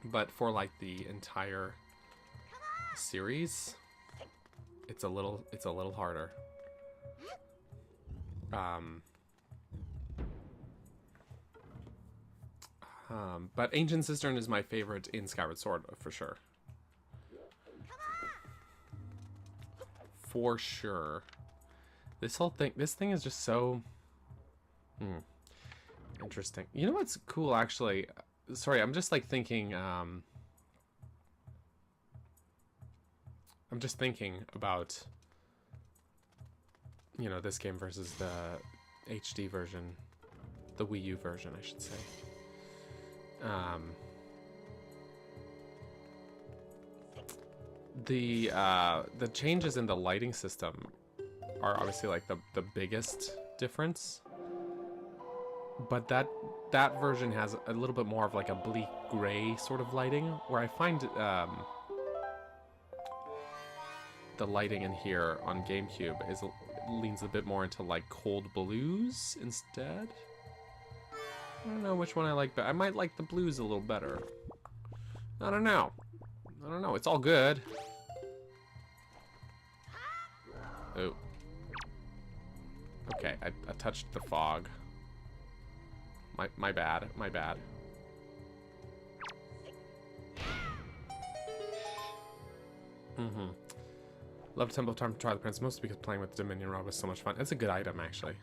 But for like the entire series, it's a little harder. But Ancient Cistern is my favorite in Skyward Sword for sure. For sure. This thing is just so interesting. You know what's cool actually? Sorry, I'm just like thinking I'm just thinking about, you know, this game versus the HD version, the Wii U version, I should say. The changes in the lighting system are obviously like the biggest difference, but that version has a little bit more of like a bleak gray sort of lighting, where I find the lighting in here on GameCube leans a bit more into like cold blues instead. I don't know which one I like, but I might like the blues a little better. I don't know. It's all good. Oh. Okay, I touched the fog. My bad. Love Temple of Time to try the Prince, mostly because playing with the Dominion Rod was so much fun. It's a good item, actually.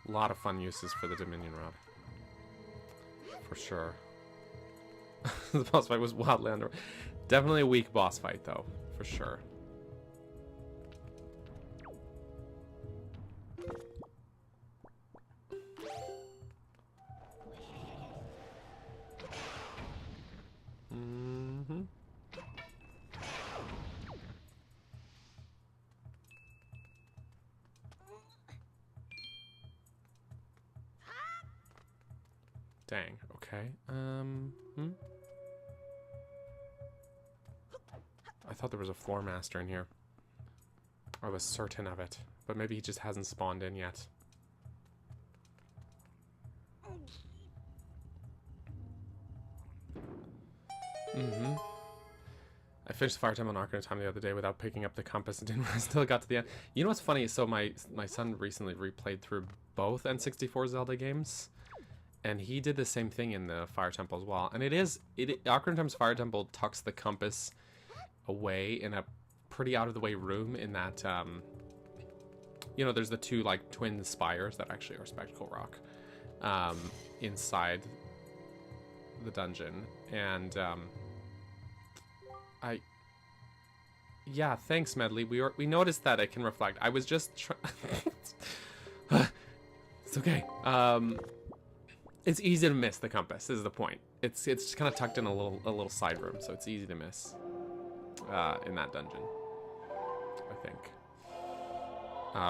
A lot of fun uses for the Dominion Rod. For sure. The boss fight was wildly under. Definitely a weak boss fight, though. For sure. Dang, okay. I thought there was a floor master in here. I was certain of it, but maybe he just hasn't spawned in yet. I finished the Fire Temple in Ocarina of Time the other day without picking up the compass and didn't realize until I got to the end. You know what's funny? So my son recently replayed through both N64 Zelda games. And he did the same thing in the Fire Temple as well. And Ocarina of Time's Fire Temple tucks the compass away in a pretty out-of-the-way room in that, you know, there's the two, like, twin spires that actually are Spectacle Rock inside the dungeon. And, yeah, thanks, Medley. We noticed that it can reflect. I was just it's okay. It's easy to miss the compass, is the point. It's just kind of tucked in a little side room, so it's easy to miss in that dungeon, I think.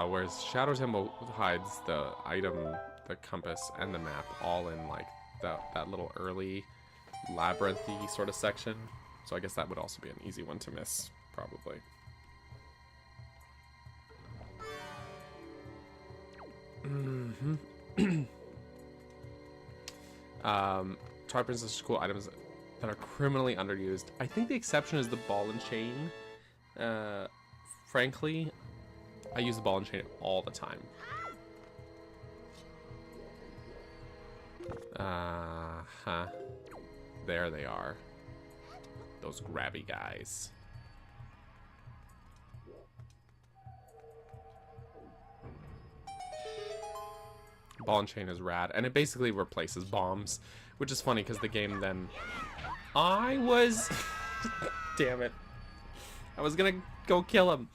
Whereas Shadow Temple hides the item, the compass, and the map all in like that little early labyrinthy sort of section. So I guess that would also be an easy one to miss, probably. Twilight Princess is cool items that are criminally underused. I think the exception is the ball and chain. Frankly, I use the ball and chain all the time. There they are. Those grabby guys. Ball and chain is rad, and it basically replaces bombs, which is funny because the game then... Damn it. I was gonna go kill him.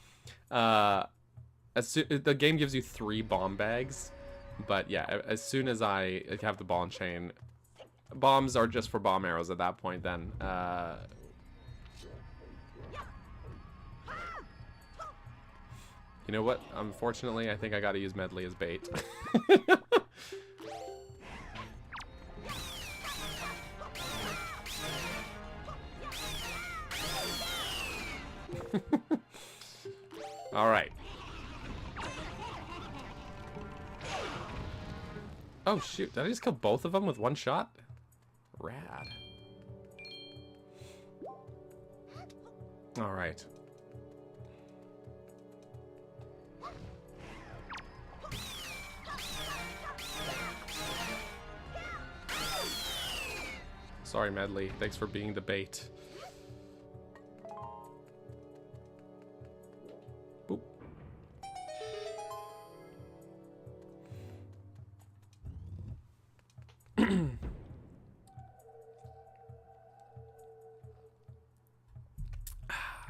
The game gives you 3 bomb bags, but yeah, as soon as I have the ball and chain, bombs are just for bomb arrows at that point then. You know what? Unfortunately, I think I gotta use Medley as bait. All right. Oh shoot, did I just kill both of them with one shot? Rad. All right. Sorry, Medley. Thanks for being the bait. Boop.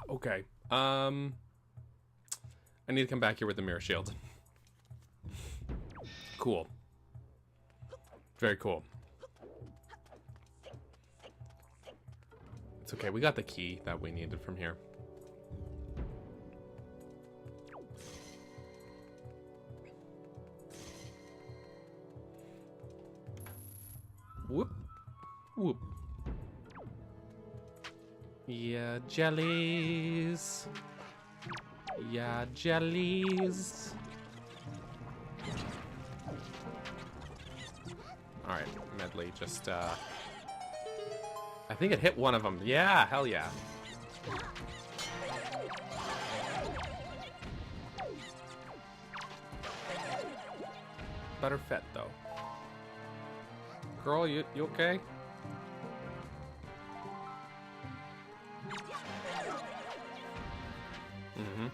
Okay. I need to come back here with the mirror shield. Cool. Very cool. It's okay. We got the key that we needed from here. Whoop. Whoop. Yeah, jellies. Yeah, jellies. Alright, Medley, just, I think it hit one of them. Yeah, hell yeah. Better fet, though. Girl, you okay? Mm-hmm.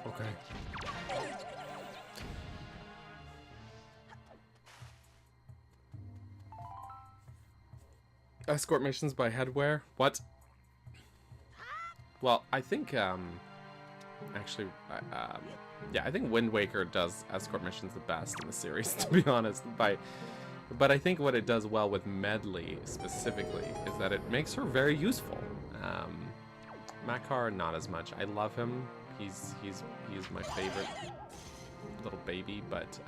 Okay. Escort missions by Headwear? What? Well, I think, actually, yeah, I think Wind Waker does escort missions the best in the series, to be honest. But I think what it does well with Medley, specifically, is that it makes her very useful. Makar, not as much. I love him. He's my favorite little baby, but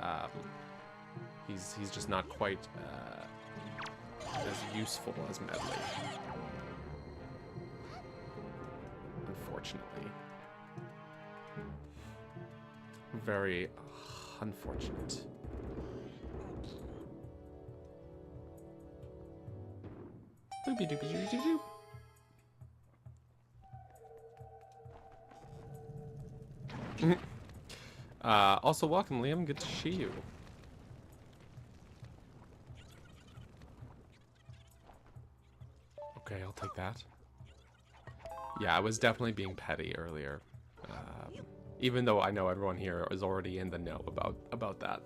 he's just not quite as useful as Medley, unfortunately. Very unfortunate. Boopy doopy doo doo doo. Also, welcome, Liam. Good to see you. Okay, I'll take that. Yeah, I was definitely being petty earlier. Even though I know everyone here is already in the know about that.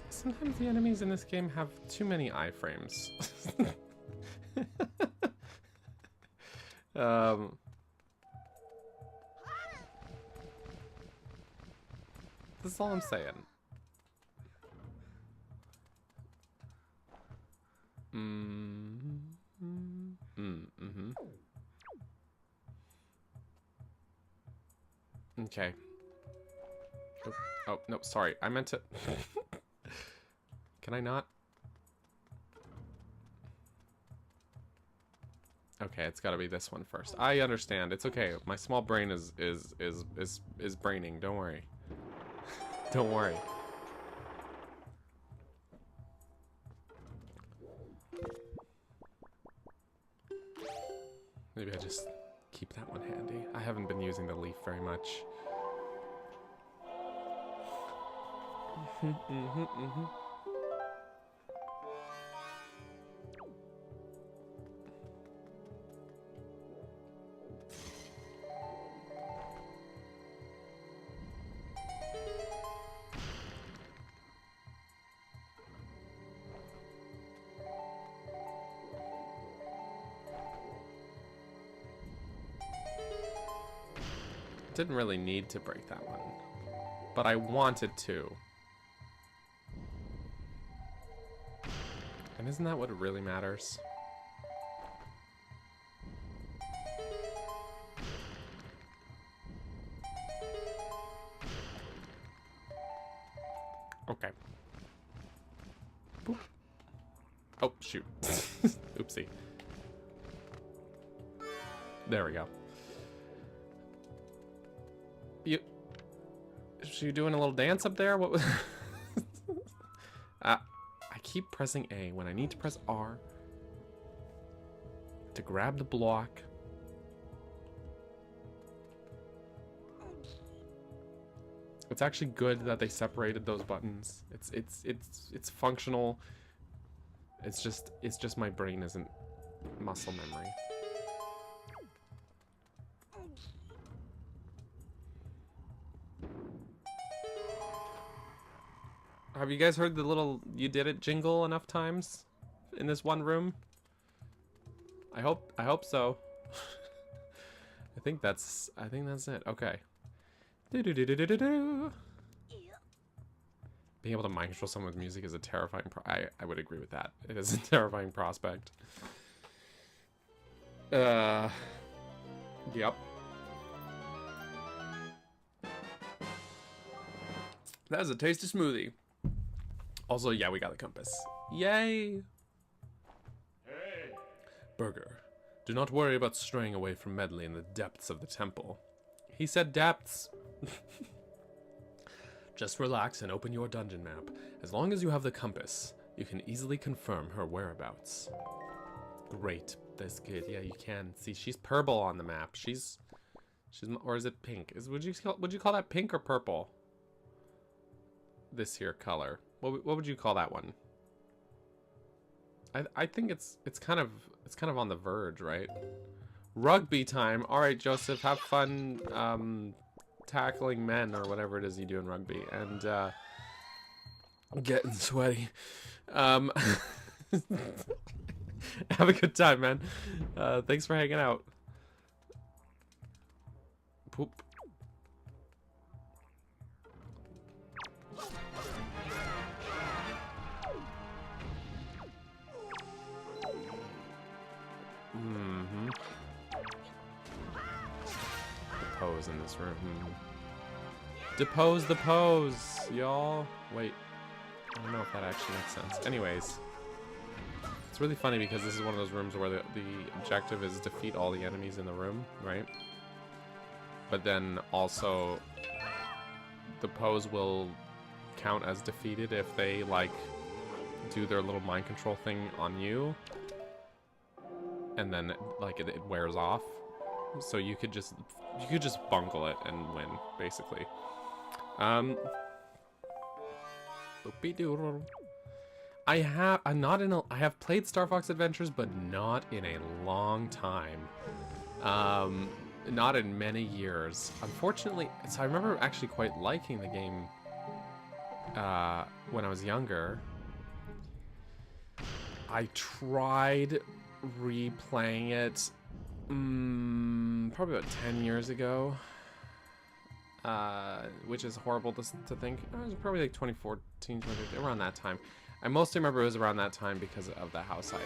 Sometimes the enemies in this game have too many iframes. That's all I'm saying. Okay. Oh, no, sorry. I meant to... Can I not? Okay, it's gotta be this one first. I understand. It's okay. My small brain is braining. Don't worry. Don't worry. Maybe I just keep that one handy. I haven't been using the leaf very much. Didn't really need to break that one, but I wanted to. And isn't that what really matters? Okay. Boop. Oh, shoot. Oopsie. There we go. What, you doing a little dance up there? What was... I keep pressing A when I need to press R to grab the block. It's actually good that they separated those buttons. It's functional. It's just my brain isn't muscle memory. Have you guys heard the little "you did it" jingle enough times in this one room? I hope so. I think that's it. Okay. Do. Being able to mind control someone with music is a terrifying I would agree with that. It is a terrifying prospect. Yep. That is a tasty smoothie. Also, yeah, we got the compass. Yay! Hey. Burger, do not worry about straying away from Medley in the depths of the temple. He said depths. Just relax and open your dungeon map. As long as you have the compass, you can easily confirm her whereabouts. Great. That's good. Yeah, you can. See, she's purple on the map. She's or is it pink? Would you call that pink or purple? This here color. What would you call that one? I think it's kind of on the verge, right? Rugby time. All right, Joseph, have fun tackling men or whatever it is you do in rugby. And I'm getting sweaty. Have a good time, man. Thanks for hanging out. Poop. Mm-hmm. The pose in this room. Depose the pose, y'all. Wait. I don't know if that actually makes sense. Anyways. It's really funny because this is one of those rooms where the objective is defeat all the enemies in the room, right? But then also the pose will count as defeated if they like do their little mind control thing on you. And then like it wears off. So you could just bungle it and win, basically. I have played Star Fox Adventures, but not in a long time. Not in many years. Unfortunately, so I remember actually quite liking the game when I was younger. I tried replaying it probably about 10 years ago. Which is horrible to think. It was probably like 2014, 2015, around that time. I mostly remember it was around that time because of the house I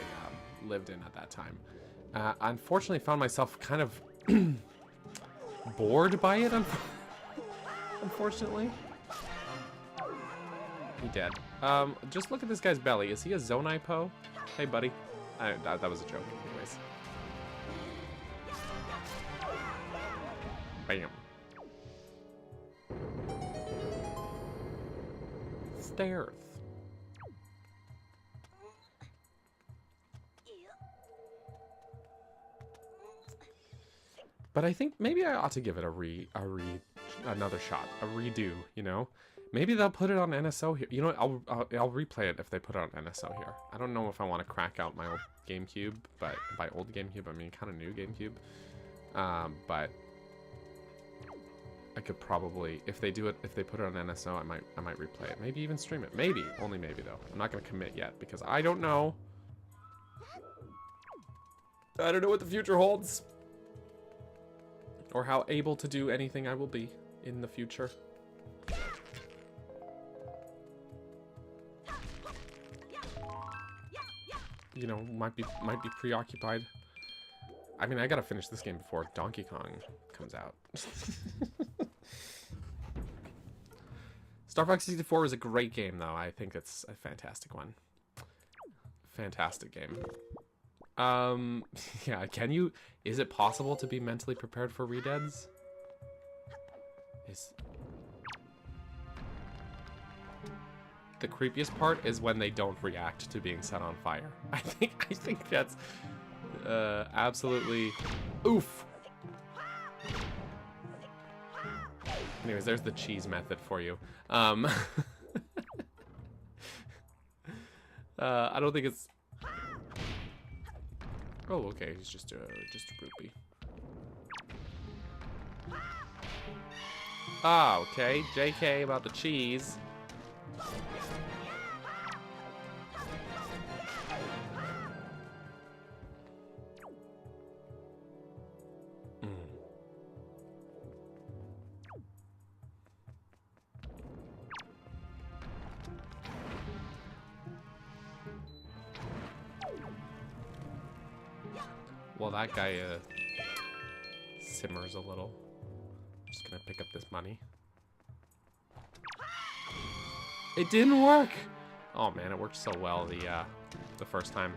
lived in at that time. Unfortunately, found myself kind of bored by it, unfortunately. He dead. Just look at this guy's belly. Is he a Zonai Po? Hey, buddy. That was a joke. Anyways. Bam. Stairs. But I think maybe I ought to give it another shot, a redo, you know? Maybe they'll put it on NSO here. You know what, I'll replay it if they put it on NSO here. I don't know if I want to crack out my old GameCube, but by old GameCube, I mean kind of new GameCube. But I could probably, if they put it on NSO, I might replay it. Maybe even stream it. Maybe, only maybe though. I'm not gonna commit yet because I don't know. I don't know what the future holds. Or how able to do anything I will be in the future. You know, might be preoccupied. I mean, I gotta finish this game before Donkey Kong comes out. Star Fox 64 is a great game, though. I think it's a fantastic one. Fantastic game. Yeah, is it possible to be mentally prepared for redeads? the creepiest part is when they don't react to being set on fire. I think that's absolutely oof. Anyways, there's the cheese method for you. I don't think it's. Oh, okay. He's just a rupee. Ah, okay. JK about the cheese. Well, that guy simmers a little. Just gonna pick up this money. It didn't work. Oh man, it worked so well the first time.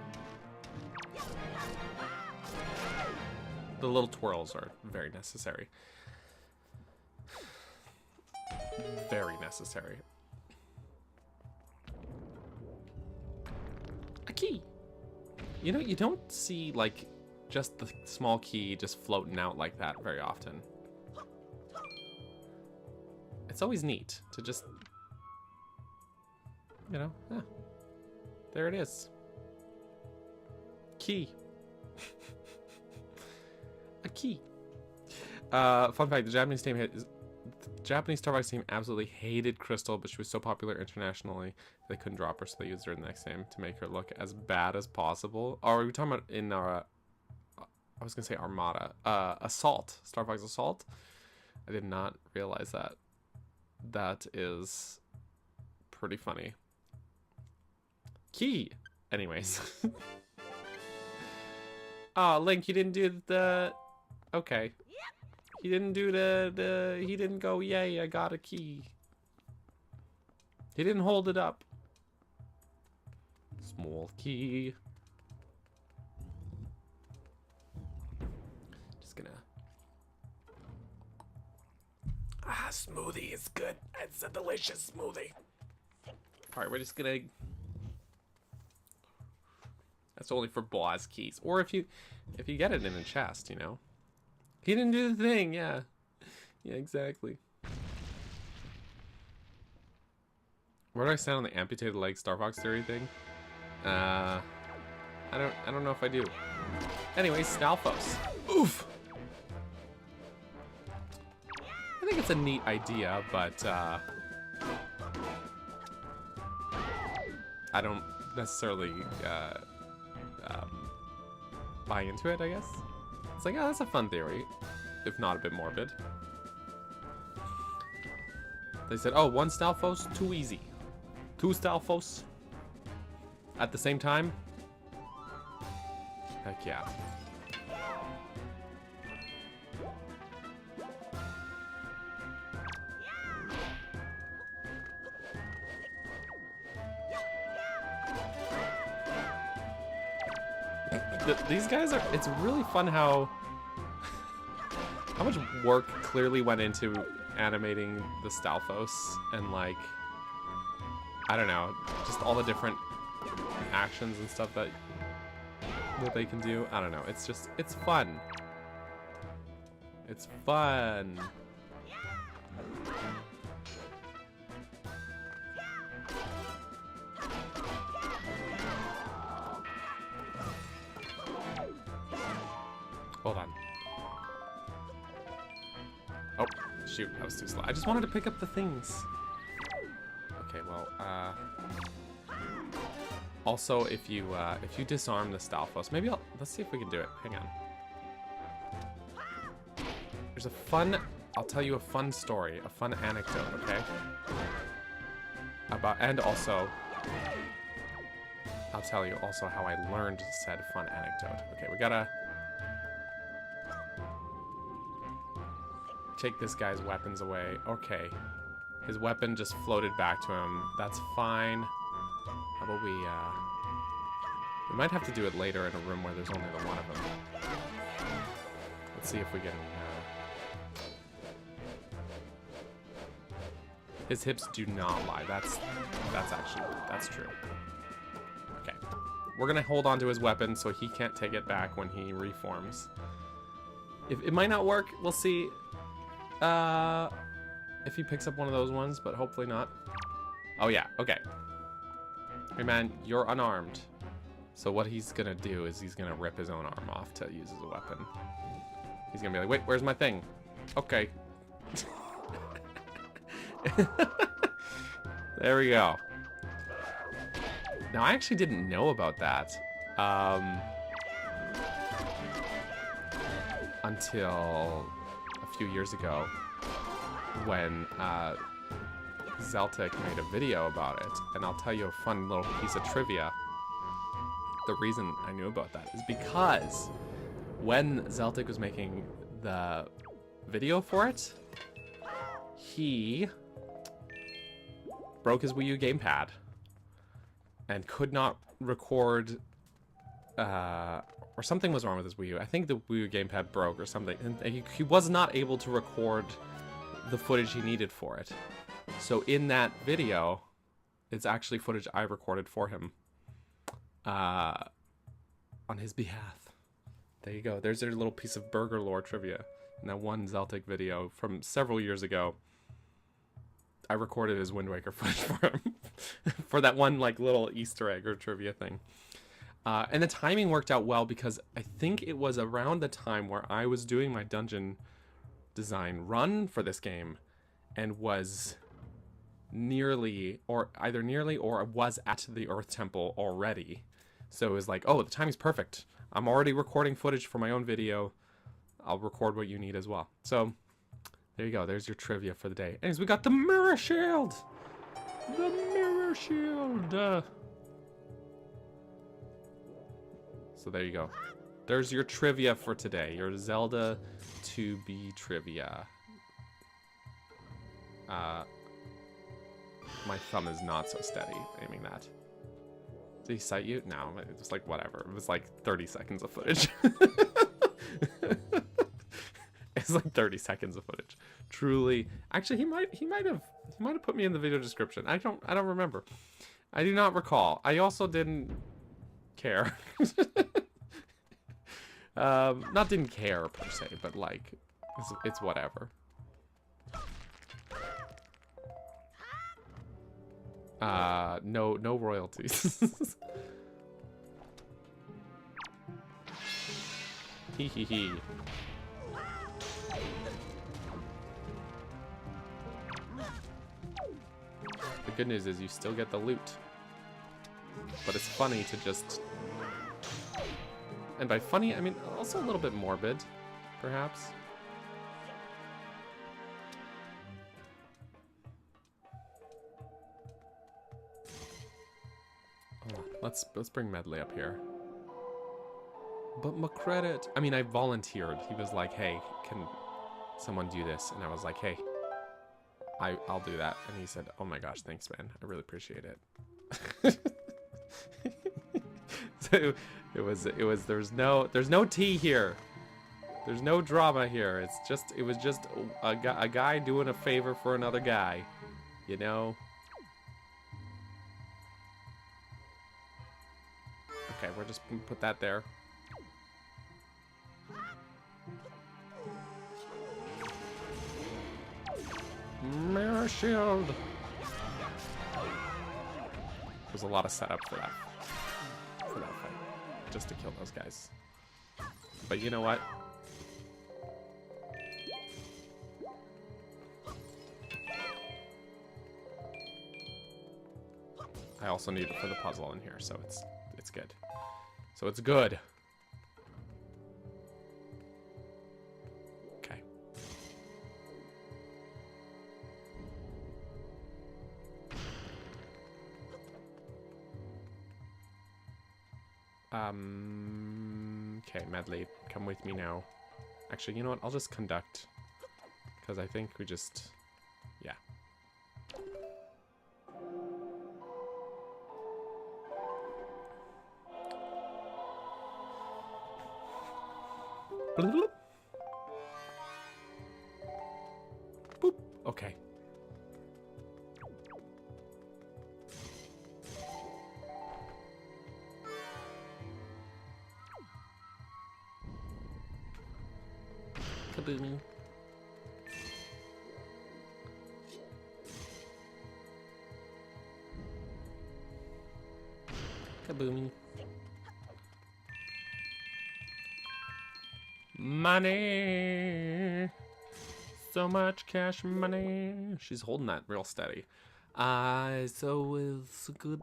The little twirls are very necessary. Very necessary. A key. You know, you don't see like just the small key just floating out like that very often. It's always neat to just, you know, yeah. There it is. Key. A key. Fun fact, the Japanese Starbucks team absolutely hated Crystal, but she was so popular internationally they couldn't drop her, so they used her in the next game to make her look as bad as possible. Or are we talking about in our I was gonna say Armada. Assault. Starbucks Assault. I did not realize that. That is pretty funny. Key. Anyways. Oh, Link, you didn't do the... Okay. He didn't do the... He didn't go, yay, I got a key. He didn't hold it up. Small key. Smoothie is good. It's a delicious smoothie. Alright, we're just gonna... That's only for boss keys. Or if you get it in a chest, you know. He didn't do the thing, yeah. Yeah, exactly. Where do I stand on the amputated leg Star Fox theory thing? I don't know if I do. Anyways, Stalfos. Oof! I think it's a neat idea, but I don't necessarily buy into it, I guess. It's like, oh, that's a fun theory, if not a bit morbid. They said, oh, one Stalfos, too easy. Two Stalfos at the same time? Heck yeah. These guys are, it's really fun how much work clearly went into animating the Stalfos and like, I don't know, just all the different actions and stuff that they can do. I don't know, it's just, it's fun. It's fun. Hold on. Oh, shoot, that was too slow. I just wanted to pick up the things. Okay, well, also, if you disarm the Stalfos, maybe let's see if we can do it. Hang on. There's a fun, I'll tell you a fun story, a fun anecdote, okay? And also, I'll tell you also how I learned said fun anecdote. Okay, we gotta take this guy's weapons away. Okay. His weapon just floated back to him. That's fine. How about we might have to do it later in a room where there's only the one of them. Let's see if we can His hips do not lie. That's true. Okay. We're gonna hold on to his weapon so he can't take it back when he reforms. It might not work. We'll see. If he picks up one of those ones, but hopefully not. Oh yeah, okay. Hey man, you're unarmed. So what he's gonna do is he's gonna rip his own arm off to use as a weapon. He's gonna be like, wait, where's my thing? Okay. There we go. Now I actually didn't know about that. Until a few years ago when Zeltic made a video about it, and I'll tell you a fun little piece of trivia. The reason I knew about that is because when Zeltic was making the video for it, he broke his Wii U gamepad and could not record, or something was wrong with his Wii U. I think the Wii U gamepad broke or something, and he was not able to record the footage he needed for it. So in that video, it's actually footage I recorded for him on his behalf. There you go. There's their little piece of burger lore trivia. In that one Zeltic video from several years ago, I recorded his Wind Waker footage for him for that one like little Easter egg or trivia thing. And the timing worked out well because I think it was around the time where I was doing my dungeon design run for this game and was nearly, or either nearly or was at the Earth Temple already. So it was like, oh, the timing's perfect. I'm already recording footage for my own video. I'll record what you need as well. So there you go. There's your trivia for the day. Anyways, we got the mirror shield. The mirror shield. So there you go. There's your trivia for today. Your Zelda 2B trivia. My thumb is not so steady aiming that. Did he cite you? No, it was like whatever. It was like 30 seconds of footage. It's like 30 seconds of footage. Truly, actually, he might have put me in the video description. I don't remember. I do not recall. I also didn't care. Not didn't care per se, but like, it's whatever. No royalties. Hee hee hee. The good news is you still get the loot. But it's funny to just... And by funny, I mean also a little bit morbid, perhaps. Hold on, let's bring Medley up here. But my credit... I mean, I volunteered. He was like, hey, can someone do this? And I was like, hey, I'll do that. And he said, oh my gosh, thanks, man. I really appreciate it. So there's no tea here. There's no drama here. It was just a guy doing a favor for another guy, you know? Okay, we're just gonna put that there. Mirror shield. There's a lot of setup for that fight, just to kill those guys. But you know what? I also need it for the puzzle in here, so it's good. So it's good. Okay. Okay, Medley, come with me now. Actually, you know what? I'll just conduct. Because I think we just... Yeah. Boop. Okay. Kaboom. Kaboomy. Money. So much cash money. She's holding that real steady. So it's good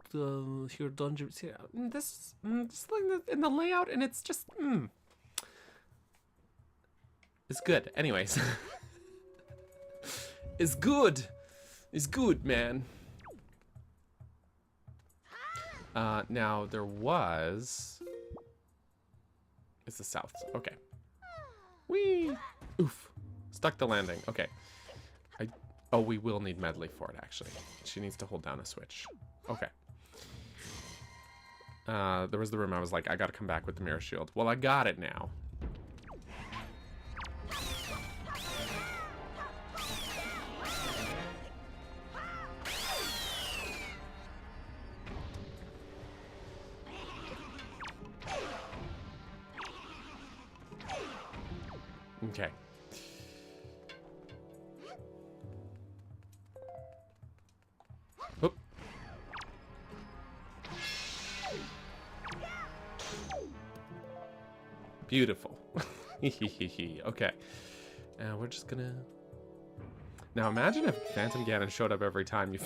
here dungeons here. This thing in the layout, and it's just it's good. Anyways, it's good. It's good, man. Now there was. It's the south. Okay. Whee! Oof. Stuck the landing. Okay. Oh, we will need Medley for it, actually. She needs to hold down a switch. Okay. There was the room I was like, I gotta come back with the mirror shield. Well, I got it now. Okay. Oop. Beautiful. Okay. We're just gonna... Now imagine if Phantom Ganon showed up every time you...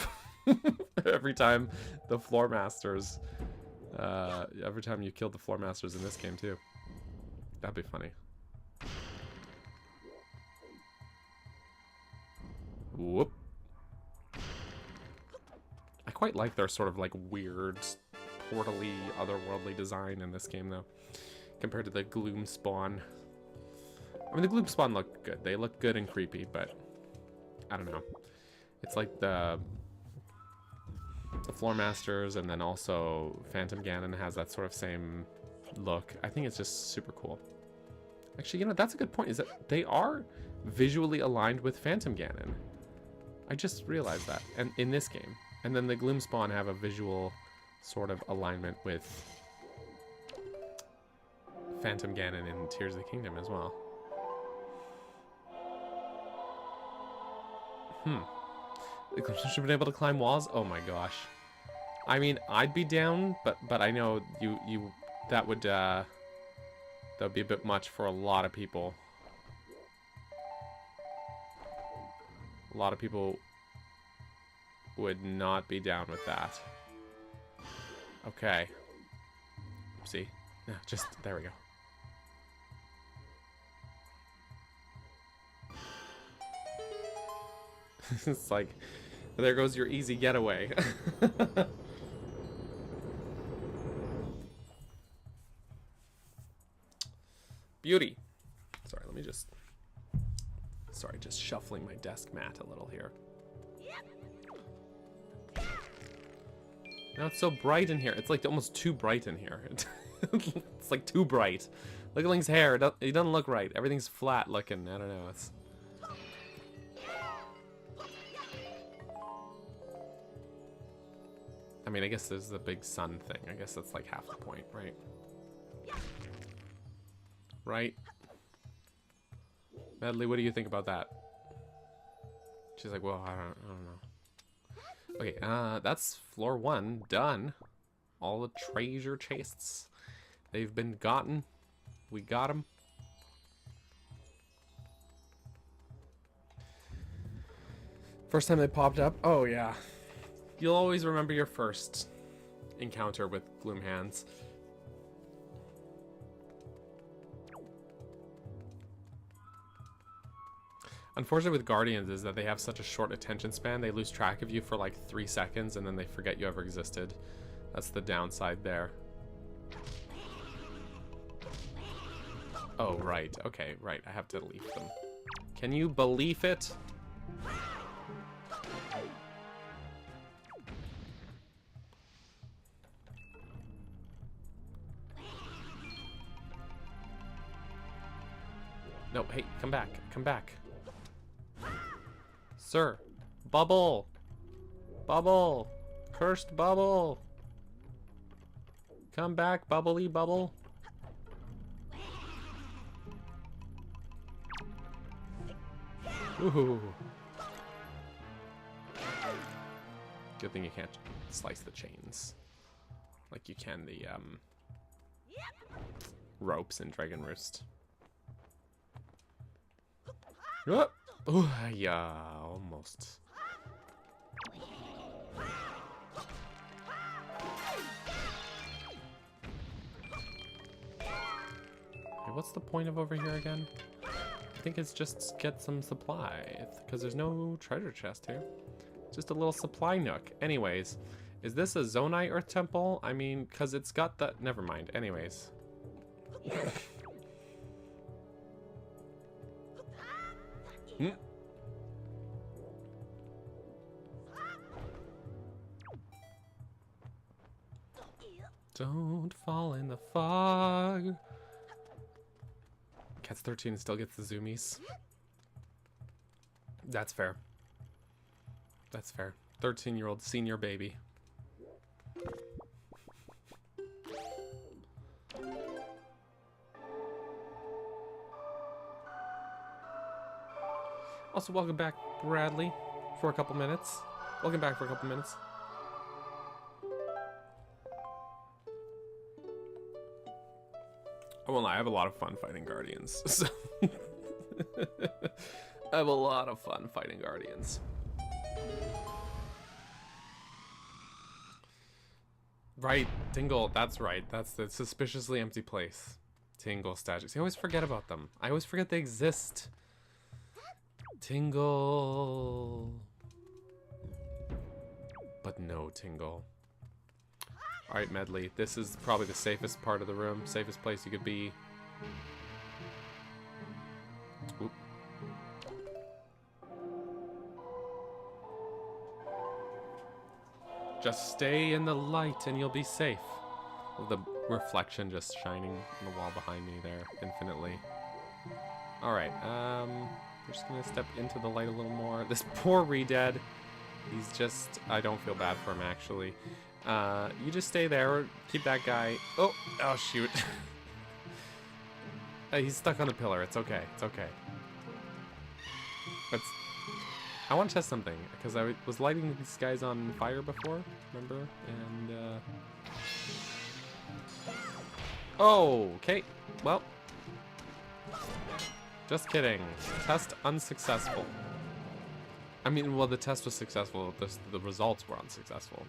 every time the Floor Masters... every time you killed the Floor Masters in this game too. That'd be funny. Whoop. I quite like their sort of like weird, portally, otherworldly design in this game though, compared to the Gloom Spawn. I mean, the Gloom Spawn look good. They look good and creepy, but I don't know. It's like the Floor Masters, and then also Phantom Ganon has that sort of same look. I think it's just super cool. Actually, you know, that's a good point, is that they are visually aligned with Phantom Ganon. I just realized that, and in this game. And then the Gloom Spawn have a visual sort of alignment with Phantom Ganon in Tears of the Kingdom as well. The Gloom Spawn should have been able to climb walls? Oh my gosh. I mean, I'd be down, but I know that would be a bit much for a lot of people. A lot of people would not be down with that. Okay. Oopsie. No, just, there we go. It's like, there goes your easy getaway. Beauty. Sorry, let me just... Sorry, just shuffling my desk mat a little here. Now it's so bright in here. It's like almost too bright in here. It's like too bright. Look at Link's hair. It doesn't look right. Everything's flat looking. I don't know. It's... I mean, I guess there's the big sun thing. I guess that's like half the point, right? Right? Medley, what do you think about that? She's like, well, I don't know. Okay, that's floor 1 done. All the treasure chests, they've been gotten. We got them. First time they popped up. Oh yeah, you'll always remember your first encounter with Gloom Hands. Unfortunately with Guardians is that they have such a short attention span, they lose track of you for like 3 seconds and then they forget you ever existed. That's the downside there. Oh, right. Okay, right. I have to leaf them. Can you believe it? No, hey, come back. Come back. Sir, bubble, bubble, cursed bubble. Come back, bubbly bubble. Ooh. Good thing you can't slice the chains like you can the ropes in Dragon Roost. Oh, yeah, almost. Okay, what's the point of over here again? I think it's just get some supply, because there's no treasure chest here. Just a little supply nook. Anyways, is this a Zonai Earth Temple? I mean, because it's got that... Never mind. Anyways. Don't fall in the fog. Cat's 13 and still gets the zoomies. That's fair. That's fair. 13-year-old senior baby. Also, welcome back, Bradley, for a couple minutes. Welcome back for a couple minutes. I won't lie, I have a lot of fun fighting Guardians. So I have a lot of fun fighting Guardians. Right, Tingle, that's right. That's the suspiciously empty place. Tingle statues. I always forget about them. I always forget they exist. Tingle. But no Tingle. Alright, Medley. This is probably the safest part of the room. Safest place you could be. Oop. Just stay in the light and you'll be safe. The reflection just shining on the wall behind me there infinitely. Alright, we're just gonna step into the light a little more. This poor Redead. He's just... I don't feel bad for him, actually. You just stay there. Keep that guy... Oh! Oh, shoot. He's stuck on the pillar. It's okay. It's okay. I want to test something, because I was lighting these guys on fire before, remember? And, oh, okay. Well. Just kidding. Test unsuccessful. I mean, well, the test was successful. The results were unsuccessful.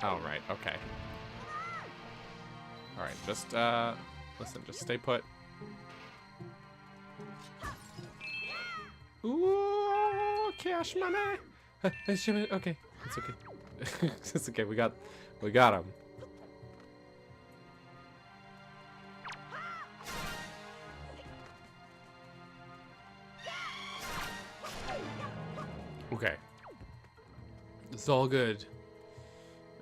Oh, right. Okay. Alright, just, listen, just stay put. Ooh, cash money! Okay, it's okay. It's okay, we got him. Okay. It's all good.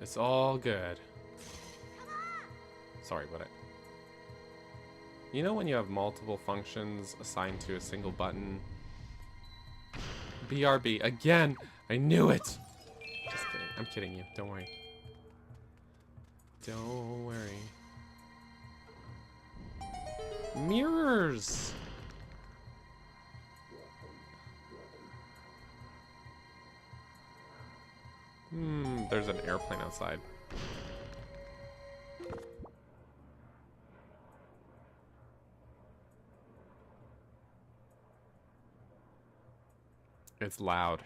It's all good. Sorry, but you know when you have multiple functions assigned to a single button? BRB. Again! I knew it! Just kidding. I'm kidding you. Don't worry. Don't worry. Mirrors! There's an airplane outside. It's loud.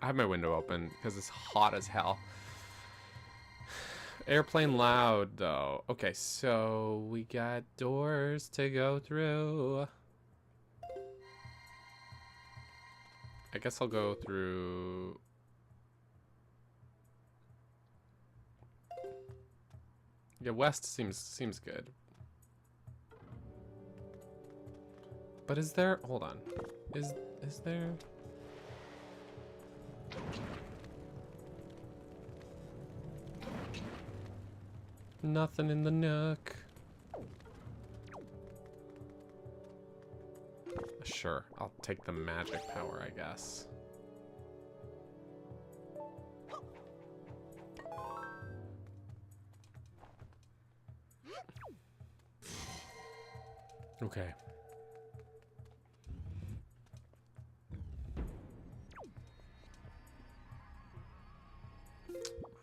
I have my window open because it's hot as hell. Airplane loud, though. Okay, so we got doors to go through. I guess I'll go through... Yeah, west seems good. But is there... Hold on. Is there... Nothing in the nook. Sure, I'll take the magic power, I guess. Okay.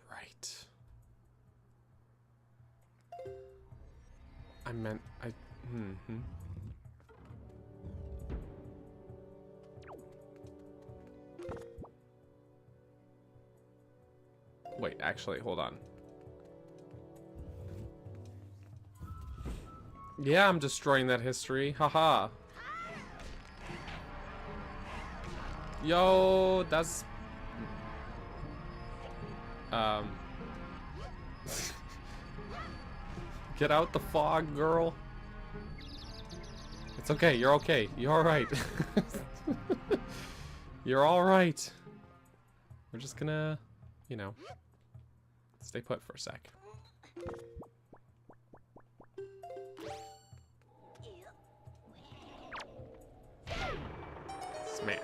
Right. Mm-hmm. Wait, actually, hold on. Yeah, I'm destroying that history. Haha. Yo, that's... Get out the fog, girl. It's okay, you're okay. You're alright. You're alright. We're just gonna, you know, stay put for a sec. Smack.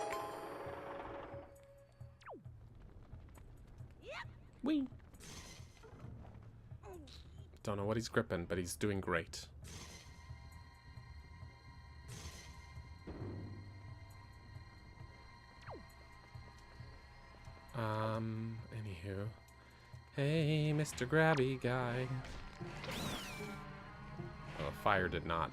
Whee! Don't know what he's gripping, but he's doing great. Anywho. Hey, Mr. Grabby guy. Oh, fire did not.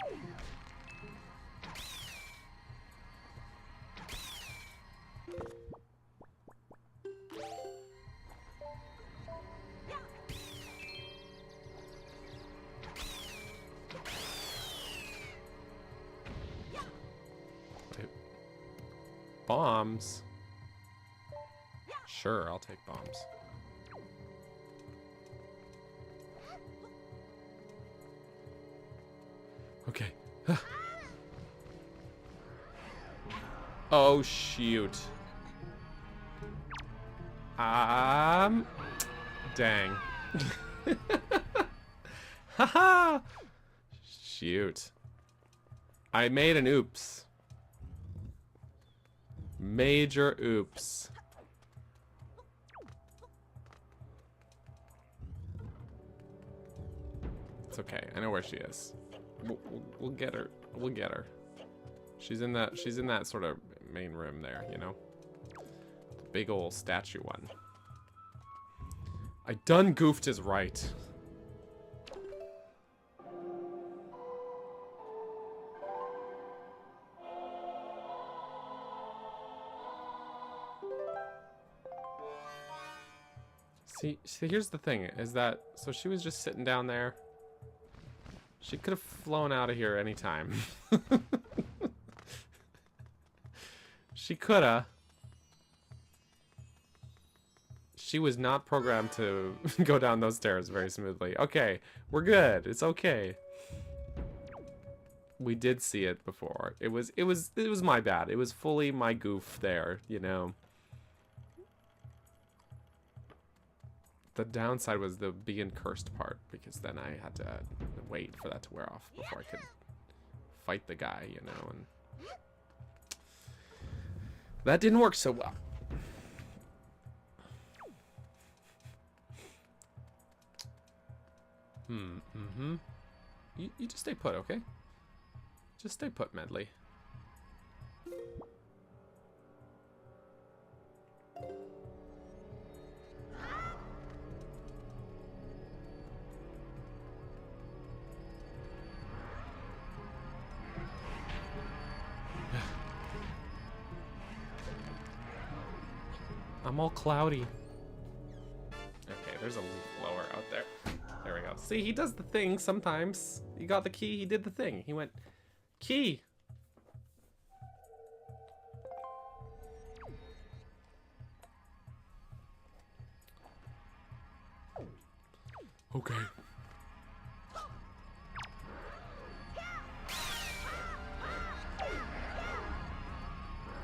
Bombs? Sure, I'll take bombs. Okay. Oh, shoot. Dang. Haha! Shoot. I made an oops. Major oops. It's okay. I know where she is. We'll get her. We'll get her. She's in that sort of main room there, you know? The big old statue one. I done goofed is right. See, here's the thing, is that, so she was just sitting down there. She could have flown out of here anytime. She coulda. She was not programmed to go down those stairs very smoothly. Okay, we're good. It's okay. We did see it before. It was my bad. It was fully my goof there, you know. The downside was the being cursed part, because then I had to wait for that to wear off before I could fight the guy, you know, and that didn't work so well. You just stay put, okay? Just stay put, Medley. I'm all cloudy. Okay, there's a leaf blower out there. There we go. See, he does the thing sometimes. You got the key, he did the thing. He went, key. Okay.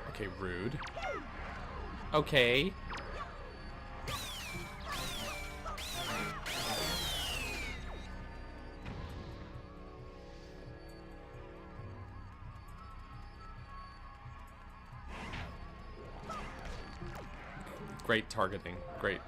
Okay, rude. Okay. Great targeting. Great.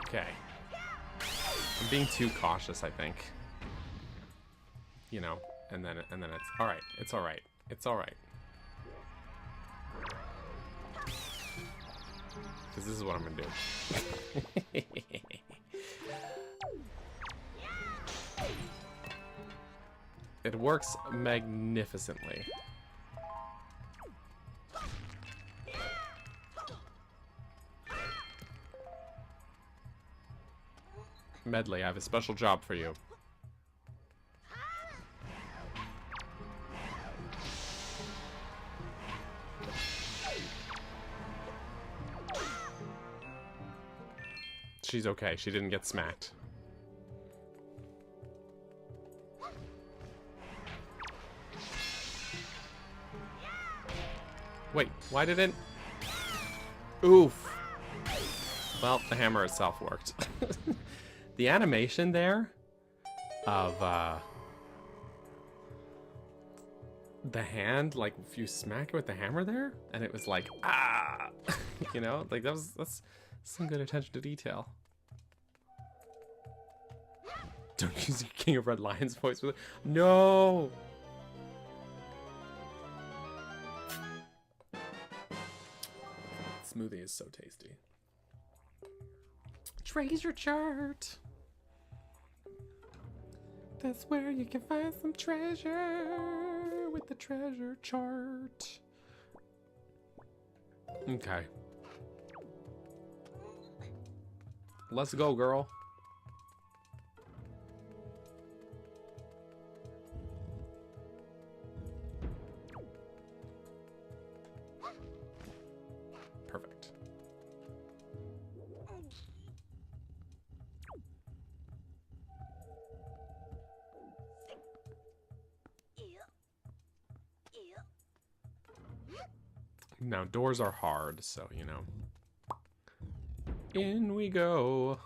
Okay. I'm being too cautious, I think. You know, and then it's alright. It's alright. It's alright. Because this is what I'm gonna do. It works magnificently. Medley, I have a special job for you. She's okay. She didn't get smacked. Wait, why didn't... Oof. Well, the hammer itself worked. The animation there of the hand, like if you smack it with the hammer there, and it was like, ah, you know, like that's some good attention to detail. Don't use your King of Red Lion's voice with it. No. Smoothie is so tasty. Treasure chart. That's where you can find some treasure with the treasure chart. Okay. Let's go, girl. Perfect. Now, doors are hard, so, you know. In we go.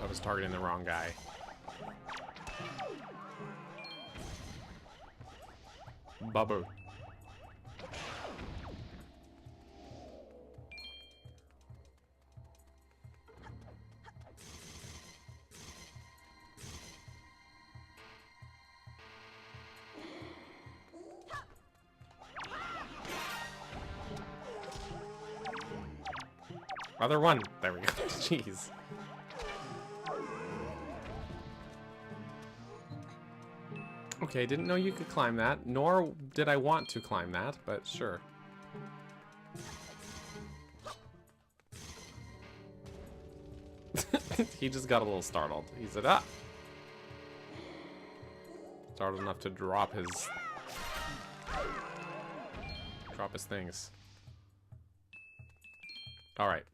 I was targeting the wrong guy. Bubba. Other one. There we go. Jeez. Okay, didn't know you could climb that, nor did I want to climb that, but sure. He just got a little startled. He said, ah! Startled enough to drop his things. Alright.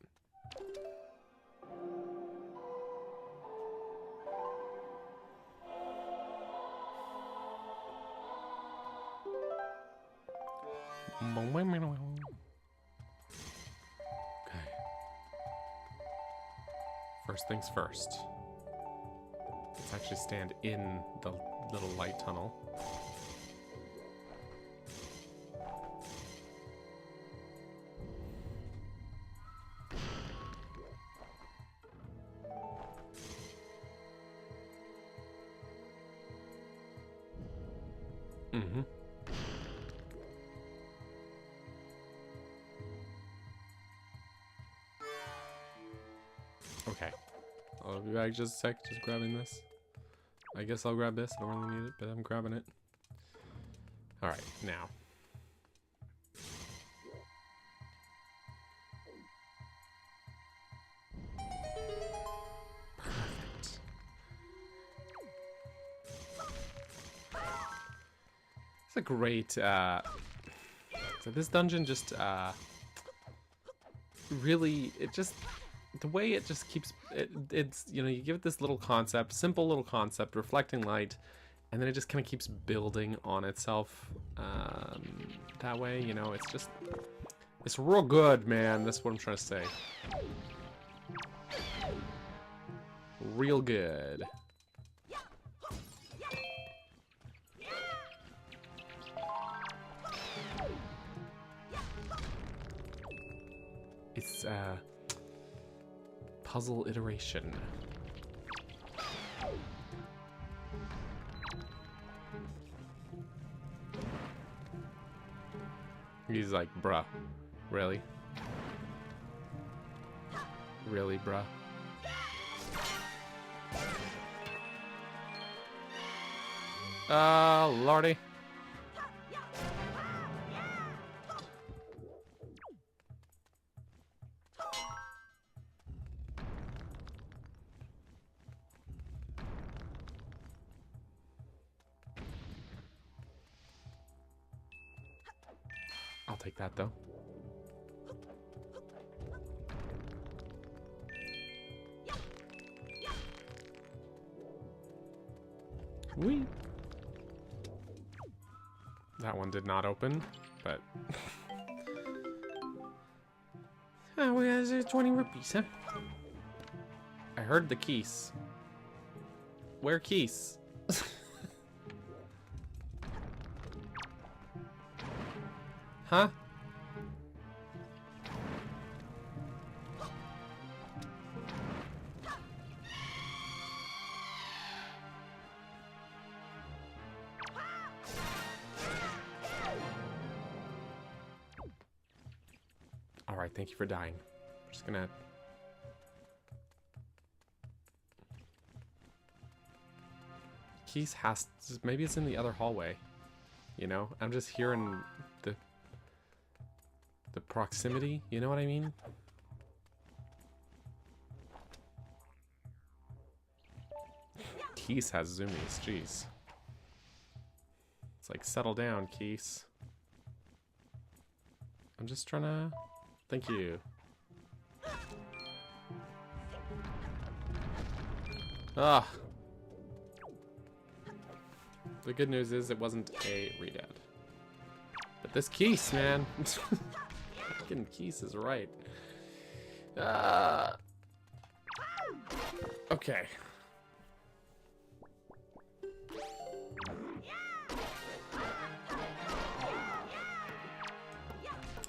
Okay. First things first. Let's actually stand in the little light tunnel. Mm-hmm. Okay. I'll be back just a sec, just grabbing this. I guess I'll grab this. I don't really need it, but I'm grabbing it. Alright, now. Perfect. It's a great, so this dungeon just, really, it just, the way it just keeps, it's, you know, you give it this little concept, simple little concept, reflecting light, and then it just kind of keeps building on itself, that way, you know, it's just, it's real good, man, that's what I'm trying to say. Real good. It's puzzle iteration. He's like, bruh, really? Really, bruh? Lordy. I'll take that though. Whee! That one did not open, but... Oh, we got 20 rupees, huh? I heard the keys. Where keys? Huh? Alright, thank you for dying. I'm just gonna... Keys has... Maybe it's in the other hallway. You know? I'm just hearing the proximity, you know what I mean? Keys has zoomies, jeez. It's like, settle down, Keys. I'm just trying to... Thank you. Ah. The good news is it wasn't a redead. But this Keys, man. Fucking Keys is right. Okay.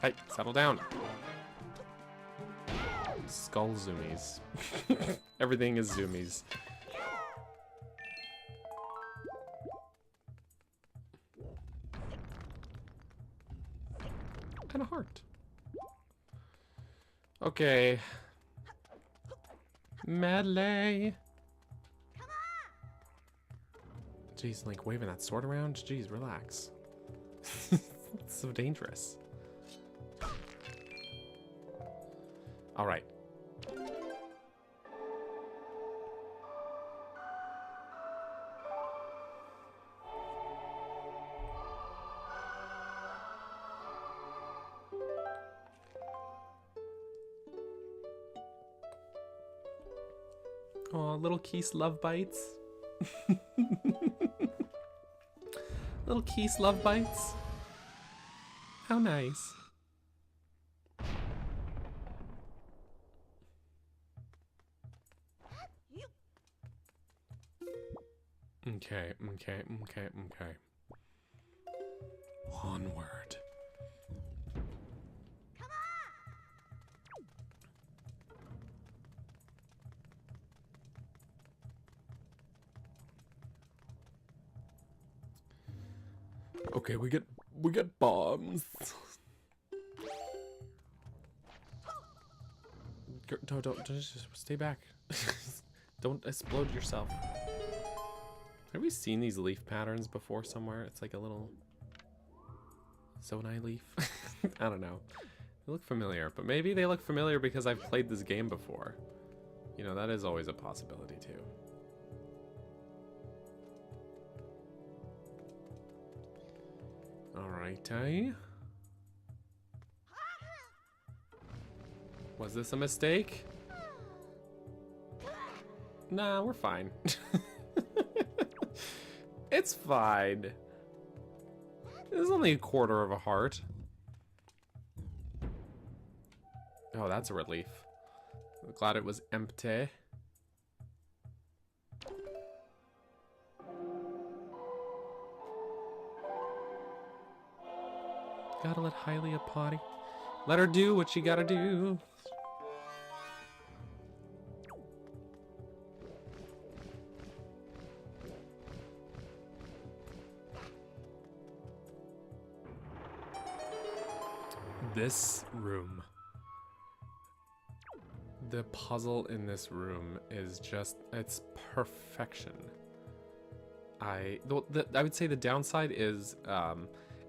Hey, settle down. Skull zoomies. Everything is zoomies. And a heart. Okay. Medley. Jeez, like waving that sword around? Jeez, relax. It's so dangerous. Alright. Aw, little Keys love bites. Little Keys love bites. How nice. Okay. Onward. Okay, we get bombs. Don't just stay back. Don't explode yourself. Have we seen these leaf patterns before somewhere? It's like a little Zonai leaf. I don't know. They look familiar, but maybe they look familiar because I've played this game before. You know, that is always a possibility too. Alrighty. Was this a mistake? Nah, we're fine. It's fine. It's only a quarter of a heart. Oh, that's a relief. I'm glad it was empty. Gotta let Hylia potty. Let her do what she gotta do. This room. The puzzle in this room is just, it's perfection. I would say the downside is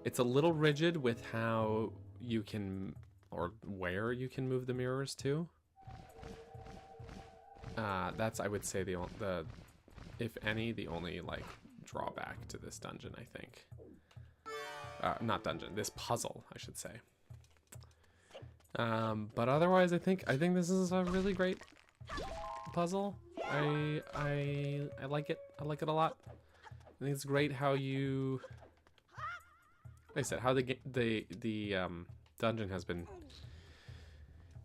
it's a little rigid with how you can, or where you can move the mirrors to. That's, I would say, the if any, the only like drawback to this dungeon, I think. Not dungeon, this puzzle, I should say. But otherwise, I think this is a really great puzzle. I like it. I like it a lot. I think it's great how you, like I said, how the dungeon has been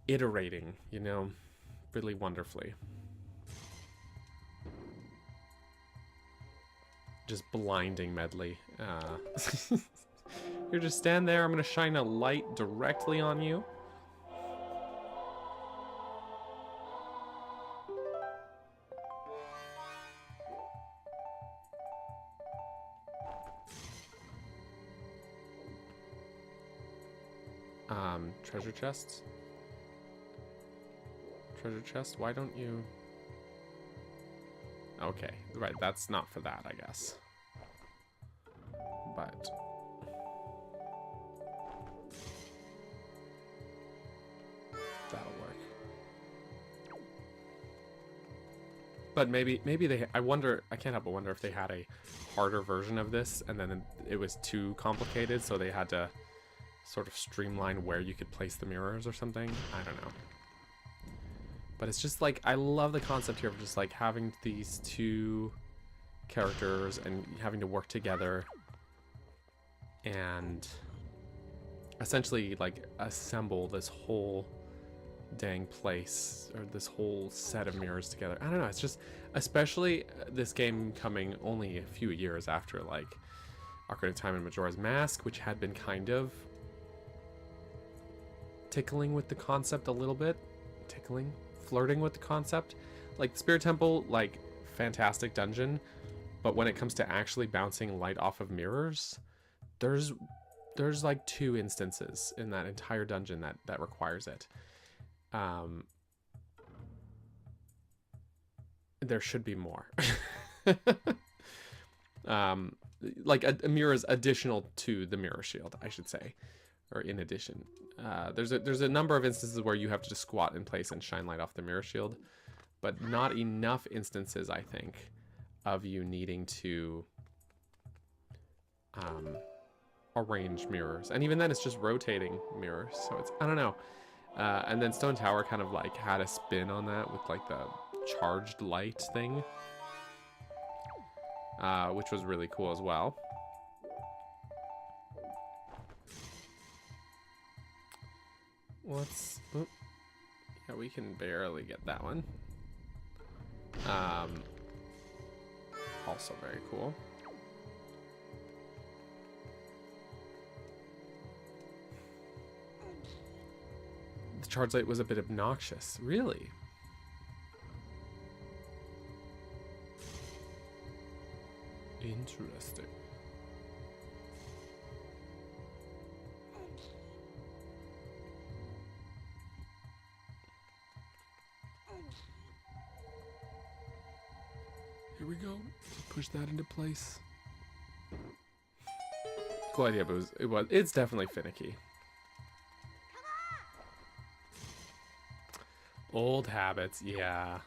iterating, you know, really wonderfully. Just blinding Medley. You just stand there. I'm gonna shine a light directly on you. Treasure chests? Treasure chest? Why don't you... Okay, right, that's not for that, I guess. But... that'll work. But maybe they... I wonder... I can't help but wonder if they had a harder version of this, and then it was too complicated, so they had to sort of streamline where you could place the mirrors or something. I don't know. But it's just like, I love the concept here of just like having these two characters and having to work together and essentially like assemble this whole dang place, or this whole set of mirrors together. I don't know, it's just, especially this game coming only a few years after like Ocarina of Time and Majora's Mask, which had been kind of tickling with the concept a little bit. Flirting with the concept. Like, Spirit Temple, like, fantastic dungeon, but when it comes to actually bouncing light off of mirrors, there's like 2 instances in that entire dungeon that requires it. There should be more. Like a mirrors additional to the mirror shield, I should say, or in addition. There's a number of instances where you have to just squat in place and shine light off the mirror shield, but not enough instances, I think, of you needing to arrange mirrors. And even then, it's just rotating mirrors, so it's, I don't know. And then Stone Tower kind of like had a spin on that with like the charged light thing, which was really cool as well. Let's... Oh, yeah, we can barely get that one. Also very cool. The charge light was a bit obnoxious. Really? Interesting. Here we go. Push that into place. Cool idea, but it's definitely finicky. Old habits, yeah.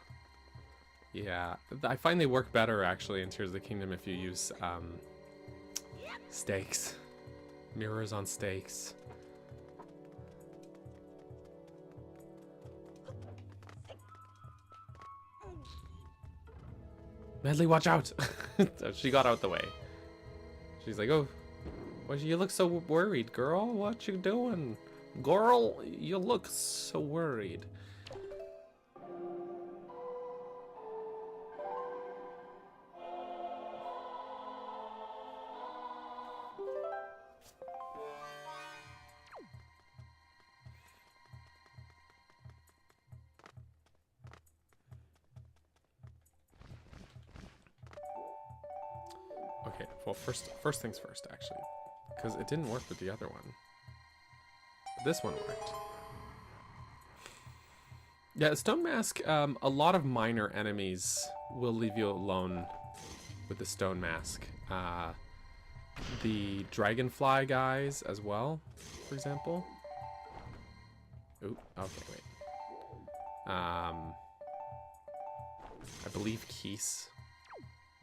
Yeah, I find they work better actually in Tears of the Kingdom if you use stakes. Mirrors on stakes. Medley, watch out! She got out the way. She's like, oh, well, you look so worried, girl. What you doing? Girl, you look so worried. Okay, well, first things first, actually, because it didn't work with the other one. this one worked. Yeah, Stone Mask, a lot of minor enemies will leave you alone with the Stone Mask. The Dragonfly guys as well, for example. Ooh, okay, wait. I believe Keese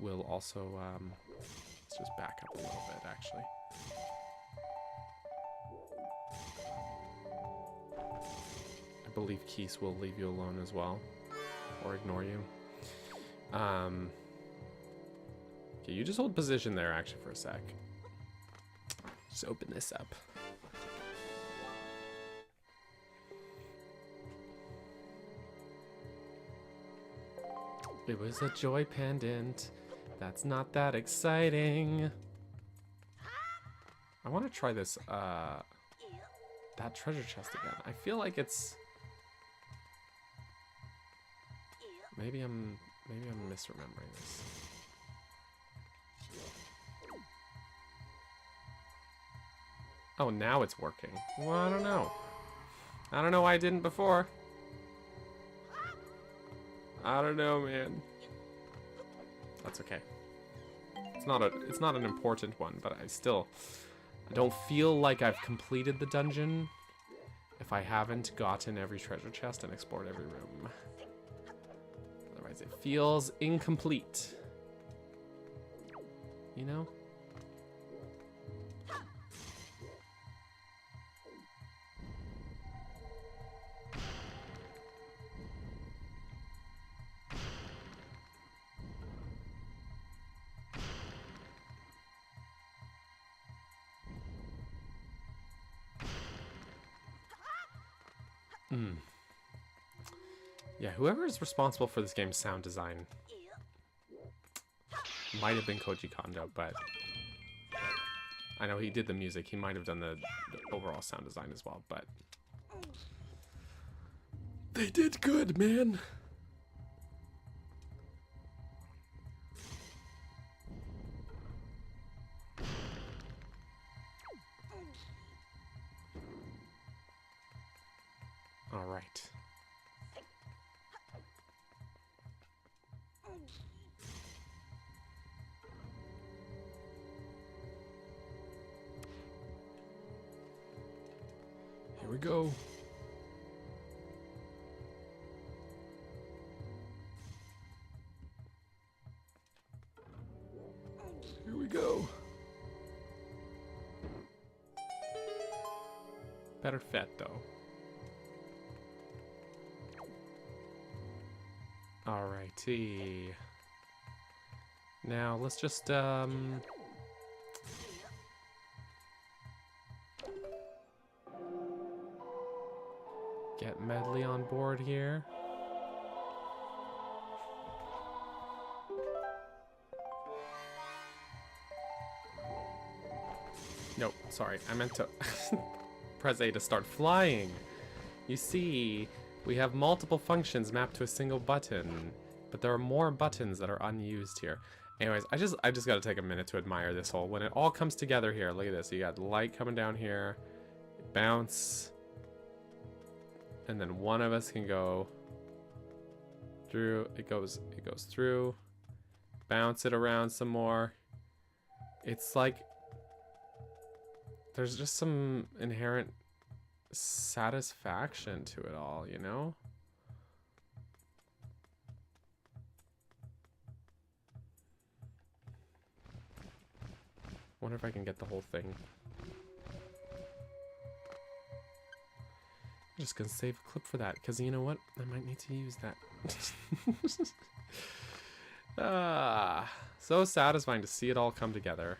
will also, let's just back up a little bit, actually. I believe Keese will leave you alone as well, or ignore you. Okay, you just hold position there, actually, for a sec. Just open this up. It was a joy pendant. That's not that exciting. I want to try this, that treasure chest again. I feel like it's... Maybe I'm misremembering this. Oh, now it's working. Well, I don't know. I don't know why I didn't before. I don't know, man. That's okay. It's not an important one, but I don't feel like I've completed the dungeon if I haven't gotten every treasure chest and explored every room. Otherwise it feels incomplete. You know? Yeah, whoever is responsible for this game's sound design might have been Koji Kondo, but I know he did the music. He might have done the overall sound design as well, but they did good, man. All right. Here we go. Here we go. Better fet, though. Alrighty. Now, let's just, get Medley on board here. No, sorry, I meant to press A to start flying. You see, we have multiple functions mapped to a single button, but there are more buttons that are unused here. Anyways, I just got to take a minute to admire this whole, when it all comes together here. Look at this. You got light coming down here, bounce, and then one of us can go through. It goes through, bounce it around some more. It's like there's just some inherent satisfaction to it all, you know? Wonder if I can get the whole thing. I'm just gonna save a clip for that, because you know what? I might need to use that. So satisfying to see it all come together.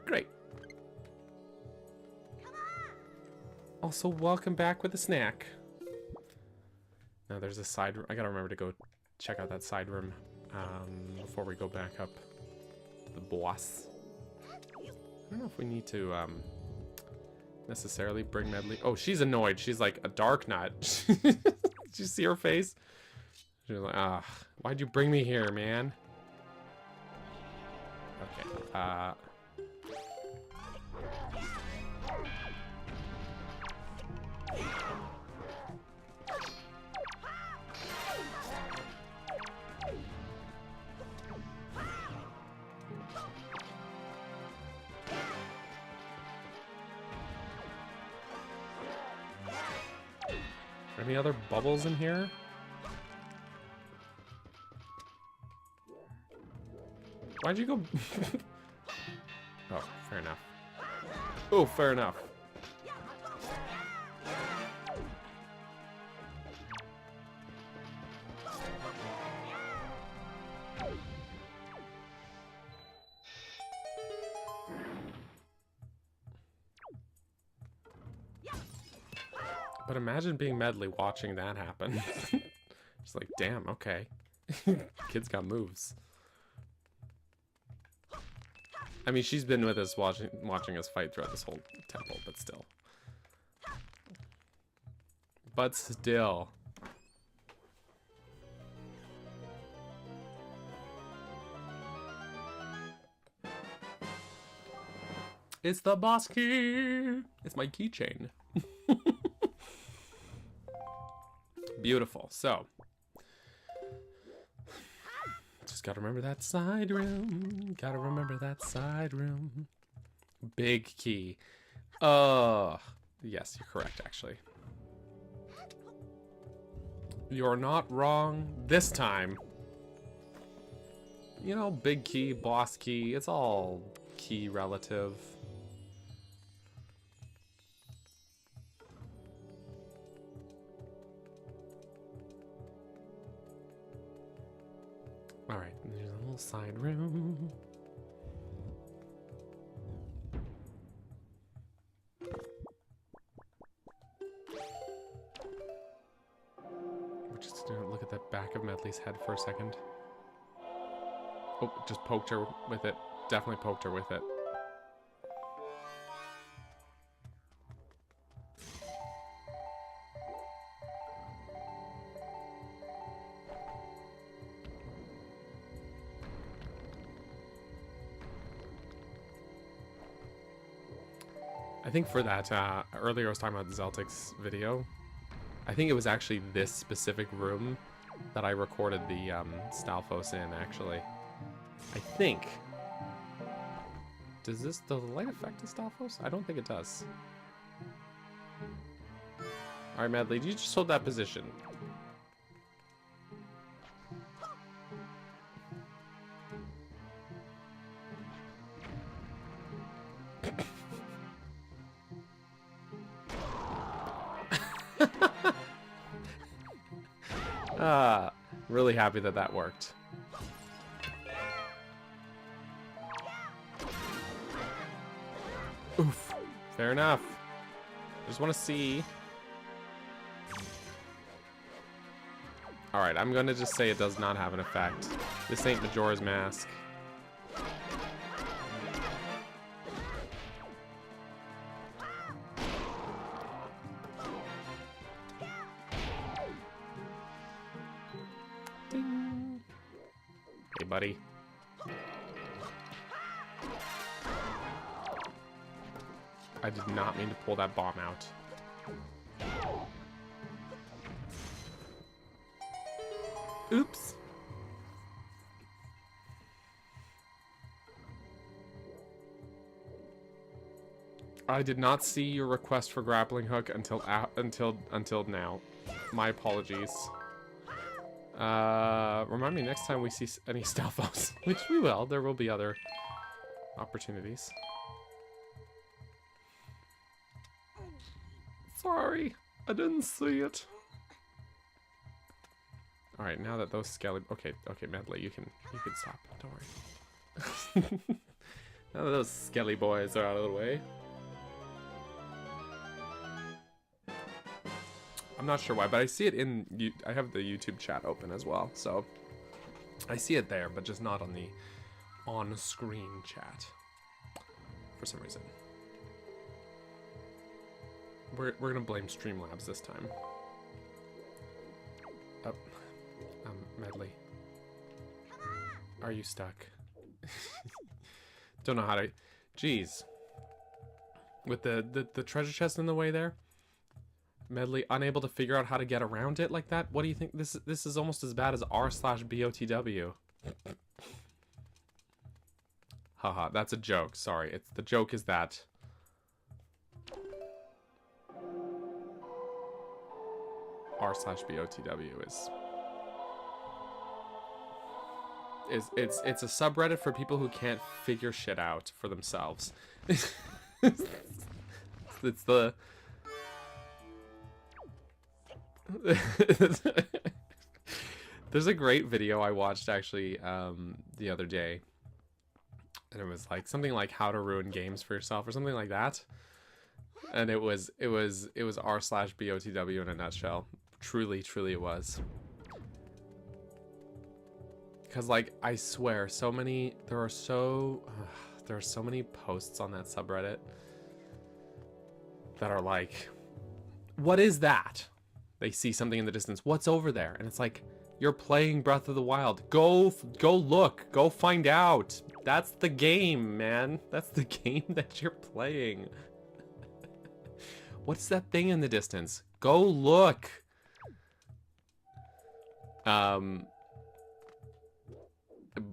Great. Also, welcome back with a snack. Now there's a side room. I gotta remember to go check out that side room before we go back up the boss. I don't know if we need to necessarily bring Medley. Oh, she's annoyed. She's like a dark nut. Did you see her face? She's like, ah, why'd you bring me here, man? Okay. Any other bubbles in here? Why'd you go? Oh, fair enough. Oh, fair enough. But imagine being Medley watching that happen. Just like, damn, okay. Kid's got moves. I mean, she's been with us watching us fight throughout this whole temple, but still. But still. It's the boss key! It's my keychain. Beautiful. So, just gotta remember that side room. Gotta remember that side room. Big key. Yes, you're correct, actually. You're not wrong this time. You know, big key, boss key, it's all key relative. Alright, there's a little side room. We're just gonna look at the back of Medley's head for a second. Oh, just poked her with it. Definitely poked her with it. I think for that, earlier I was talking about Zeltic's video. I think it was actually this specific room that I recorded the Stalfos in, actually. I think. Does the light affect the Stalfos? I don't think it does. Alright, Medley, you just hold that position. Really happy that that worked. Oof. Fair enough. Just want to see. Alright, I'm gonna just say it does not have an effect. This ain't Majora's Mask. Ding. Hey, buddy. I did not mean to pull that bomb out. Oops. I did not see your request for grappling hook until now. My apologies. Remind me next time we see any Stalfos, which we will. There will be other opportunities. Sorry, I didn't see it. All right, now that those skelly, okay, Medley, you can stop. Don't worry. Now that those skelly boys are out of the way. I'm not sure why, but I see it in, I have the YouTube chat open as well, so I see it there, but just not on the on-screen chat for some reason. We're gonna blame Streamlabs this time. Oh, Medley. Are you stuck? Don't know how to... Jeez. With the treasure chest in the way there? Medley unable to figure out how to get around it like that? What do you think? This is almost as bad as r/BOTW. Haha, that's a joke. Sorry. The joke is that... r/BOTW it's a subreddit for people who can't figure shit out for themselves. It's the there's a great video I watched actually the other day, and it was like something like how to ruin games for yourself or something like that, and it was r/BOTW in a nutshell. Truly it was. Because, like, I swear, there are so many posts on that subreddit that are like, what is that? They see something in the distance. What's over there? And it's like, you're playing Breath of the Wild. Go look. Go find out. That's the game, man. That's the game that you're playing. What's that thing in the distance? Go look.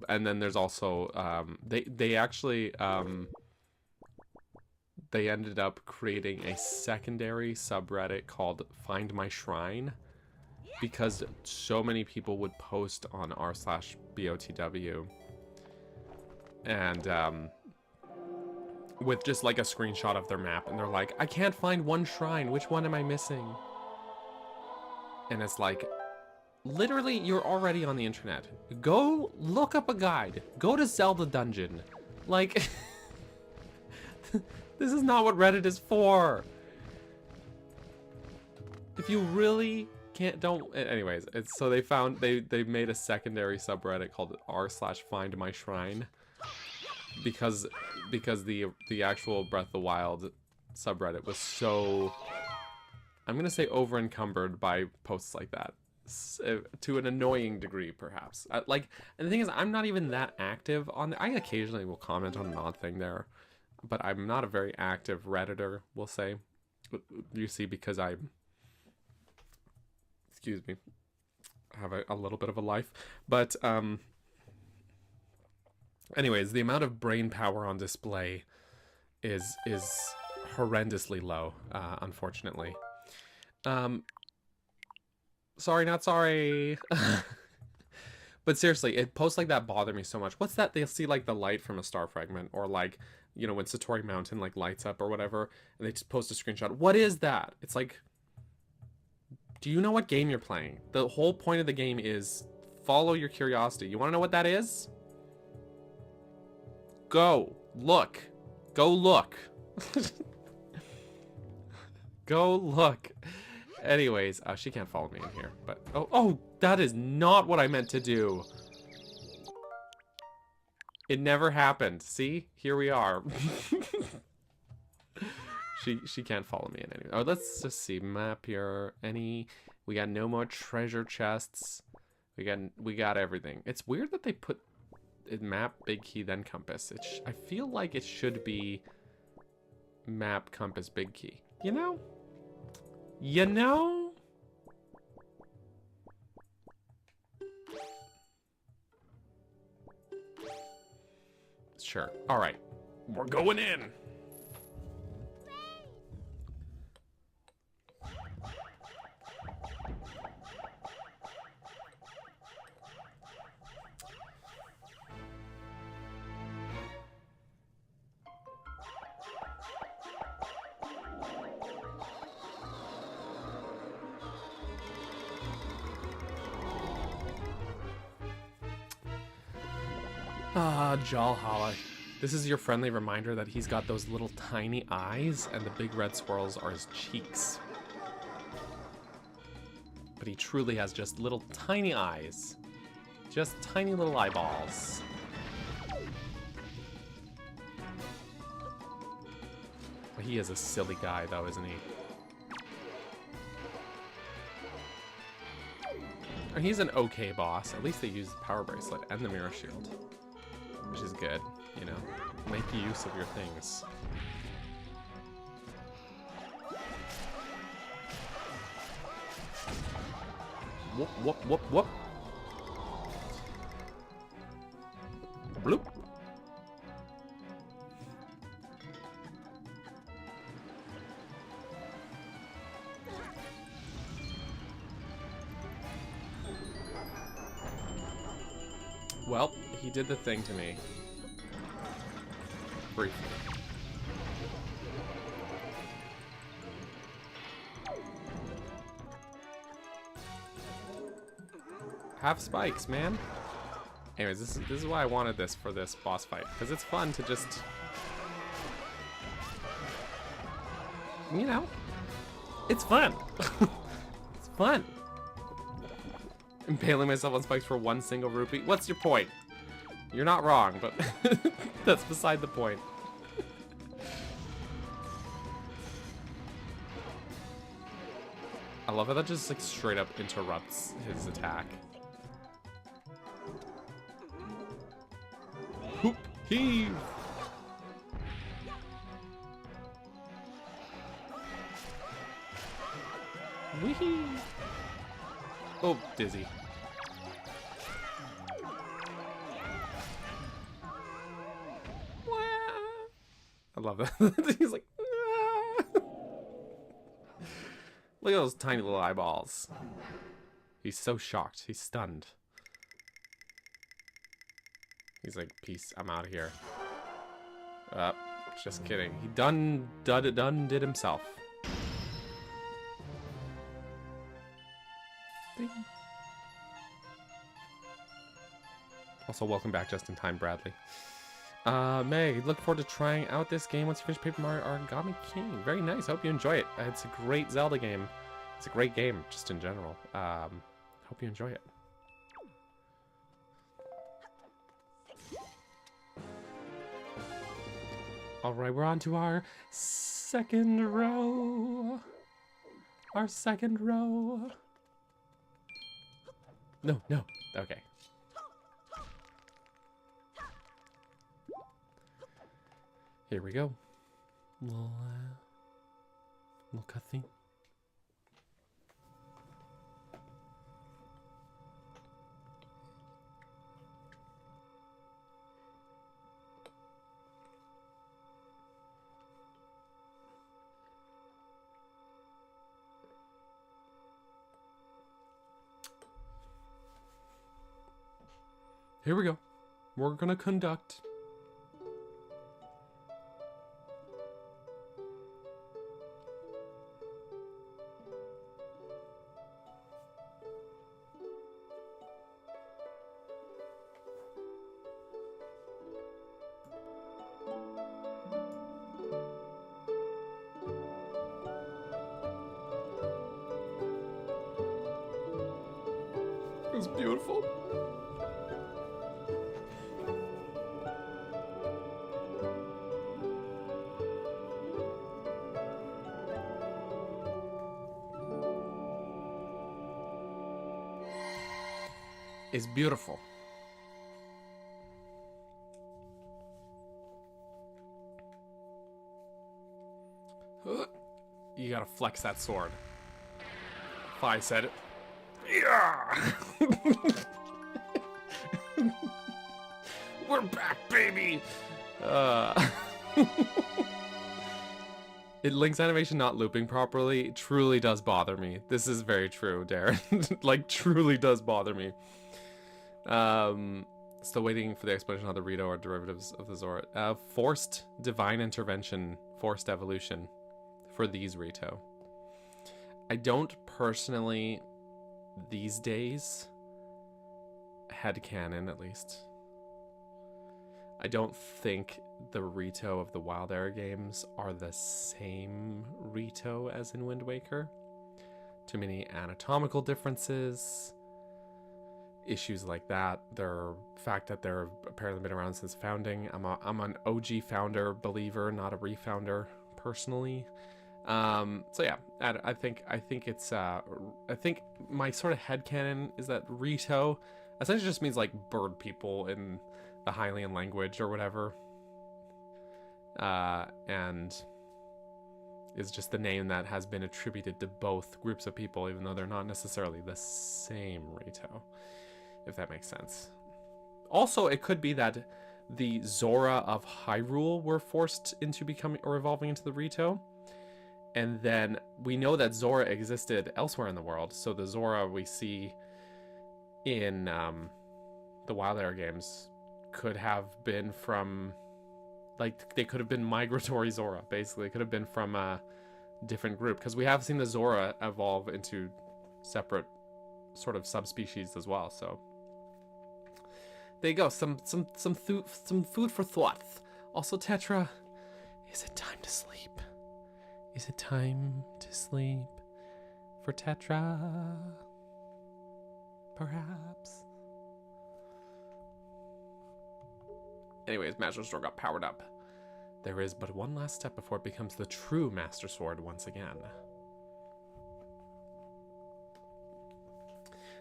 And then there's also they actually they ended up creating a secondary subreddit called Find My Shrine, because so many people would post on r/BOTW and with just like a screenshot of their map, and they're like, I can't find one shrine, which one am I missing? And it's like, literally, you're already on the internet. Go look up a guide. Go to Zelda Dungeon. Like, this is not what Reddit is for. If you really don't. Anyways, so they made a secondary subreddit called r/FindMyShrine because the actual Breath of the Wild subreddit was so, I'm gonna say, over encumbered by posts like that. To an annoying degree, perhaps. And the thing is, I'm not even that active on I occasionally will comment on an odd thing there, but I'm not a very active Redditor, we'll say. You see, because excuse me, have a little bit of a life. But anyways, the amount of brain power on display is horrendously low, unfortunately. Sorry, not sorry. But seriously, posts like that bother me so much. What's that? They'll see like the light from a star fragment, or like, you know, when Satori Mountain like lights up or whatever, and they just post a screenshot. What is that? It's like, do you know what game you're playing? The whole point of the game is follow your curiosity. You want to know what that is? Go look. Go look. Go look. Anyways, she can't follow me in here, but oh, that is not what I meant to do. It never happened. See, here we are. she can't follow me in any. Oh, let's just see map here. We got no more treasure chests. We got everything. It's weird that they put map, big key, then compass. I feel like it should be map, compass, big key. You know? You know? Sure. All right. We're going in. Jalhalla. This is your friendly reminder that he's got those little tiny eyes, and the big red swirls are his cheeks. he truly has just little tiny eyes. Just tiny little eyeballs. He is a silly guy, though, isn't he? Or he's an okay boss. At least they use the power bracelet and the mirror shield, which is good, you know? Make use of your things. Whoop, whoop, whoop, whoop. Bloop. Well, he did the thing to me. Briefly. Have spikes, man. Anyways, this is why I wanted this for this boss fight, because it's fun to just, you know, it's fun. It's fun. Impaling myself on spikes for one single rupee. What's your point? You're not wrong, but that's beside the point. I love how that just like straight up interrupts his attack. Hoop, heave. Wee. Oh, dizzy. I love that. He's like, ah. Look at those tiny little eyeballs. He's so shocked. He's stunned. He's like, peace, I'm out of here. Just kidding. He done did himself. Ding. Also, welcome back just in time, Bradley. Meg, look forward to trying out this game once you finish Paper Mario Origami King. Very nice. Hope you enjoy it. It's a great Zelda game. It's a great game, just in general. Hope you enjoy it. Alright, we're on to our second row. Our second row. No, no. Okay. Here we go. Little cutscene. Here we go. We're gonna conduct. It was beautiful. It's beautiful. You gotta flex that sword. If I said it. Yeah! We're back, baby! Link's animation not looping properly truly does bother me. This is very true, Darren. Like, truly does bother me. Still waiting for the explanation on the Rito or derivatives of the Zora. Forced divine intervention, forced evolution for these Rito. I don't personally, these days, headcanon at least, I don't think the Rito of the Wild Era games are the same Rito as in Wind Waker. too many anatomical differences, issues like that. The fact that they're apparently been around since founding. I'm an OG founder believer, not a refounder personally. So yeah, I think it's I think my sort of headcanon is that Rito essentially just means like bird people in the Hylian language or whatever, and is just the name that has been attributed to both groups of people, even though they're not necessarily the same Rito, if that makes sense. Also, it could be that the Zora of Hyrule were forced into becoming or evolving into the Rito. And then we know that Zora existed elsewhere in the world. So the Zora we see in the WildEra games could have been from, like, they could have been migratory Zora, basically. It could have been from a different group. Because we have seen the Zora evolve into separate sort of subspecies as well. So there you go. Some food for thought. Also, Tetra, is it time to sleep? Is it time to sleep for Tetra? Perhaps. Anyways, Master Sword got powered up. There is but one last step before it becomes the true Master Sword once again.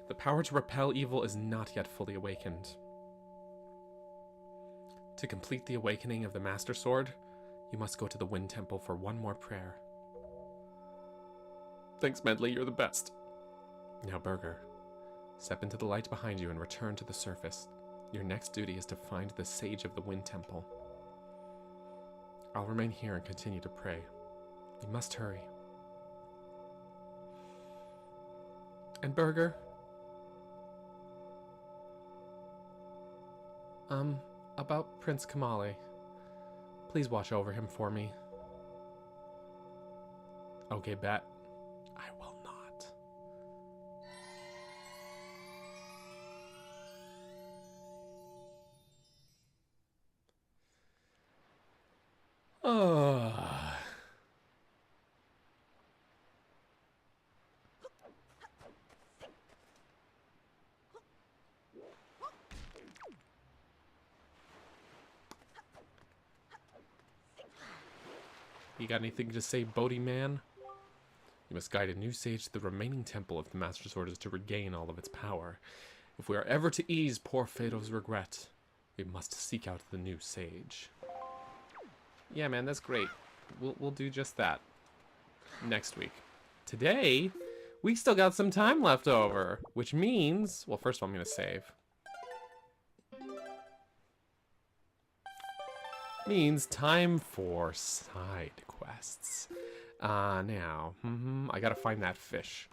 The power to repel evil is not yet fully awakened. To complete the awakening of the Master Sword, you must go to the Wind Temple for one more prayer. Thanks, Medley, you're the best. Now, Burger, step into the light behind you and return to the surface. Your next duty is to find the Sage of the Wind Temple. I'll remain here and continue to pray. You must hurry. And Burger? About Prince Kamali. Please watch over him for me. Okay, bet. I will not. You got anything to say, Bodhi Man? You must guide a new sage to the remaining temple if the Master Sword is to regain all of its power. If we are ever to ease poor Fado's regret, we must seek out the new sage. Yeah, man, that's great. We'll do just that next week. Today, we still got some time left over, which means, well, first of all, I'm going to save. Means time for side quests. Now, I gotta find that fish.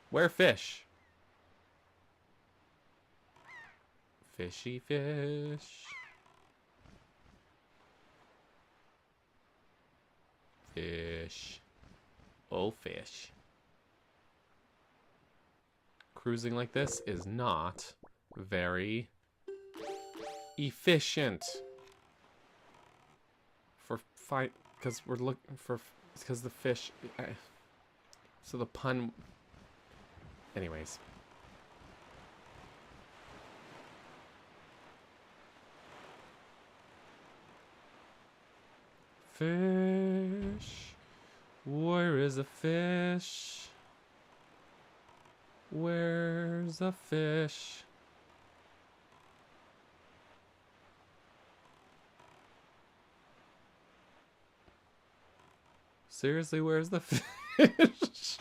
Where fish? Fishy fish. Fish. Oh, fish. Cruising like this is not very efficient. Because we're looking for, because the fish, so the pun, anyways. Fish, where is a fish? Where's a fish? Seriously, where's the fish?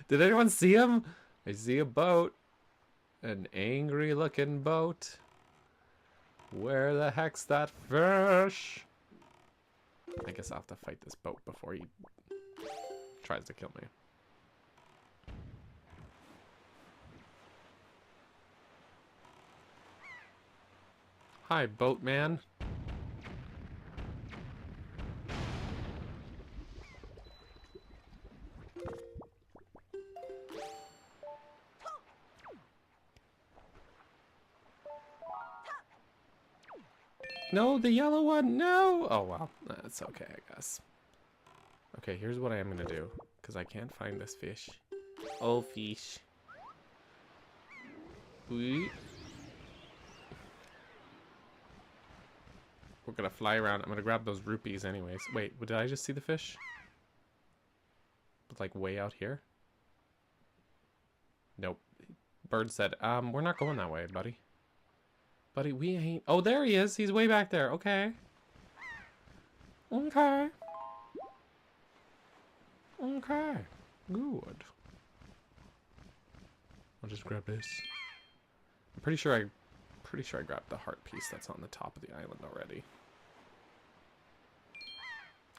Did anyone see him? I see a boat. An angry looking boat. Where the heck's that fish? I guess I'll have to fight this boat before he tries to kill me. Hi, boatman. No, the yellow one, no! Oh, well, that's okay, I guess. Okay, here's what I am gonna do, because I can't find this fish. Oh, fish. We're gonna fly around. I'm gonna grab those rupees anyways. Wait, did I just see the fish? But like way out here? Nope. Bird said, we're not going that way, buddy. Buddy, we ain't... Oh, there he is. He's way back there. Okay. Okay. Okay. Good. I'll just grab this. I'm pretty sure I grabbed the heart piece that's on the top of the island already.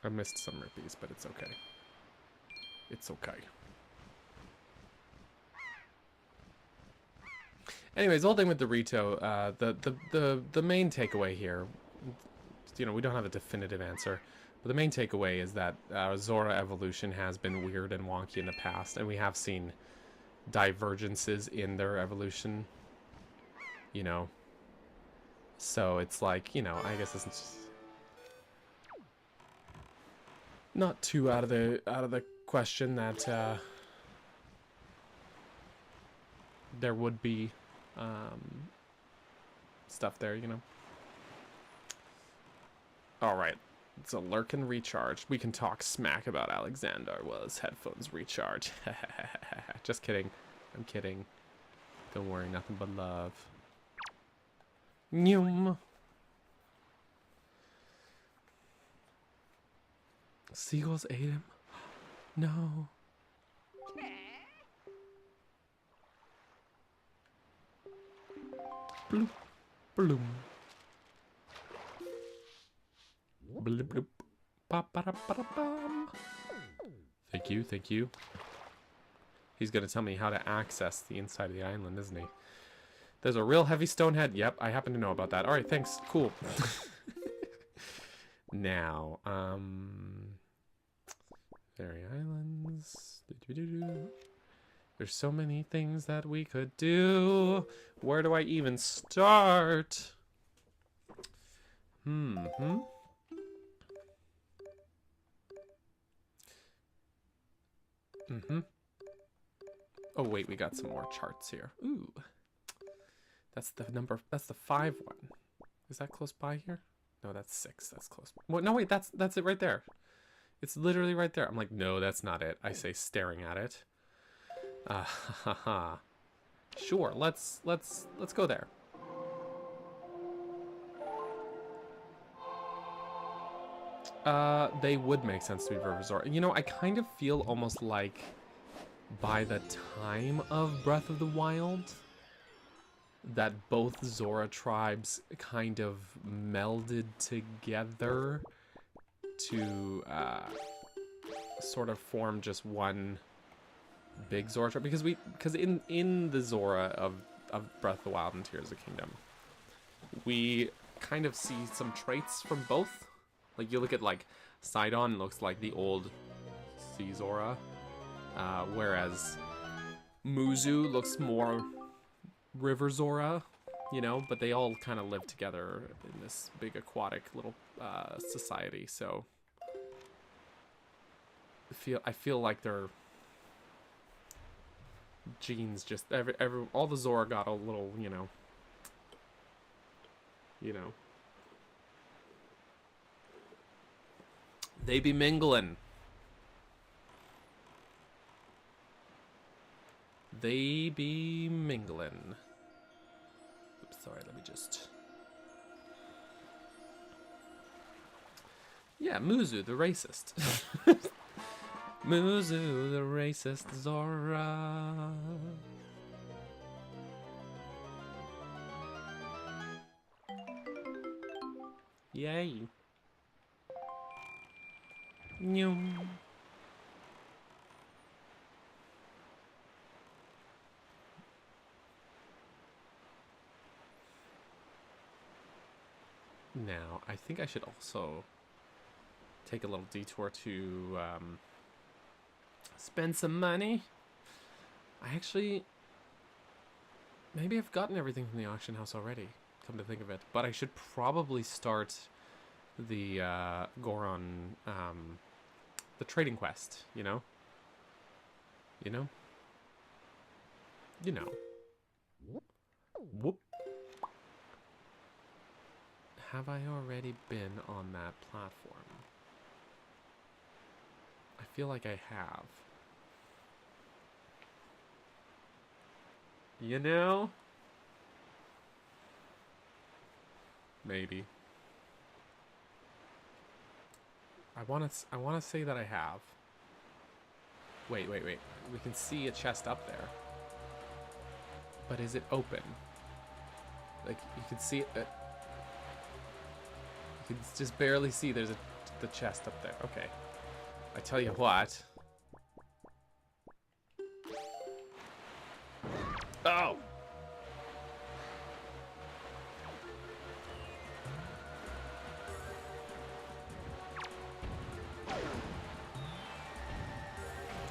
I missed some rupees, but it's okay. It's okay. Anyways, the whole thing with the Rito, the main takeaway here, you know, we don't have a definitive answer, but the main takeaway is that Zora evolution has been weird and wonky in the past, and we have seen divergences in their evolution, you know. So it's like, you know, I guess it's just not too out of the question that there would be stuff there, you know. Alright, so Lurkin recharged. We can talk smack about Alexander while his headphones recharge. Just kidding. I'm kidding. Don't worry, nothing but love. Nyum. Seagulls ate him? No. Bloop, bloom. Bloop, bloop. Ba, ba, da, ba, da, bum. Thank you, thank you. He's gonna tell me how to access the inside of the island, isn't he? There's a real heavy stone head. Yep, I happen to know about that. Alright, thanks. Cool. Now, Fairy Islands. There's so many things that we could do. Where do I even start? Oh wait, we got some more charts here. Ooh. That's the number, that's the 5 one. Is that close by here? No, that's 6. That's close. Well, no, wait, that's it right there. It's literally right there. I'm like, no, that's not it. I say staring at it. Sure, let's go there. They would make sense to be River Zora. You know, I kind of feel almost like by the time of Breath of the Wild that both Zora tribes kind of melded together to sort of form just one big Zora tribe, because in the Zora of Breath of the Wild and Tears of the Kingdom, we kind of see some traits from both. Like you look at like Sidon looks like the old Sea Zora, whereas Muzu looks more River Zora, you know, but they all kind of live together in this big aquatic little society. So I feel like their genes just all the Zora got a little, you know. They be mingling. They be mingling. Oops, sorry, let me just... Yeah, Muzu, the racist. Muzu, the racist Zora. Yay. Nyum. Now, I think I should also take a little detour to spend some money. Maybe I've gotten everything from the auction house already, come to think of it. But I should probably start the Goron the trading quest, you know? You know? You know. Whoop. Have I already been on that platform? I feel like I have. You know? Maybe. I want to say that I have. Wait. We can see a chest up there. But is it open? Like, you can see it. You can just barely see there's the chest up there. Okay. I tell you what. Oh!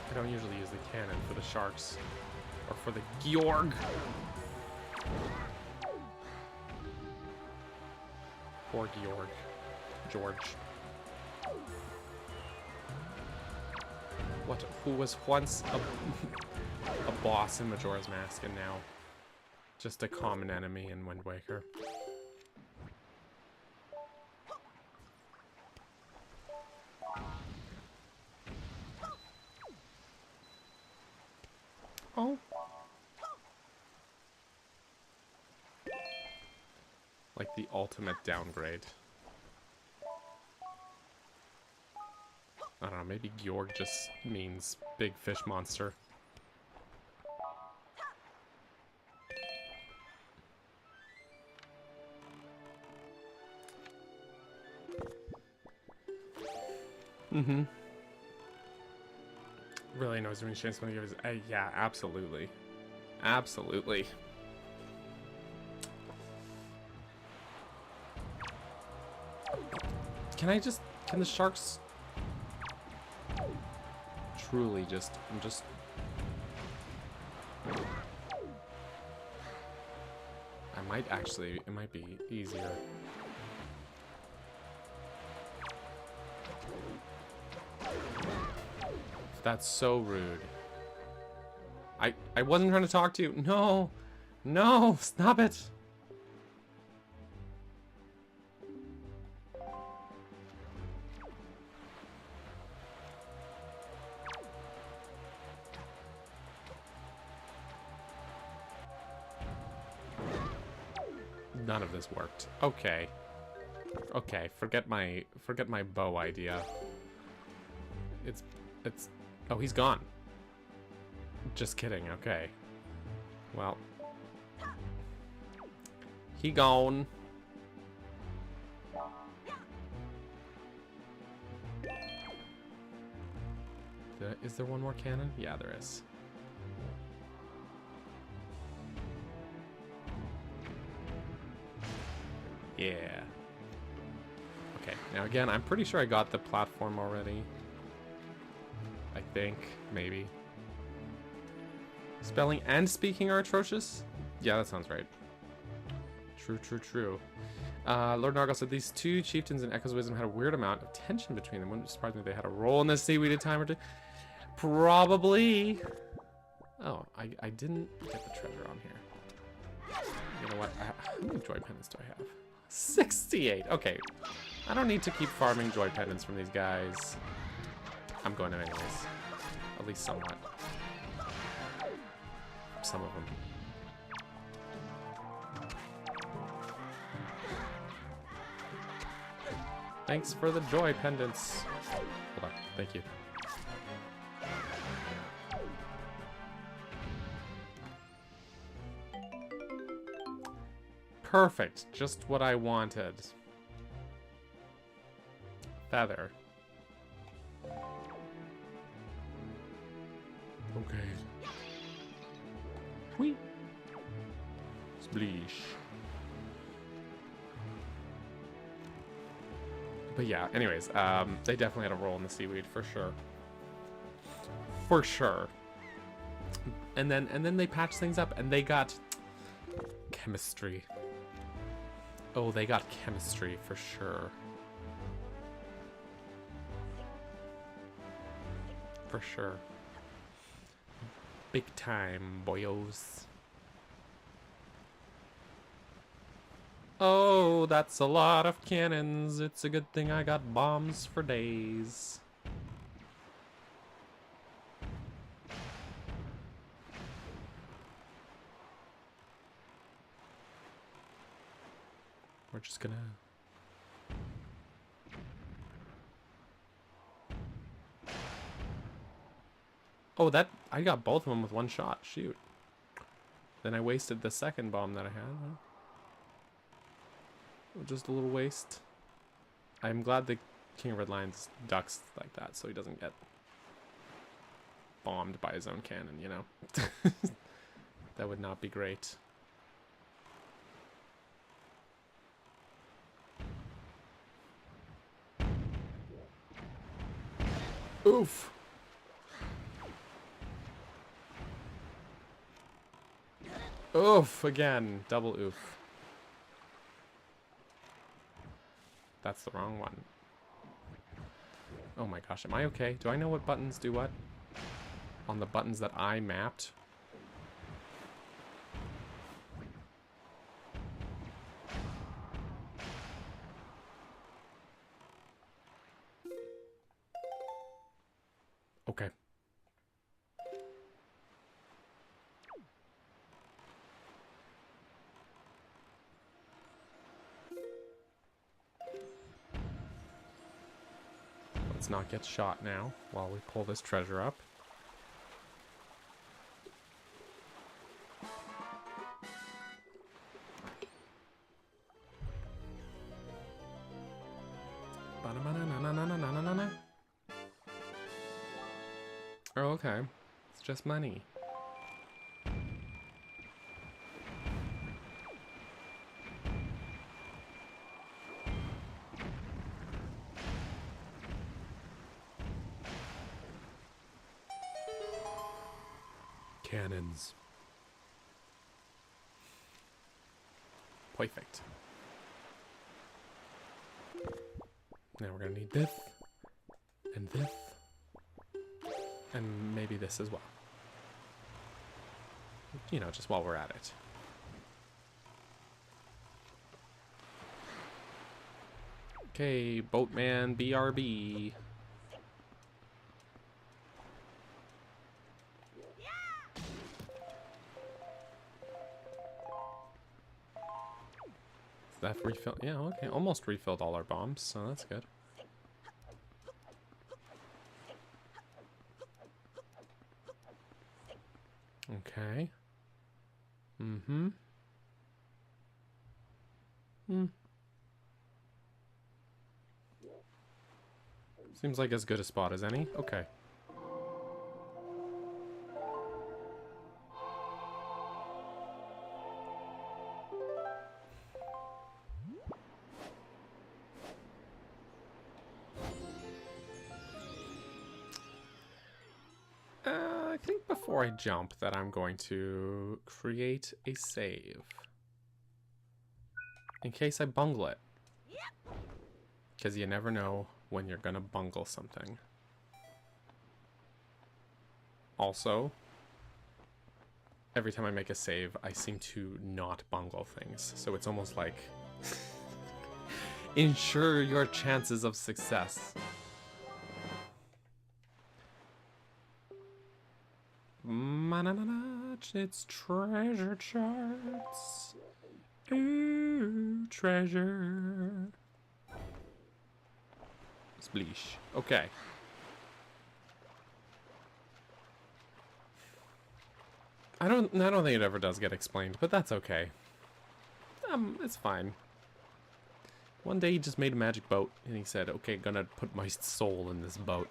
I don't usually use the cannon for the sharks. Or for the Georg. Poor Georg. George. What? Who was once a boss in Majora's Mask and now just a common enemy in Wind Waker. Oh. Like the ultimate downgrade. I don't know, maybe Georg just means big fish monster. Mm-hmm. Really knows when chance when he gives. Yeah, absolutely. Absolutely. Can the sharks truly just, I might actually, it might be easier. That's so rude. I wasn't trying to talk to you. No. No, stop it. None of this worked. Okay. Okay, forget my bow idea. It's oh, he's gone. Just kidding. Okay. Well, he gone. Is there one more cannon? Yeah, there is. Yeah. Okay, now again, I'm pretty sure I got the platform already. I think, maybe. Spelling and speaking are atrocious? Yeah, that sounds right. True. Lord Nargle said these two chieftains in Echo's Wisdom had a weird amount of tension between them. Wouldn't surprise me if they had a role in this seaweed a time or two. Probably. Oh, I didn't get the treasure on here. You know what? How many joy pendants do I have? 68. Okay. I don't need to keep farming joy pendants from these guys. I'm going to anyways. At least somewhat. Some of them. Thanks for the joy pendants. Hold on. Thank you. Perfect. Just what I wanted. Feather. Okay. Whee. Spleesh. But yeah, anyways, they definitely had a role in the seaweed for sure. For sure. And then they patched things up and they got chemistry. Oh, they got chemistry for sure. For sure. Big time, boyos. Oh, that's a lot of cannons. It's a good thing I got bombs for days. We're just gonna... Oh, that... I got both of them with one shot. Shoot. Then I wasted the second bomb that I had. Just a little waste. I'm glad the King of Red Lions ducks like that so he doesn't get bombed by his own cannon, you know? That would not be great. Oof! Oof! Again. Double oof. That's the wrong one. Oh my gosh, am I okay? Do I know what buttons do what? On the buttons that I mapped? Okay. Let's not get shot now while we pull this treasure up. Oh, okay. It's just money. Cannons. Perfect. Now we're gonna need this, and this, and maybe this as well. You know, just while we're at it. Okay, Boatman BRB. That refilled? Yeah, okay. Almost refilled all our bombs, so that's good. Okay. Mm-hmm. Seems like as good a spot as any. Okay. I think before I jump that I'm going to create a save. In case I bungle it. Because you never know when you're gonna bungle something. Also, every time I make a save, I seem to not bungle things. So it's almost like... ensure your chances of success. It's treasure charts. Ooh, treasure. Spleesh. Okay. I don't think it ever does get explained, but that's okay. It's fine. One day he just made a magic boat, and he said, okay, gonna put my soul in this boat.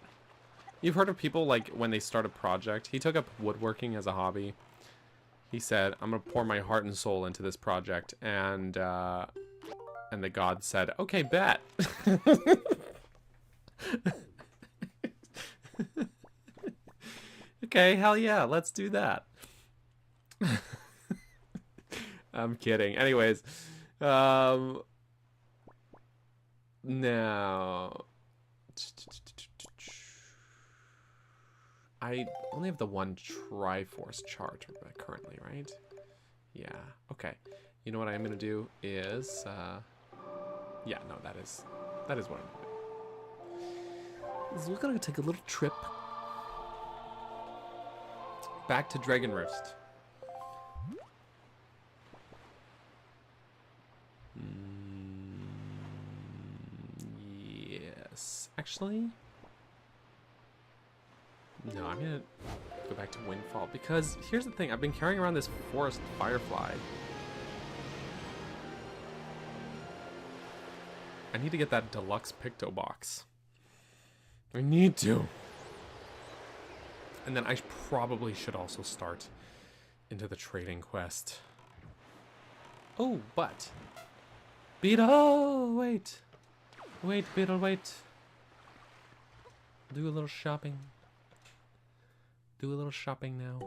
You've heard of people, like, when they start a project, he took up woodworking as a hobby. He said, I'm gonna pour my heart and soul into this project, and the god said, okay, bet. Okay, hell yeah, let's do that. I'm kidding. Anyways, now... I only have the one Triforce chart currently, right? Yeah, okay. You know what I'm gonna do is, yeah, no, that is what I'm gonna do. So we're gonna take a little trip back to Dragonroost. Yes, actually, no, I'm gonna go back to Windfall because here's the thing: I've been carrying around this Forest Firefly. I need to get that deluxe Picto box. I need to. And then I probably should also start into the trading quest. Oh, but Beetle, wait. Wait, Beetle, wait. Do a little shopping. Do a little shopping now.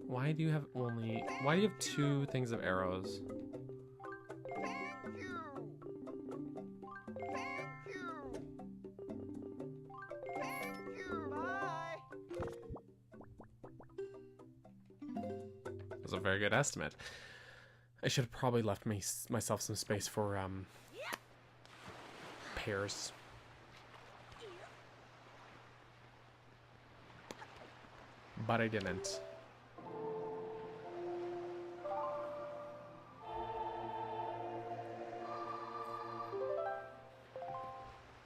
Why do you have only... Why do you have 2 things of arrows? That was a very good estimate. I should have probably left myself some space for pears. But I didn't.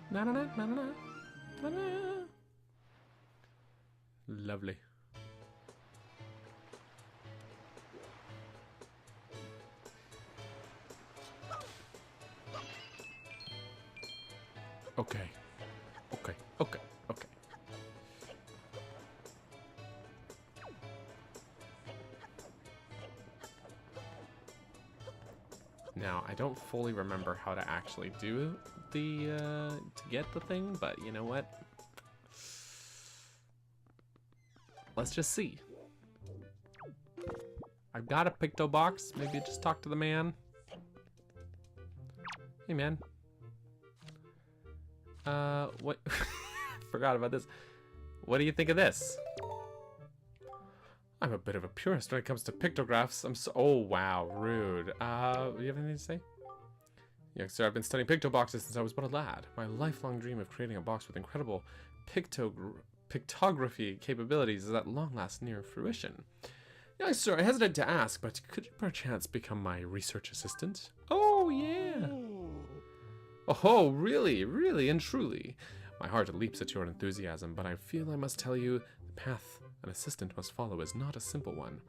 Na na na na na na na. Lovely. Okay. Okay. Okay. Okay. Now, I don't fully remember how to actually do the, to get the thing, but you know what? Let's just see. I've got a Picto box. Maybe just talk to the man. Hey, man. What? Forgot about this. What do you think of this? I'm a bit of a purist when it comes to pictographs. Oh, wow. Rude. Do you have anything to say? Young sir, I've been studying picto boxes since I was but a lad. My lifelong dream of creating a box with incredible pictography capabilities is at long last near fruition. Young sir, I hesitate to ask, but could you perchance become my research assistant? Oh, yeah. Oh, really, really and truly. My heart leaps at your enthusiasm, but I feel I must tell you the path an assistant must follow is not a simple one.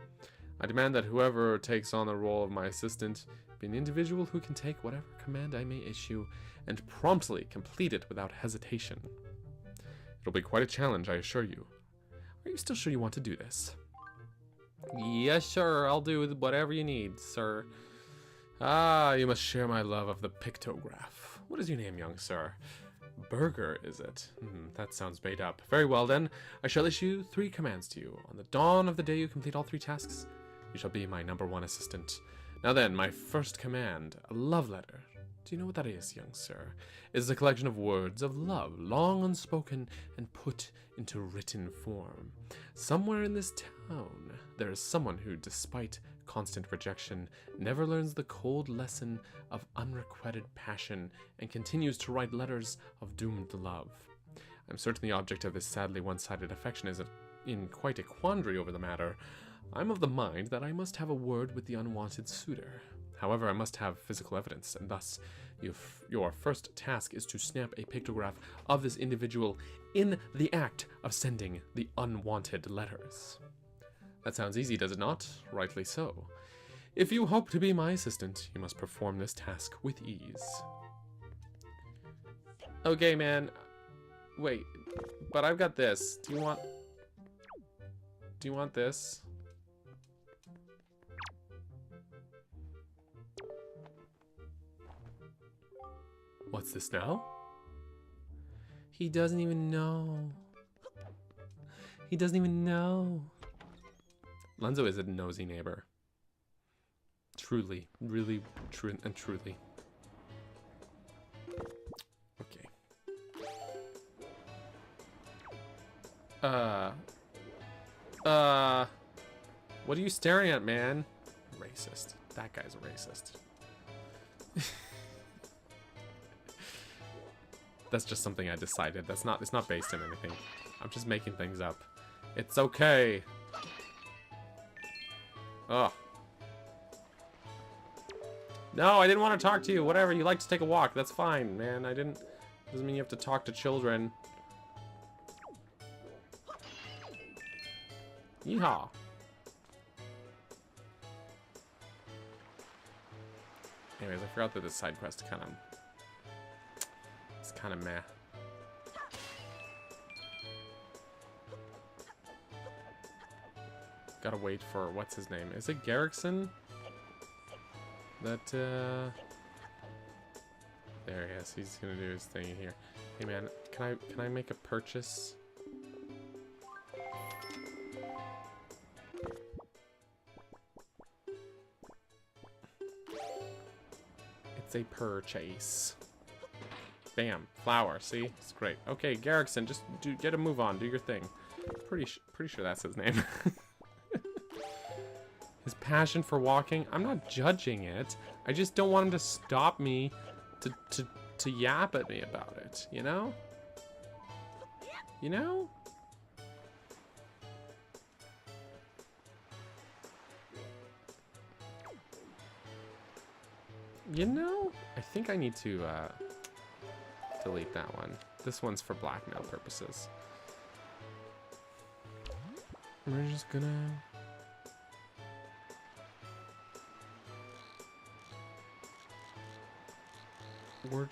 I demand that whoever takes on the role of my assistant be an individual who can take whatever command I may issue and promptly complete it without hesitation. It'll be quite a challenge, I assure you. Are you still sure you want to do this? Yes, sure, I'll do whatever you need, sir. Ah, you must share my love of the pictograph. What is your name, young sir? Burger, is it? That sounds made up. Very well, then. I shall issue 3 commands to you. On the dawn of the day you complete all 3 tasks, you shall be my #1 assistant. Now then, my first command, a love letter. Do you know what that is, young sir? It is a collection of words of love, long unspoken and put into written form. Somewhere in this town, there is someone who, despite constant rejection, never learns the cold lesson of unrequited passion and continues to write letters of doomed love. I'm certain the object of this sadly one-sided affection is in quite a quandary over the matter. I'm of the mind that I must have a word with the unwanted suitor. However, I must have physical evidence, and thus your first task is to snap a pictograph of this individual in the act of sending the unwanted letters. That sounds easy, does it not? Rightly so. If you hope to be my assistant, you must perform this task with ease. Okay, man. Wait, but I've got this. Do you want this? What's this now? He doesn't even know. He doesn't even know. Lenzo is a nosy neighbor. Truly, really, true and truly. Okay. Uh. What are you staring at, man? Racist. That guy's a racist. That's just something I decided. It's not based on anything. I'm just making things up. It's okay. Ugh. No, I didn't want to talk to you. Whatever, you like to take a walk. That's fine, man. Doesn't mean you have to talk to children. Yeehaw. Anyways, I forgot that this side quest it's kind of meh. Gotta wait for, what's his name? Is it Garrickson? That, there he is. He's gonna do his thing here. Hey man, can I make a purchase? It's a purchase. Bam, flower. See, it's great. Okay, Garrickson, just get a move on. Do your thing. Pretty sure that's his name. His passion for walking. I'm not judging it. I just don't want him to stop me to yap at me about it. You know? You know? You know? I think I need to delete that one. This one's for blackmail purposes. We're just gonna... We're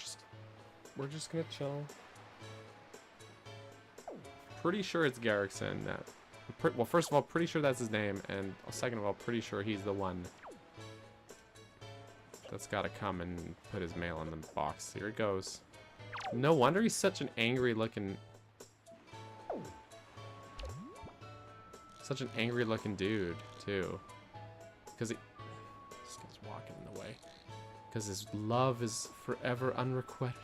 just gonna chill. Pretty sure it's Garrickson. Well, first of all, pretty sure that's his name, and second of all, pretty sure he's the one that's gotta come and put his mail in the box. Here it goes. No wonder he's such an angry looking... Such an angry looking dude, too. Because he... This guy's walking in the way. Because his love is forever unrequited.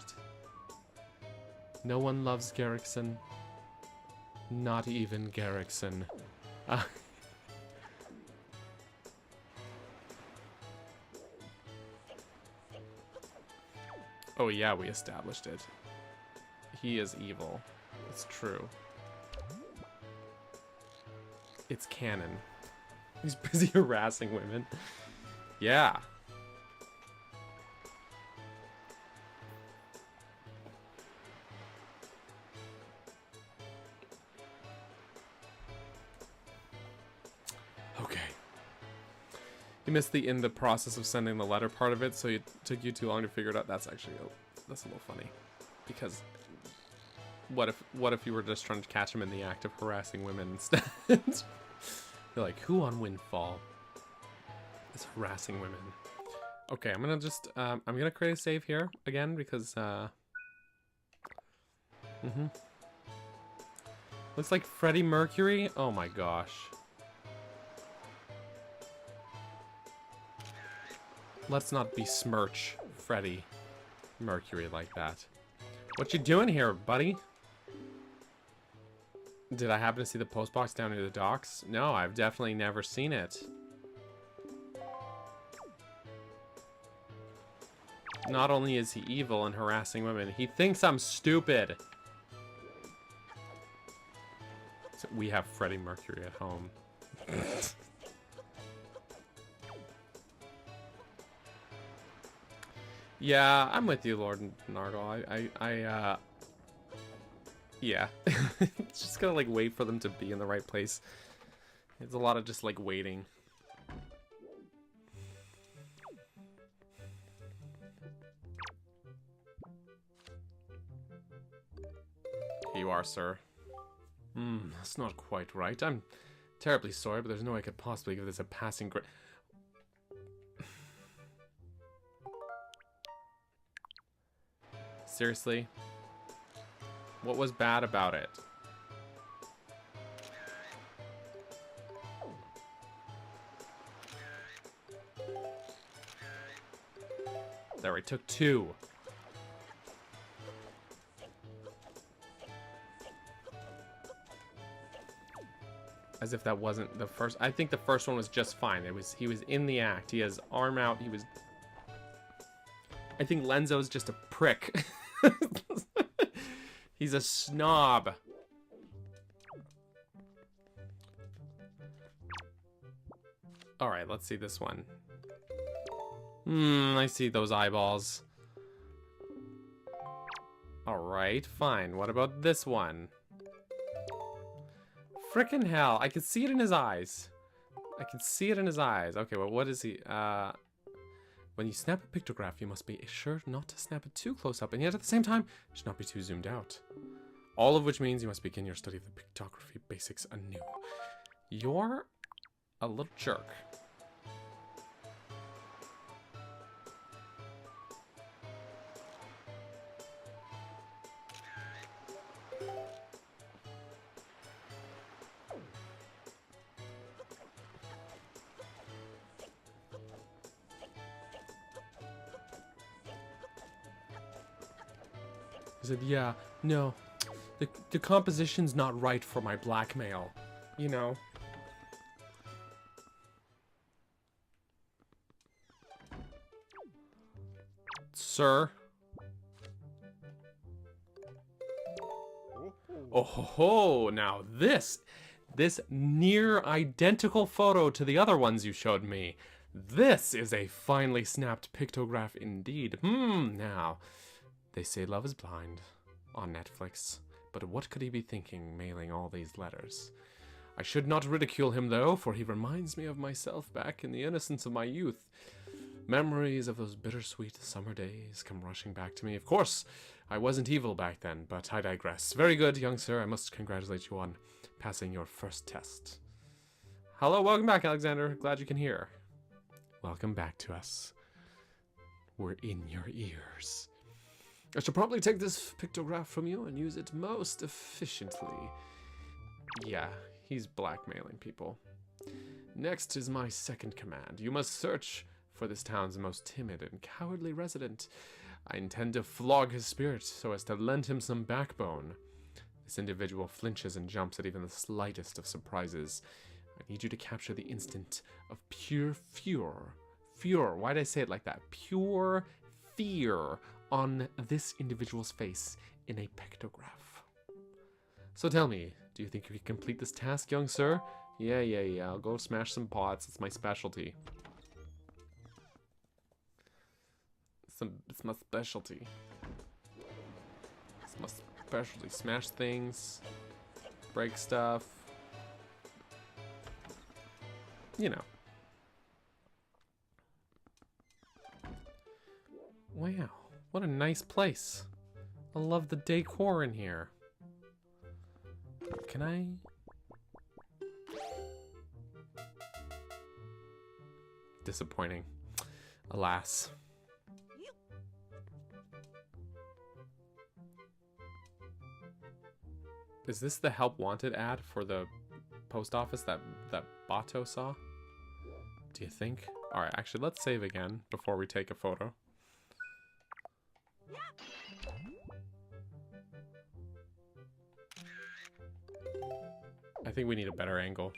No one loves Garrickson. Not even Garrickson. Oh yeah, we established it. He is evil. It's true. It's canon. He's busy harassing women. Yeah. Okay. You missed the in the process of sending the letter part of it, so it took you too long to figure it out. That's actually that's a little funny, because what if you were just trying to catch him in the act of harassing women instead? You're like, who on Windfall is harassing women? Okay, I'm gonna just I'm gonna create a save here again because looks like Freddie Mercury. Oh my gosh. Let's not besmirch Freddie Mercury like that. What you doing here, buddy? Did I happen to see the post box down near the docks? No, I've definitely never seen it. Not only is he evil and harassing women, he thinks I'm stupid. So we have Freddie Mercury at home. Yeah, I'm with you, Lord Nargle. Yeah. Just gotta, like, wait for them to be in the right place. It's a lot of just, like, waiting. Here you are, sir. That's not quite right. I'm terribly sorry, but there's no way I could possibly give this a passing grade. Seriously? What was bad about it? There, I took 2. As if that wasn't the first. I think the first one was just fine. He was in the act. He has arm out. He was. I think Lenzo's just a prick. He's a snob. All right, let's see this one. I see those eyeballs. All right, fine. What about this one? Frickin' hell, I can see it in his eyes. I can see it in his eyes. Okay, well, what is he? When you snap a pictograph, you must be sure not to snap it too close up, and yet at the same time, it should not be too zoomed out. All of which means you must begin your study of the pictography basics anew. You're a little jerk. He said, yeah, no, the composition's not right for my blackmail, you know. Sir? Oh ho ho, now this near identical photo to the other ones you showed me. This is a finely snapped pictograph indeed. Now, they say Love is Blind on Netflix, but what could he be thinking mailing all these letters? I should not ridicule him though, for he reminds me of myself back in the innocence of my youth. Memories of those bittersweet summer days come rushing back to me. Of course, I wasn't evil back then, but I digress. Very good, young sir. I must congratulate you on passing your first test. Hello, welcome back, Alexander. Glad you can hear. Welcome back to us. We're in your ears. I shall probably take this pictograph from you and use it most efficiently. Yeah, he's blackmailing people. Next is my second command. You must search for this town's most timid and cowardly resident. I intend to flog his spirit so as to lend him some backbone. This individual flinches and jumps at even the slightest of surprises. I need you to capture the instant of pure fear. Fear, why did I say it like that? Pure fear on this individual's face in a pictograph. So tell me, do you think you can complete this task, young sir? Yeah, I'll go smash some pots. It's my specialty. It's my specialty. It's my specialty. Smash things, break stuff. You know. Wow, what a nice place. I love the decor in here. Can I? Disappointing. Alas. Is this the help wanted ad for the post office that Bato saw? Do you think? Alright, actually let's save again before we take a photo. I think we need a better angle.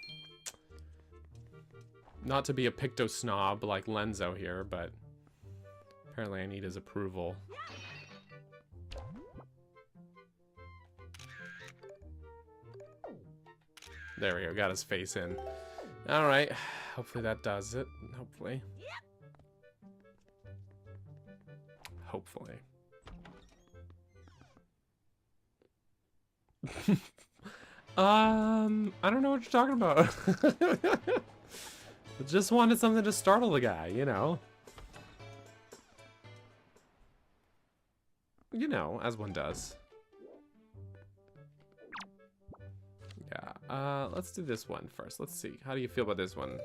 Not to be a picto snob like Lenzo here, but apparently I need his approval. There we go, got his face in. Alright, hopefully that does it. Hopefully. Hopefully. I don't know what you're talking about. I just wanted something to startle the guy, you know. You know, as one does. Yeah, let's do this one first. Let's see. How do you feel about this one?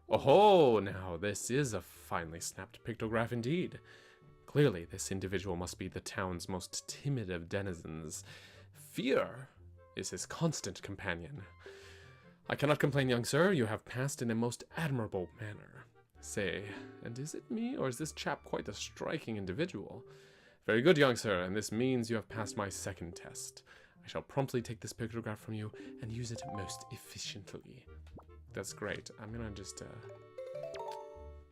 Oh, now this is a finely snapped pictograph indeed. Clearly, this individual must be the town's most timid of denizens. Fear is his constant companion. I cannot complain, young sir. You have passed in a most admirable manner. Say, and is it me, or is this chap quite a striking individual? Very good, young sir, and this means you have passed my second test. I shall promptly take this pictograph from you and use it most efficiently. That's great. I'm gonna just,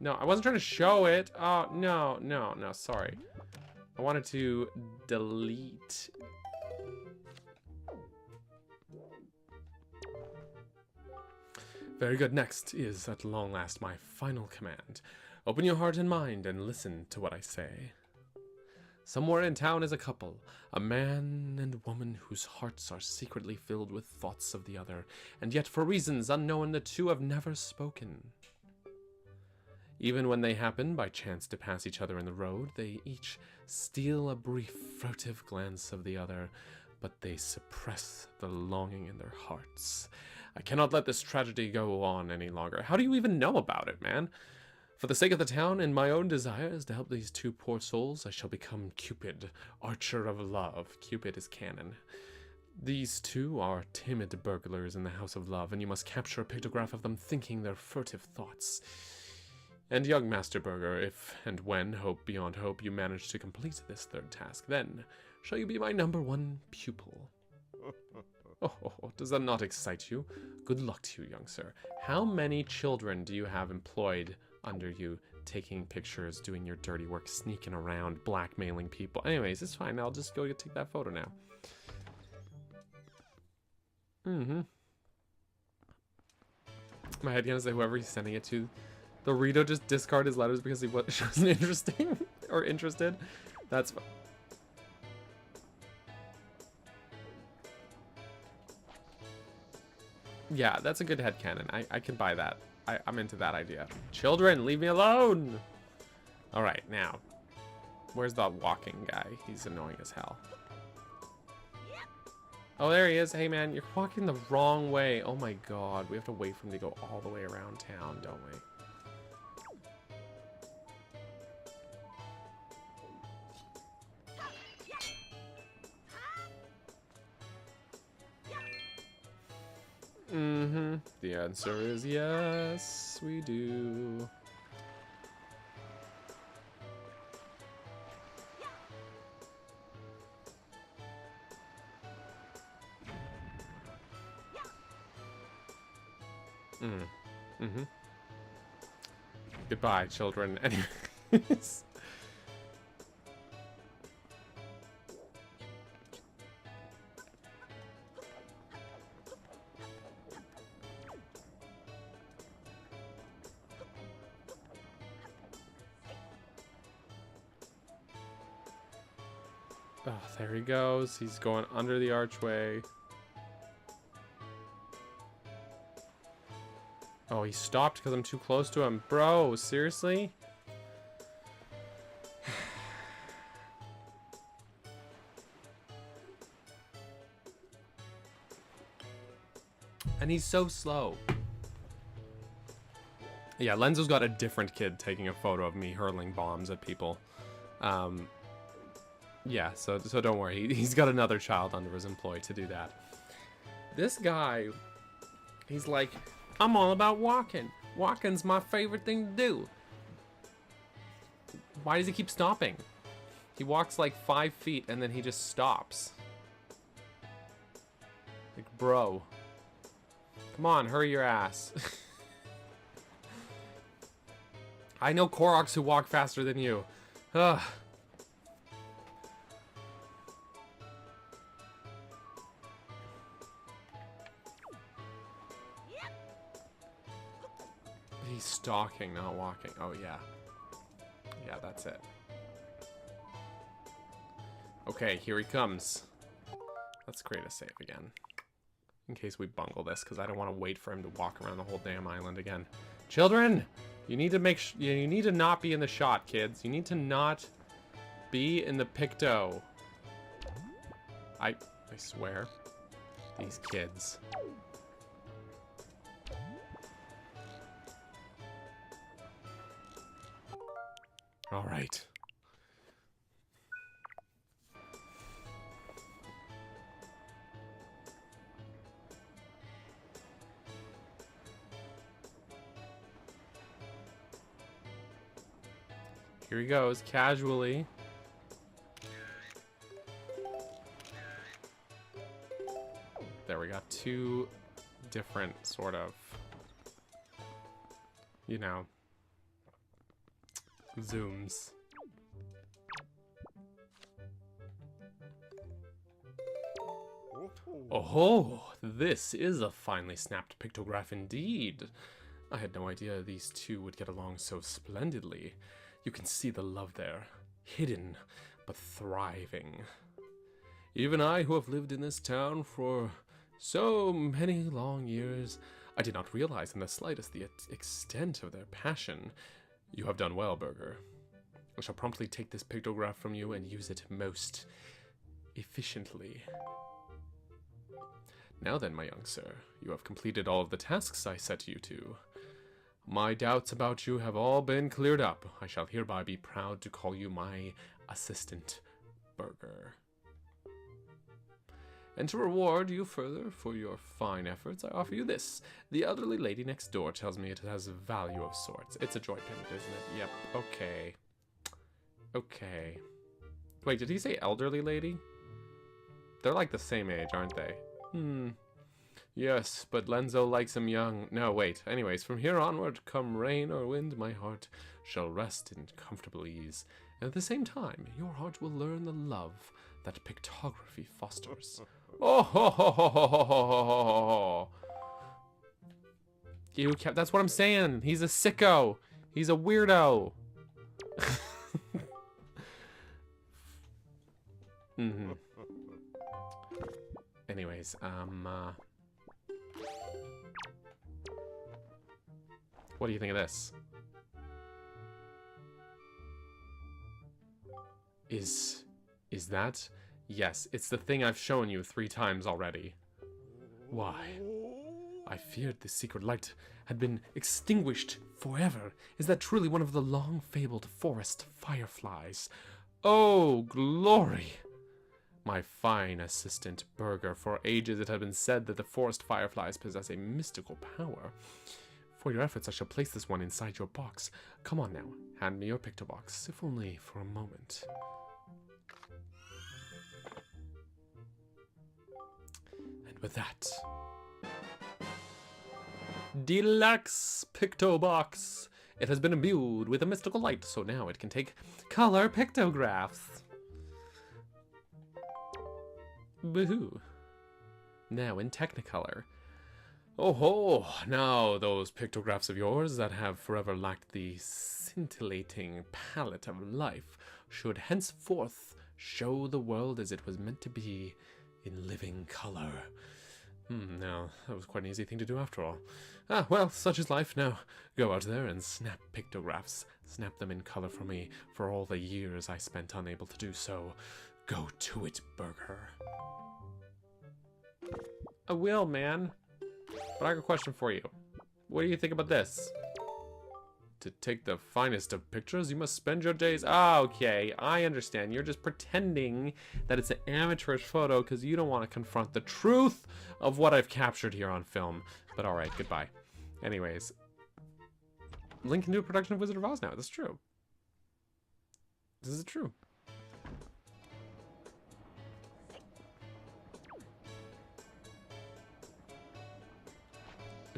No, I wasn't trying to show it. Oh, no, sorry. I wanted to delete. Very good. Next is, at long last, my final command. Open your heart and mind and listen to what I say. Somewhere in town is a couple, a man and woman whose hearts are secretly filled with thoughts of the other, and yet for reasons unknown the two have never spoken. Even when they happen by chance to pass each other in the road, they each steal a brief furtive glance of the other, but they suppress the longing in their hearts. I cannot let this tragedy go on any longer. How do you even know about it, man? For the sake of the town and my own desires to help these two poor souls, I shall become Cupid, Archer of Love. Cupid is canon. These two are timid burglars in the House of Love, and you must capture a pictograph of them thinking their furtive thoughts. And young Master Burger, if and when, hope beyond hope, you manage to complete this third task, then shall you be my #1 pupil. Oh, does that not excite you? Good luck to you, young sir. How many children do you have employed under you, taking pictures, doing your dirty work, sneaking around, blackmailing people? Anyways, it's fine. I'll just go take that photo now. My head gonna say whoever he's sending it to, the Rito just discard his letters because he wasn't interesting or interested. That's fine. Yeah, that's a good headcanon. I can buy that. I'm into that idea. Children, leave me alone! Alright, now. Where's the walking guy? He's annoying as hell. Oh, there he is. Hey, man, you're walking the wrong way. Oh my god. We have to wait for him to go all the way around town, don't we? The answer is yes, we do. Goodbye, children. Anyways. Oh, there he goes. He's going under the archway. Oh, he stopped because I'm too close to him. Bro, seriously? And he's so slow. Yeah, Lenzo's got a different kid taking a photo of me hurling bombs at people. Yeah, so don't worry. He's got another child under his employ to do that. This guy, he's like, I'm all about walking. Walking's my favorite thing to do. Why does he keep stopping? He walks like 5 feet and then he just stops. Like, bro. Come on, hurry your ass. I know Koroks who walk faster than you. Ugh. He's stalking, not walking. Oh, yeah. Yeah, that's it. Okay, here he comes. Let's create a save again. In case we bungle this, because I don't want to wait for him to walk around the whole damn island again. Children! You need to you need to not be in the shot, kids. You need to not be in the picto. I swear. These kids. All right. Here he goes, casually. two different sort of, you know, zooms. Oh, this is a finely snapped pictograph indeed. I had no idea these two would get along so splendidly. You can see the love there, hidden but thriving. Even I, who have lived in this town for so many long years, I did not realize in the slightest the extent of their passion. You have done well, Burger. I shall promptly take this pictograph from you and use it most efficiently. Now then, my young sir, you have completed all of the tasks I set you to. My doubts about you have all been cleared up. I shall hereby be proud to call you my assistant, Burger. And to reward you further for your fine efforts, I offer you this. The elderly lady next door tells me it has value of sorts. It's a joy pendant, isn't it? Yep, okay. Okay. Wait, did he say elderly lady? They're like the same age, aren't they? Yes, but Lenzo likes him young. No, wait. Anyways, from here onward, come rain or wind, my heart shall rest in comfortable ease. And at the same time, your heart will learn the love that pictography fosters. Oh ho ho ho ho ho ho ho ho. That's what I'm saying. He's a sicko. He's a weirdo. Anyways, what do you think of this? Is that? Yes, it's the thing I've shown you 3 times already. Why? I feared the secret light had been extinguished forever. Is that truly one of the long-fabled forest fireflies? Oh, glory! My fine assistant, Burger. For ages it had been said that the forest fireflies possess a mystical power. For your efforts, I shall place this one inside your box. Come on now, hand me your pictobox, if only for a moment. And with that, deluxe pictobox. It has been imbued with a mystical light, so now it can take color pictographs. Boo-hoo. Now in Technicolor. Oh ho! Now those pictographs of yours that have forever lacked the scintillating palette of life should henceforth show the world as it was meant to be, in living color. Now, that was quite an easy thing to do after all. Ah, well, such is life. Now, go out there and snap pictographs. Snap them in color for me, for all the years I spent unable to do so. Go to it, Burger. I will, man. But I got a question for you. What do you think about this? To take the finest of pictures, you must spend your days... Ah, okay, I understand. You're just pretending that it's an amateurish photo because you don't want to confront the truth of what I've captured here on film. But alright, goodbye. Anyways. Link can do a production of Wizard of Oz now. That's true. This is true.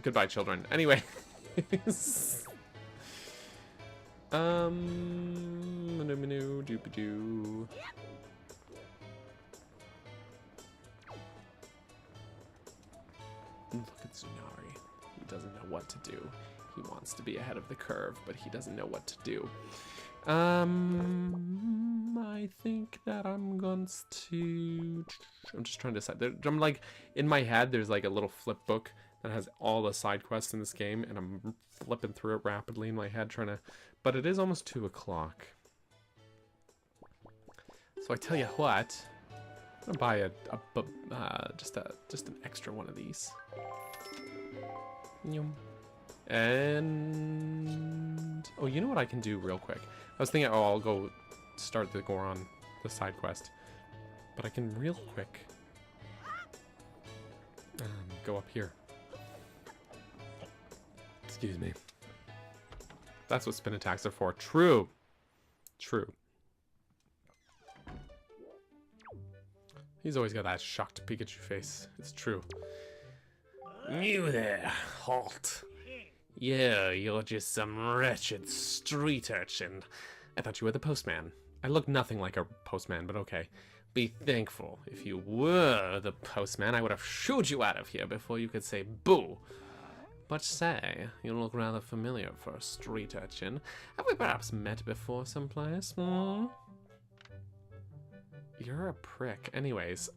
Goodbye, children. Anyway. Doop-a-doo. Look at Tsunari. He doesn't know what to do. He wants to be ahead of the curve, but he doesn't know what to do. I think that I'm going to... I'm just trying to decide. I'm like, in my head, there's like a little flip book that has all the side quests in this game, and I'm flipping through it rapidly in my head trying to... But it is almost 2 o'clock. So I tell you what, I'm gonna buy just an extra one of these. And... Oh, you know what I can do real quick? I was thinking, oh, I'll go start the Goron, the side quest. But I can real quick go up here. Excuse me. That's what spin attacks are for. True. True. He's always got that shocked Pikachu face. It's true. You there, halt. Yeah, you're just some wretched street urchin. I thought you were the postman. I look nothing like a postman, but okay. Be thankful. If you were the postman, I would have shooed you out of here before you could say boo. But say, you look rather familiar for a street urchin. Have we perhaps met before someplace? Hmm? You're a prick. Anyways.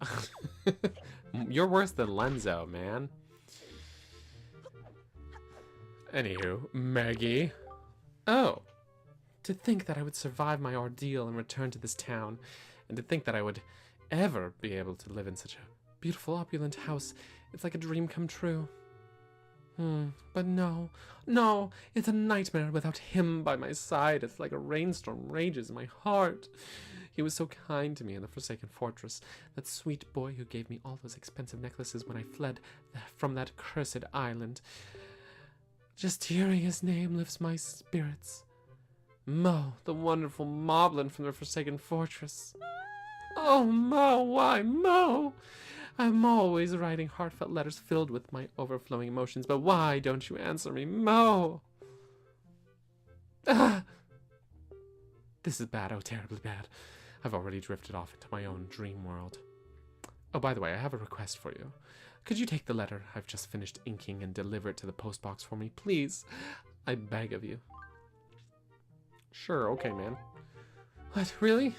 You're worse than Lenzo, man. Anywho, Maggie. Oh. To think that I would survive my ordeal and return to this town. And to think that I would ever be able to live in such a beautiful, opulent house. It's like a dream come true. But no, it's a nightmare without him by my side. It's like a rainstorm rages in my heart. He was so kind to me in the Forsaken Fortress, that sweet boy who gave me all those expensive necklaces when I fled from that cursed island. Just hearing his name lifts my spirits. Mo, the wonderful Moblin from the Forsaken Fortress. Oh, Mo, why, Mo? I'm always writing heartfelt letters filled with my overflowing emotions, but why don't you answer me, Mo? Ah! This is bad, oh, terribly bad. I've already drifted off into my own dream world. Oh, by the way, I have a request for you. Could you take the letter I've just finished inking and deliver it to the postbox for me, please? I beg of you. Sure, okay, man. What, really?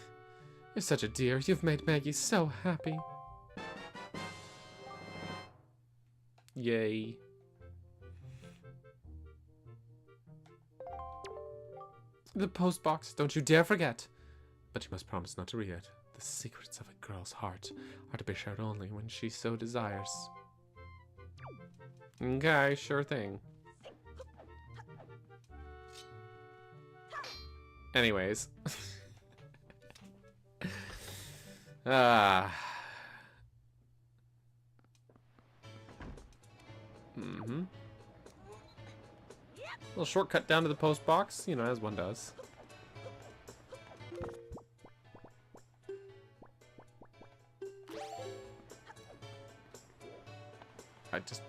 You're such a dear. You've made Maggie so happy. Yay. The postbox, don't you dare forget. But you must promise not to read it. The secrets of a girl's heart are to be shared only when she so desires. Okay, sure thing. Anyways. Little shortcut down to the post box, you know, as one does. I just...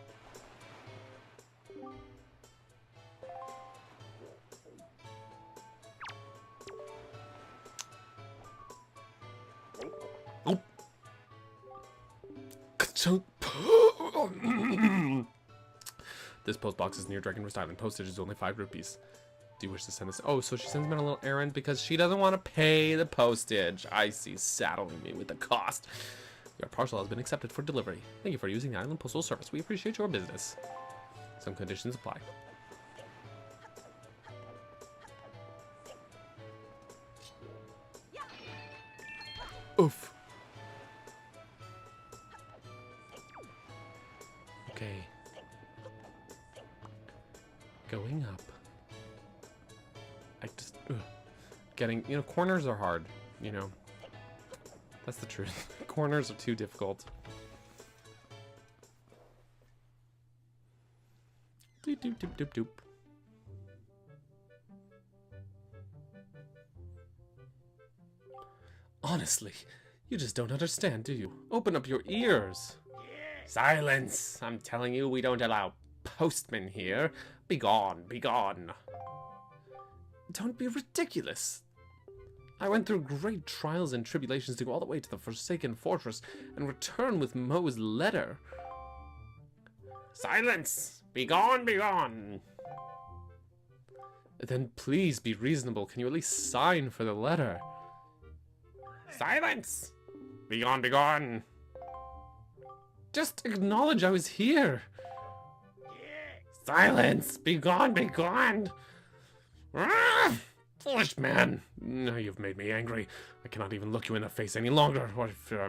Oh. This post box is near Dragonrest Island. Postage is only 5 rupees. Do you wish to send this? Oh, so she sends me on a little errand because she doesn't want to pay the postage. I see, saddling me with the cost. Your parcel has been accepted for delivery. Thank you for using the Island Postal Service. We appreciate your business. Some conditions apply. Oof. Okay. Going up. I just... Getting... You know, corners are hard. You know. That's the truth. Corners are too difficult. Doop, doop, doop, doop, doop. Honestly, you just don't understand, do you? Open up your ears. Silence! I'm telling you, we don't allow postmen here. Be gone, be gone. Don't be ridiculous. I went through great trials and tribulations to go all the way to the Forsaken Fortress and return with Mo's letter. Silence! Be gone, be gone! Then please be reasonable. Can you at least sign for the letter? Silence! Be gone, be gone! Just acknowledge I was here. Silence! Be gone, be gone! Ah! Foolish man! Now you've made me angry. I cannot even look you in the face any longer. What if I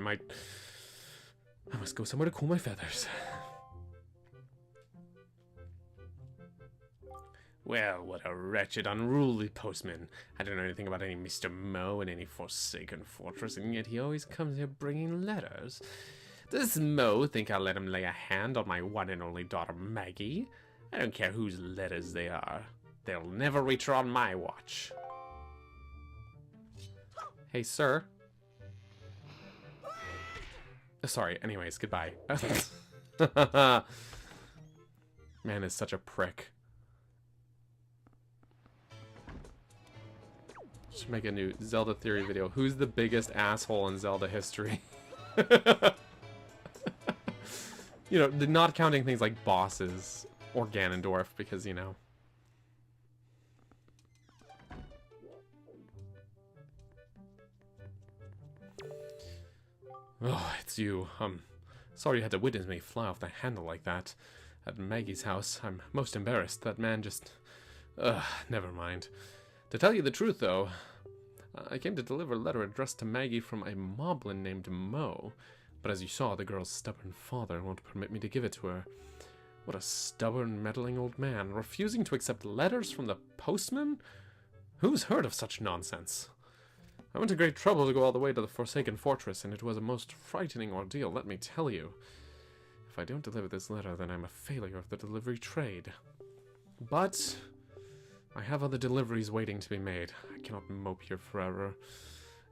must go somewhere to cool my feathers. Well, what a wretched, unruly postman. I don't know anything about any Mr. Mo in any Forsaken Fortress, and yet he always comes here bringing letters. Does Mo think I'll let him lay a hand on my one and only daughter, Maggie? I don't care whose letters they are. They'll never reach her on my watch. Hey, sir. Sorry, anyways, goodbye. Man is such a prick. Should make a new Zelda theory video. Who's the biggest asshole in Zelda history? You know, not counting things like bosses or Ganondorf, because, you know. Oh, it's you. Sorry you had to witness me fly off the handle like that. At Maggie's house, I'm most embarrassed. That man just... never mind. To tell you the truth, though, I came to deliver a letter addressed to Maggie from a moblin named Mo. But as you saw, the girl's stubborn father won't permit me to give it to her. What a stubborn, meddling old man, refusing to accept letters from the postman? Who's heard of such nonsense? I went to great trouble to go all the way to the Forsaken Fortress, and it was a most frightening ordeal, let me tell you. If I don't deliver this letter, then I'm a failure of the delivery trade. But I have other deliveries waiting to be made. I cannot mope here forever.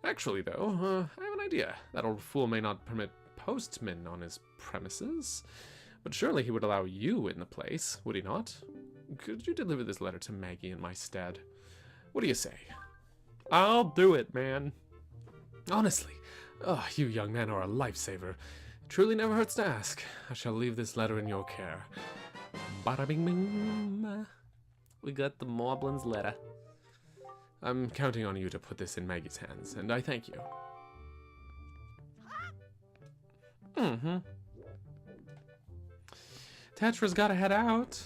Actually, though, I have an idea. That old fool may not permit postmen on his premises, but surely he would allow you in the place, would he not? Could you deliver this letter to Maggie in my stead? What do you say? I'll do it, man. Honestly, you young men are a lifesaver. It truly never hurts to ask. I shall leave this letter in your care. Bada bing bing. We got the Moblin's letter. I'm counting on you to put this in Maggie's hands, and I thank you. Tetra's gotta head out.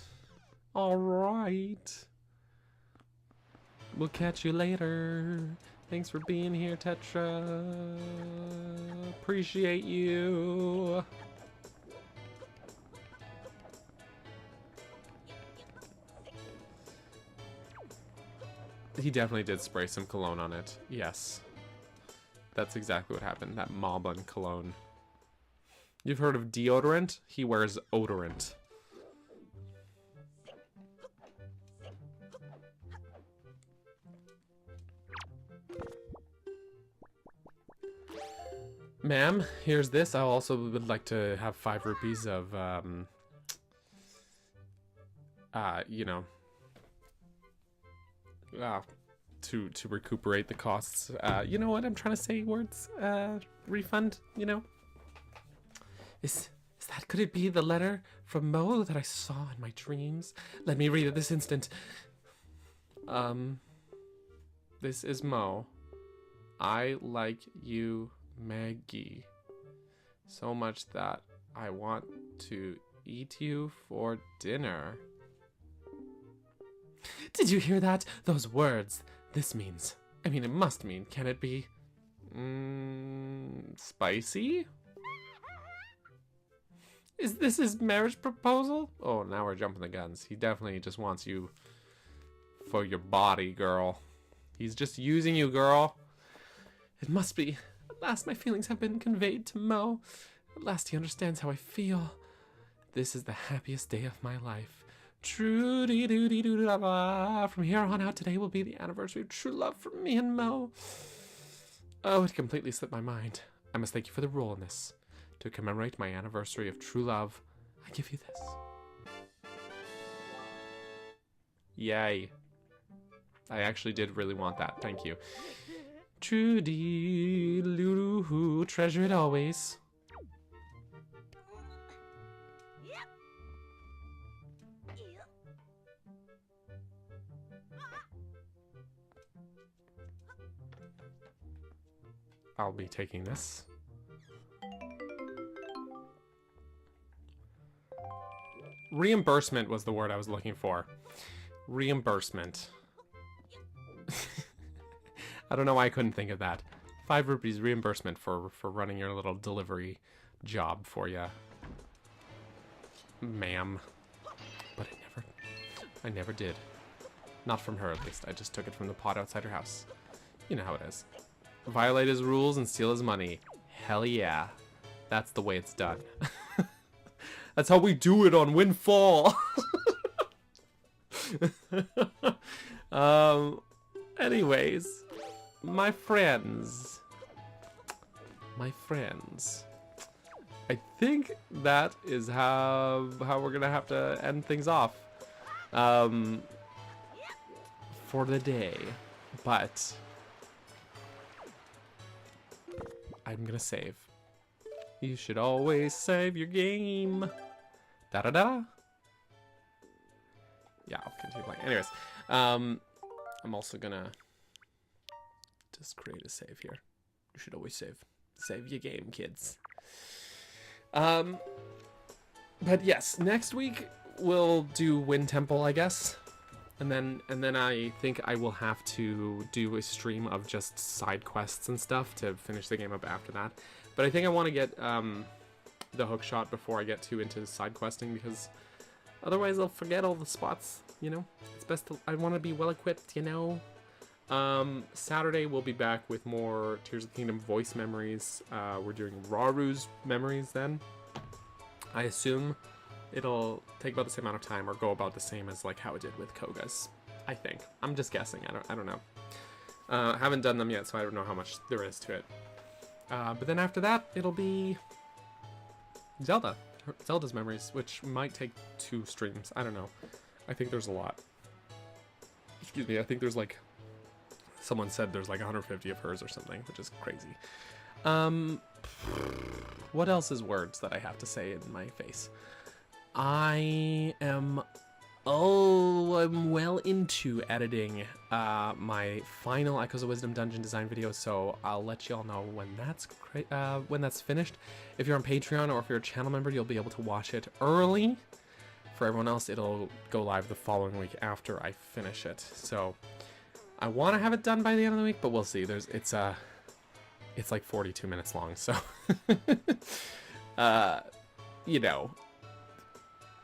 Alright. We'll catch you later. Thanks for being here, Tetra. Appreciate you. He definitely did spray some cologne on it. Yes. That's exactly what happened. That Moblin cologne. You've heard of deodorant? He wears odorant. Ma'am, here's this. I also would like to have 5 rupees of, you know, to recuperate the costs. You know what I'm trying to say? Words, refund, you know? Is that, could it be the letter from Mo that I saw in my dreams? Let me read it this instant. This is Mo. I like you, Maggie, so much that I want to eat you for dinner. Did you hear that? Those words. This means. I mean, it must mean. Can it be? Spicy? Is this his marriage proposal? Oh, now we're jumping the guns. He definitely just wants you for your body, girl. He's just using you, girl. It must be. At last my feelings have been conveyed to Mo. At last he understands how I feel. This is the happiest day of my life. True dee doo dee doo da da. From here on out, today will be the anniversary of true love for me and Mo. Oh, it completely slipped my mind. I must thank you for the role in this. To commemorate my anniversary of true love, I give you this. Yay. I actually did really want that. Thank you. Trudy, Lulu, treasure it always. I'll be taking this. Reimbursement was the word I was looking for. Reimbursement. I don't know why I couldn't think of that. 5 rupees reimbursement for running your little delivery job for you, ma'am. But I never did. Not from her, at least. I just took it from the pot outside her house. You know how it is. Violate his rules and steal his money. Hell yeah. That's the way it's done. That's how we do it on Windfall. Anyways, my friends, I think that is how we're gonna have to end things off for the day. But I'm gonna save. You should always save your game. Da da da. Yeah, I'll continue playing. Anyways, I'm also gonna just create a save here. You should always save. Save your game, kids. But yes, next week we'll do Wind Temple, I guess. And then I think I will have to do a stream of just side quests and stuff to finish the game up after that. But I think I want to get the hook shot before I get too into side questing, because otherwise I'll forget all the spots, you know? It's best to, I want to be well equipped, you know? Saturday we'll be back with more Tears of the Kingdom voice memories. We're doing Raru's memories then. I assume it'll take about the same amount of time or go about the same as like how it did with Koga's. I think. I'm just guessing. I don't know. Haven't done them yet, so I don't know how much there is to it. But then after that, it'll be Zelda's memories, which might take 2 streams. I don't know. I think there's a lot. Excuse me. I think there's like, someone said there's like 150 of hers or something, which is crazy. What else is words that I have to say in my face? I'm well into editing my final Echoes of Wisdom dungeon design video, so I'll let y'all know when that's finished. If you're on Patreon or if you're a channel member, you'll be able to watch it early. For everyone else, it'll go live the following week after I finish it. So I want to have it done by the end of the week, but we'll see. It's like 42 minutes long, so you know.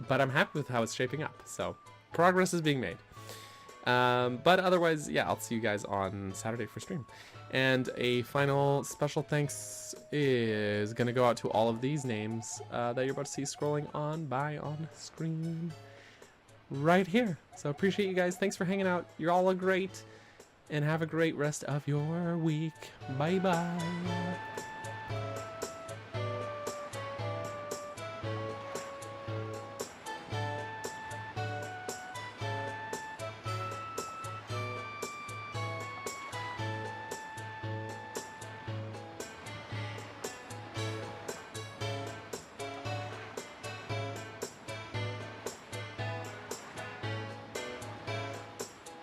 But I'm happy with how it's shaping up, so progress is being made. But otherwise, yeah, I'll see you guys on Saturday for stream. And a final special thanks is going to go out to all of these names that you're about to see scrolling on screen right here. So appreciate you guys. Thanks for hanging out. You're all great. And have a great rest of your week. Bye-bye.